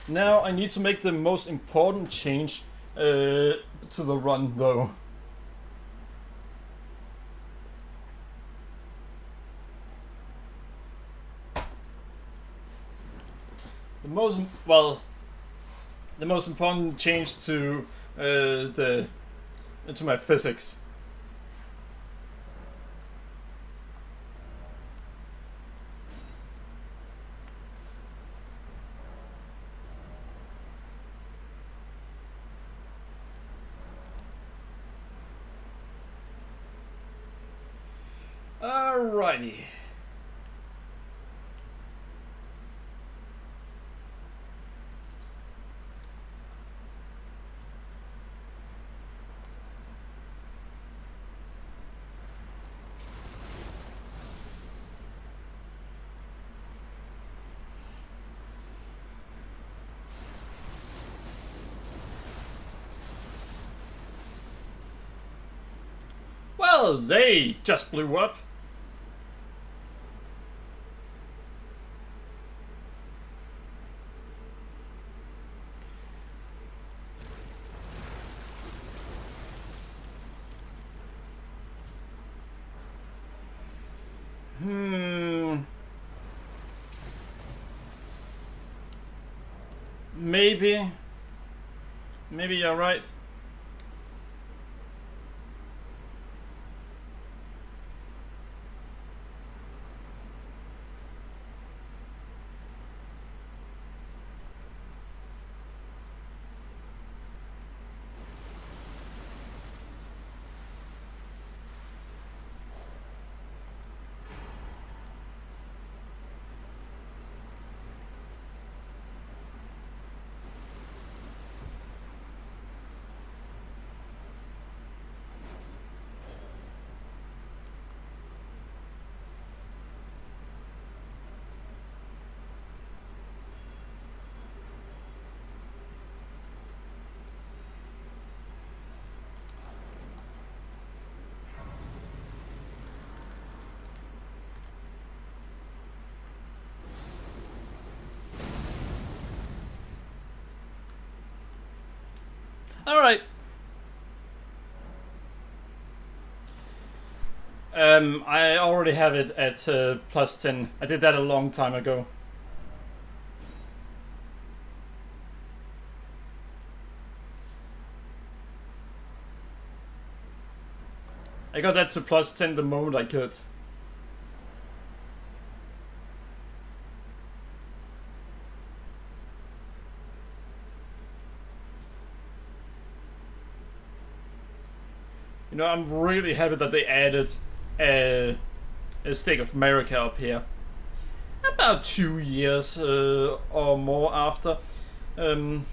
Now I need to make the most important change to the run, though. The most important change to my physics. Alrighty. Well, they just blew up. Maybe you're right. Alright. I already have it at +10. I did that a long time ago. I got that to +10 the moment I could. You know, I'm really happy that they added a State of America up here. About 2 years or more after the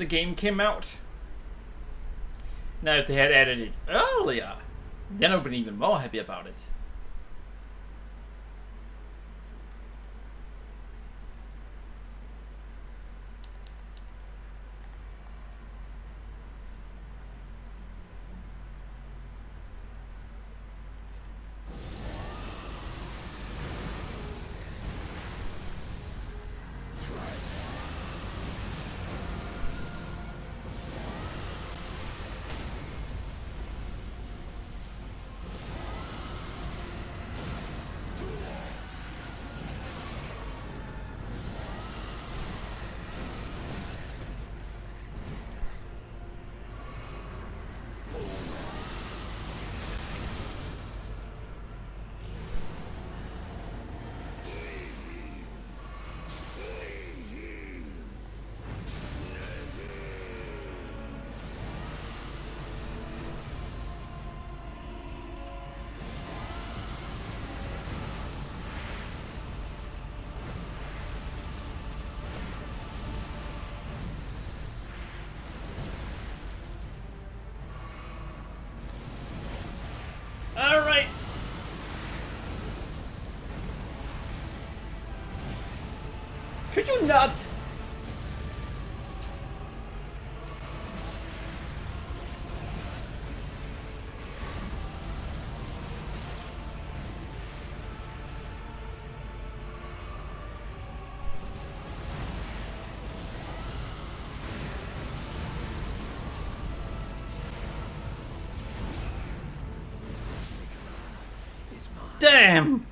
game came out. Now, if they had added it earlier, then I would have been even more happy about it. Alright. Could you not? Damn!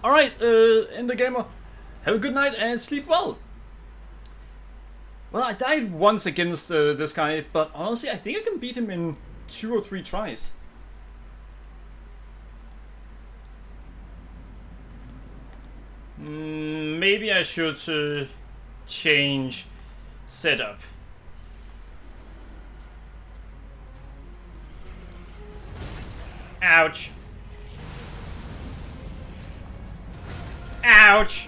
Alright, Ender Gamer, have a good night and sleep well. Well, I died once against this guy, but honestly, I think I can beat him in 2 or 3 tries. Maybe I should change setup. Ouch. Ouch.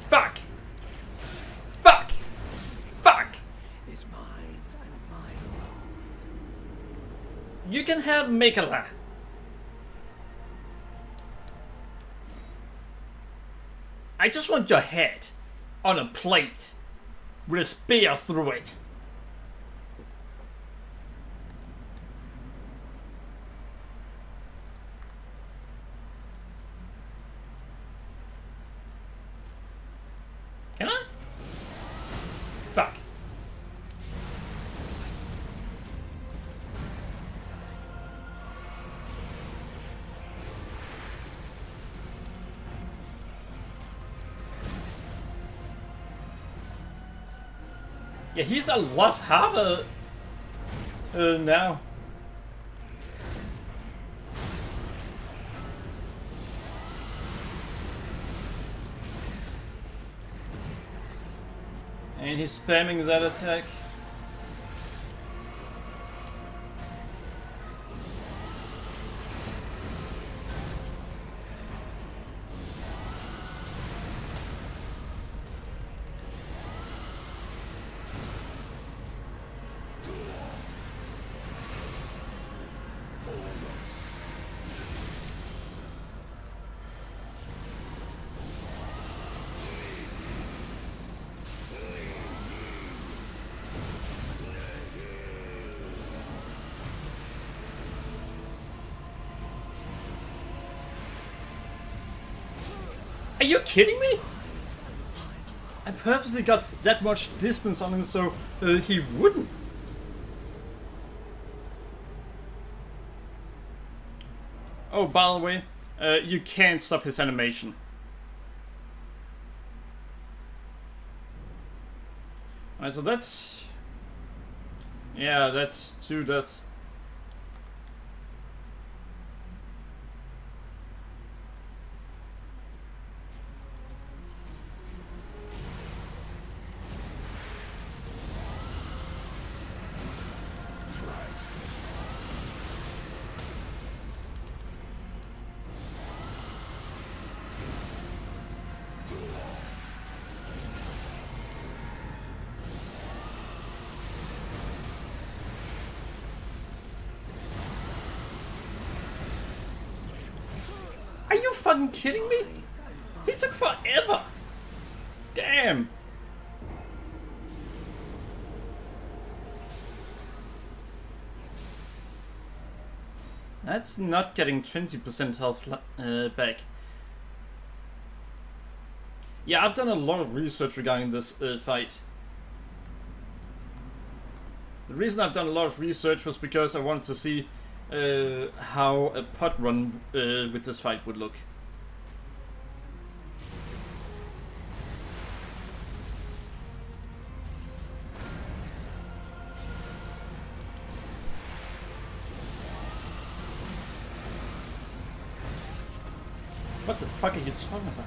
Fuck. Fuck. Fuck.
Is mine and mine alone.
You can have Mikala. I just want your head on a plate with a spear through it. Can I? Fuck. Yeah, he's a lot harder now. And he's spamming that attack. Are you kidding me? I purposely got that much distance on him so he wouldn't. Oh, by the way, you can't stop his animation. Alright, so that's... Yeah, that's 2 deaths. Are you fucking kidding me? He took forever. Damn. That's not getting 20% health back. Yeah, I've done a lot of research regarding this fight. The reason I've done a lot of research was because I wanted to see how a pot run with this fight would look. What the fuck are you talking about?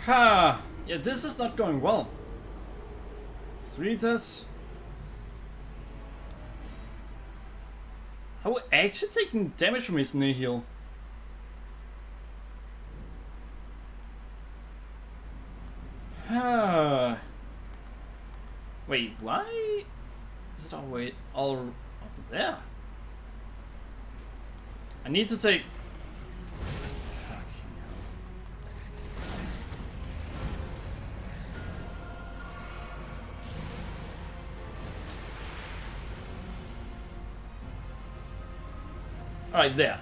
Ha! Yeah, this is not going well. 3 deaths. Are we actually taking damage from his knee heal? Ha! Wait, why is it all up there? I need to take... Alright, there.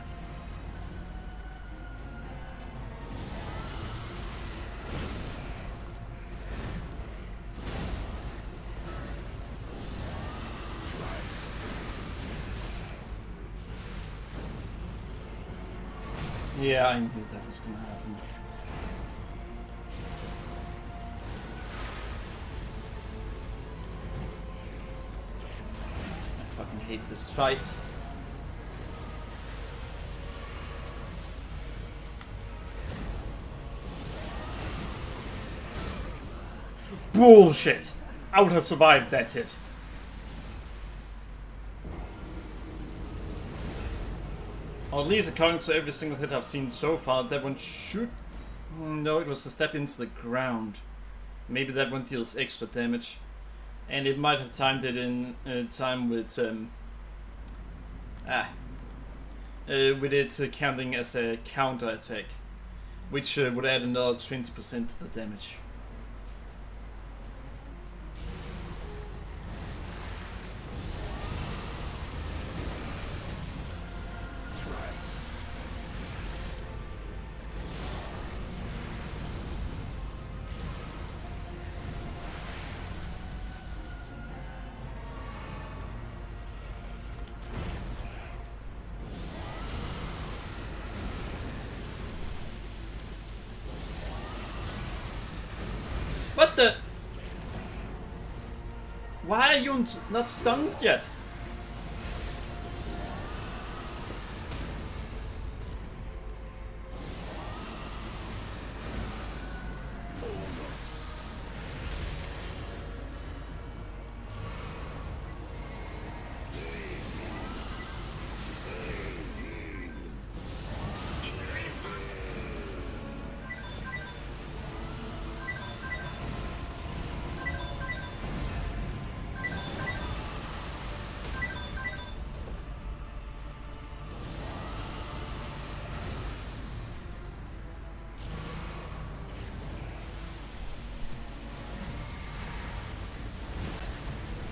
Yeah, I knew that was gonna happen. I fucking hate this fight. Bullshit! I would have survived that hit. Or at least according to every single hit I've seen so far, that one should... No, it was a step into the ground. Maybe that one deals extra damage. And it might have timed it in time with... with it counting as a counter attack. Which would add another 20% to the damage. What the? Why are you not stunned yet?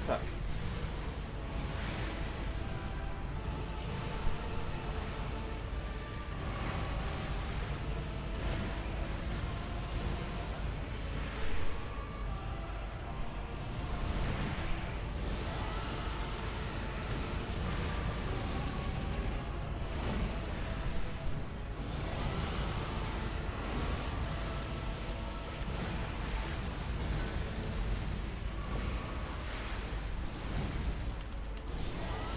Fuck.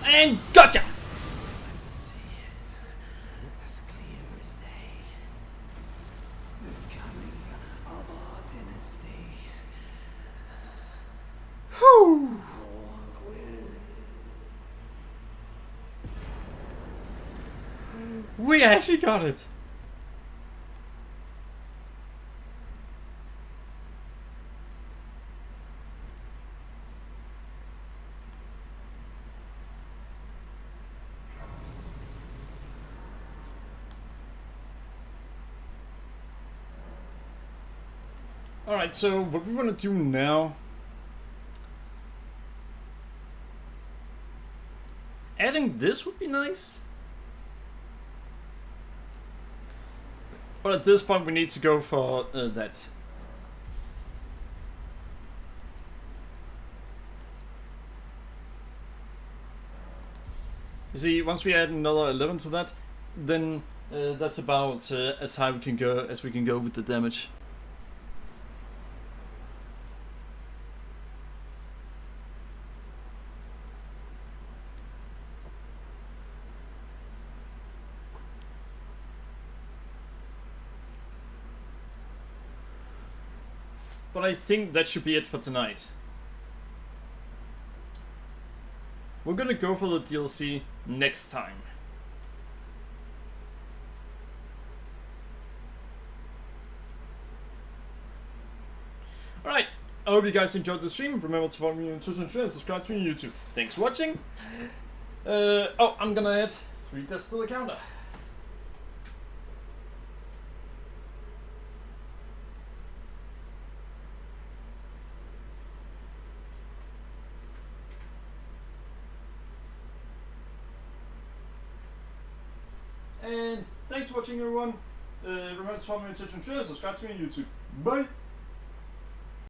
And gotcha!
I can see it as clear as day. The coming of our dynasty.
Whew.
Walk with.
We actually got it. Alright, so what we want to do now... Adding this would be nice. But at this point we need to go for that. You see, once we add another 11 to that, then that's about as high we can go as we can go with the damage. But I think that should be it for tonight. We're gonna go for the DLC next time. Alright, I hope you guys enjoyed the stream. Remember to follow me on Twitter and Twitter and subscribe to me on YouTube. Thanks for watching. Oh, I'm gonna add 3 deaths to the counter. And thanks for watching, everyone. Remember to follow me on Twitch and Twitter, subscribe to me on YouTube. Bye!